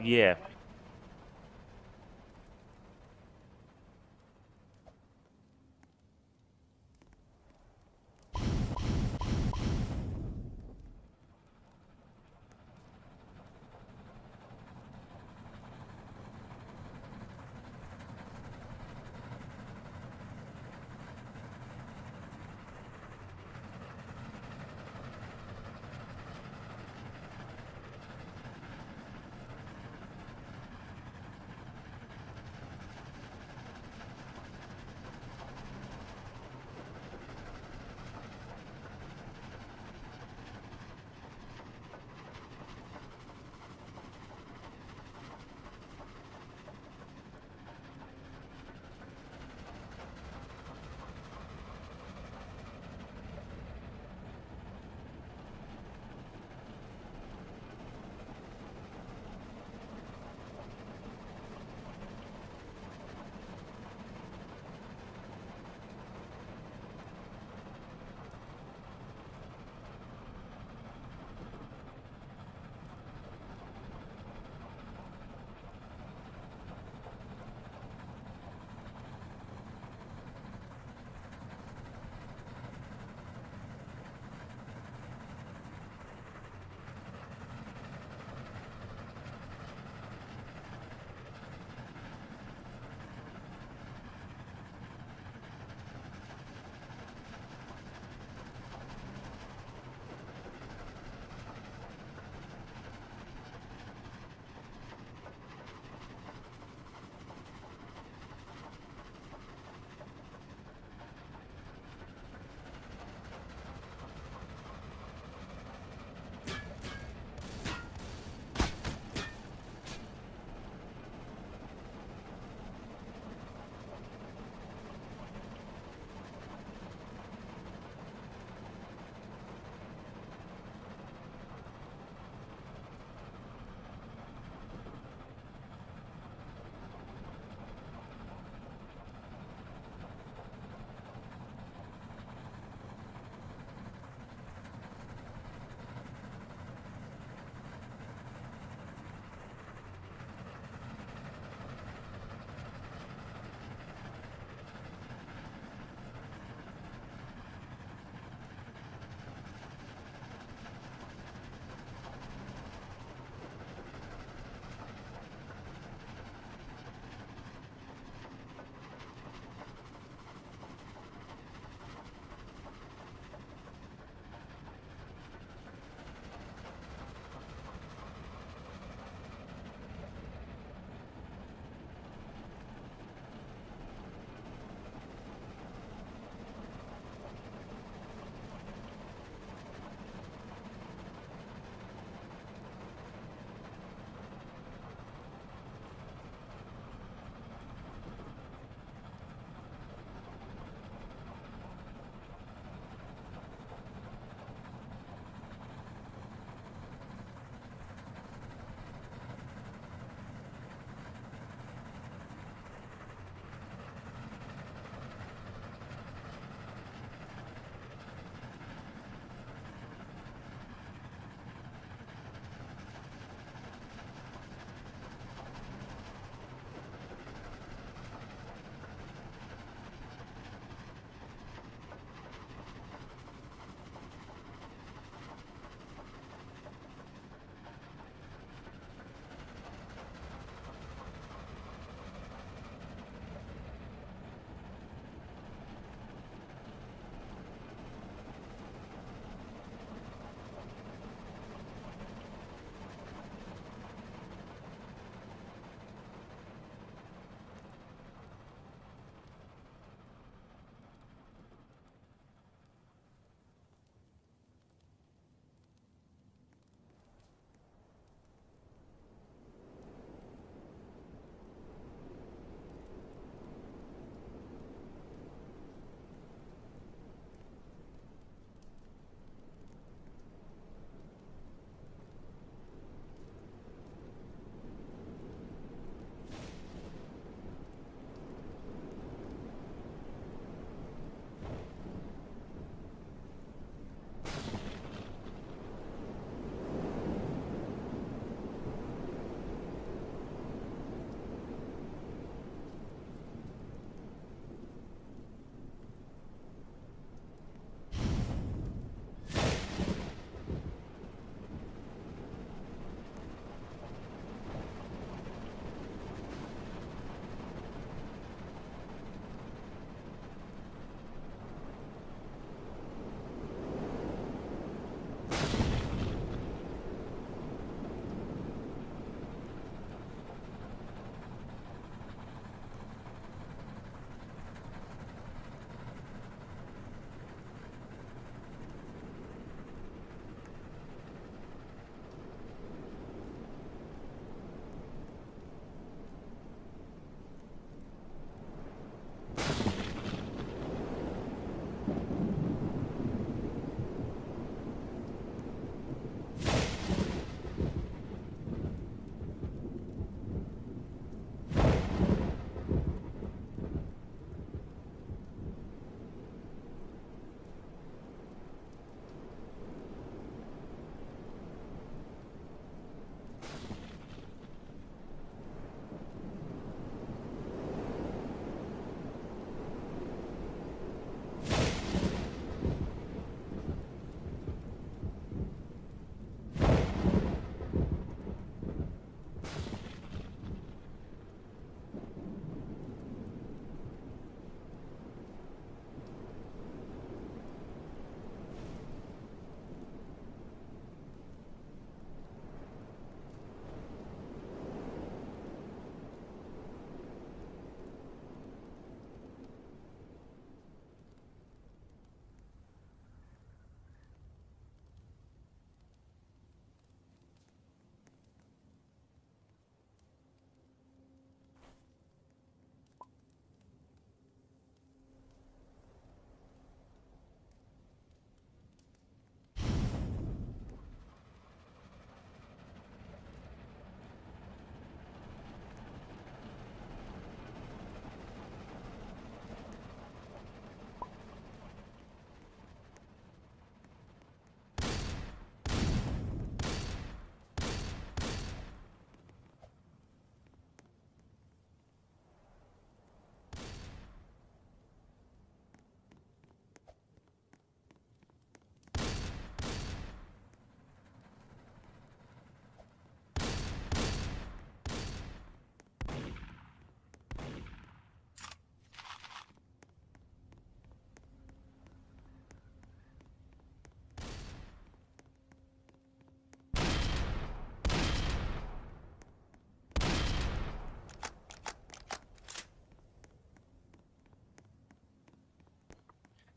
Yeah.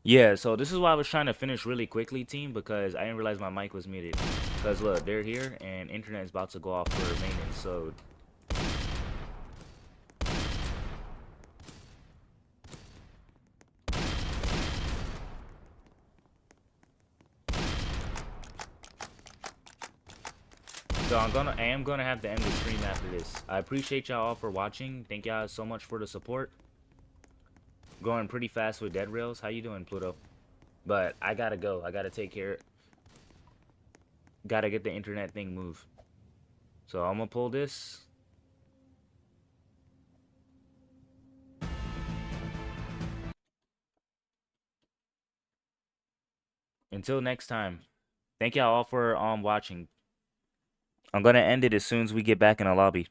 Yeah, so this is why I was trying to finish really quickly, team, because I didn't realize my mic was muted. Because look, they're here and internet is about to go off for maintenance. So I am gonna have to end the stream after this. I appreciate y'all all for watching. Thank y'all so much for the support. Going pretty fast with dead rails. How you doing, Pluto? But I gotta go. I gotta take care. Gotta get the internet thing moved. So I'm gonna pull this. Until next time. Thank y'all all for watching. I'm gonna end it as soon as we get back in the lobby.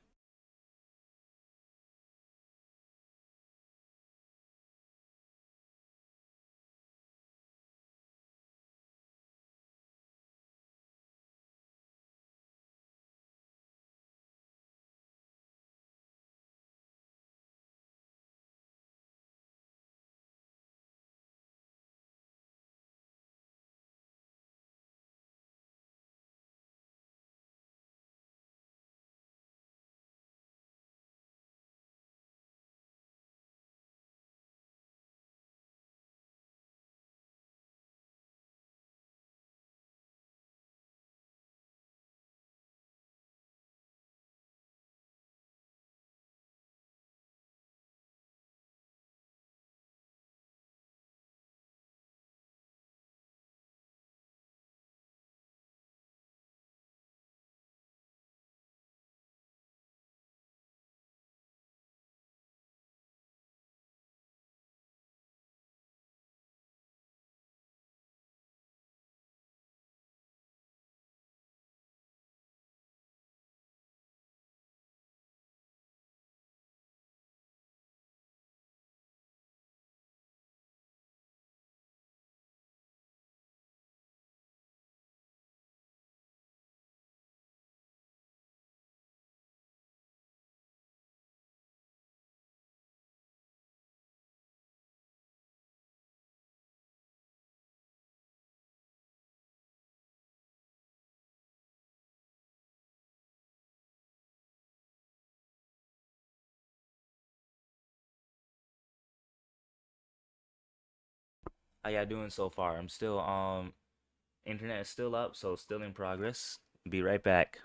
How y'all doing so far? I'm still internet is still up, so still in progress. Be right back.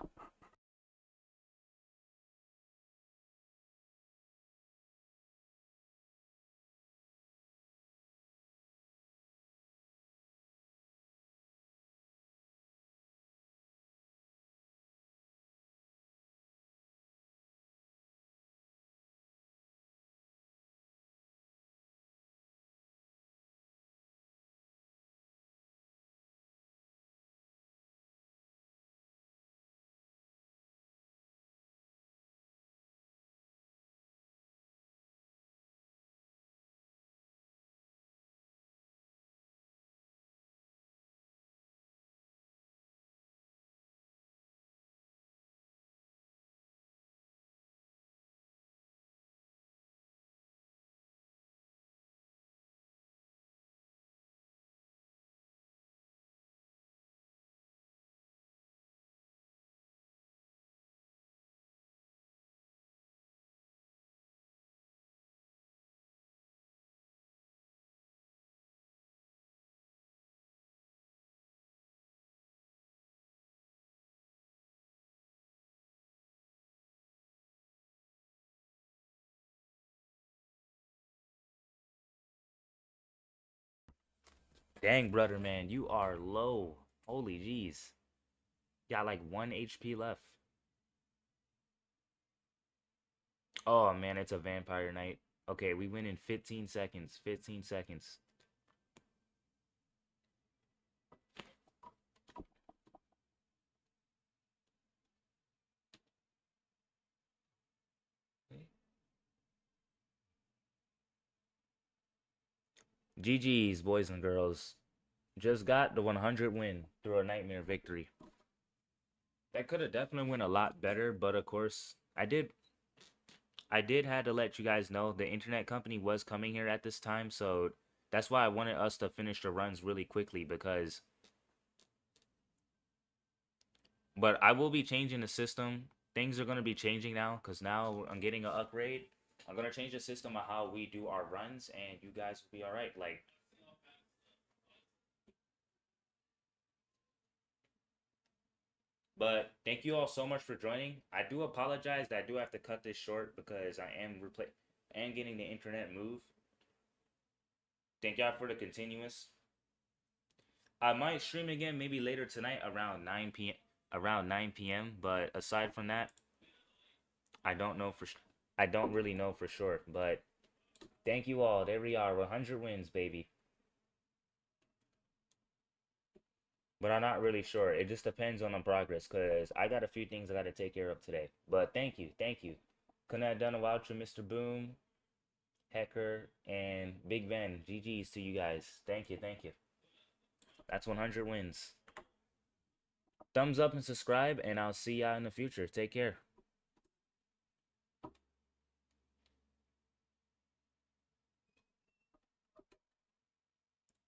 Dang, brother, man, you are low. Holy jeez. Got like 1 HP left. Oh man, it's a vampire night. Okay, we win in 15 seconds. 15 seconds. GG's, boys and girls. Just got the 100 win through a nightmare victory. That could have definitely went a lot better, but of course, I did had to let you guys know the internet company was coming here at this time, so That's why I wanted us to finish the runs really quickly because but I will be changing the system. Things are going to be changing now because now I'm getting an upgrade. I'm going to change the system of how we do our runs and you guys will be all right. Like, but thank you all so much for joining. I do apologize that I do have to cut this short because I am and getting the internet move. Thank y'all for the continuous. I might stream again maybe later tonight around 9 p.m. around 9 p.m. But aside from that, I don't know for I don't really know for sure. But thank you all. There we are, 100 wins, baby. But I'm not really sure. It just depends on the progress because I got a few things I got to take care of today. But thank you, thank you. Couldn't have done a voucher, Mr. Boom, Hecker, and Big Ben. GG's to you guys. Thank you, thank you. That's 100 wins. Thumbs up and subscribe, and I'll see y'all in the future. Take care.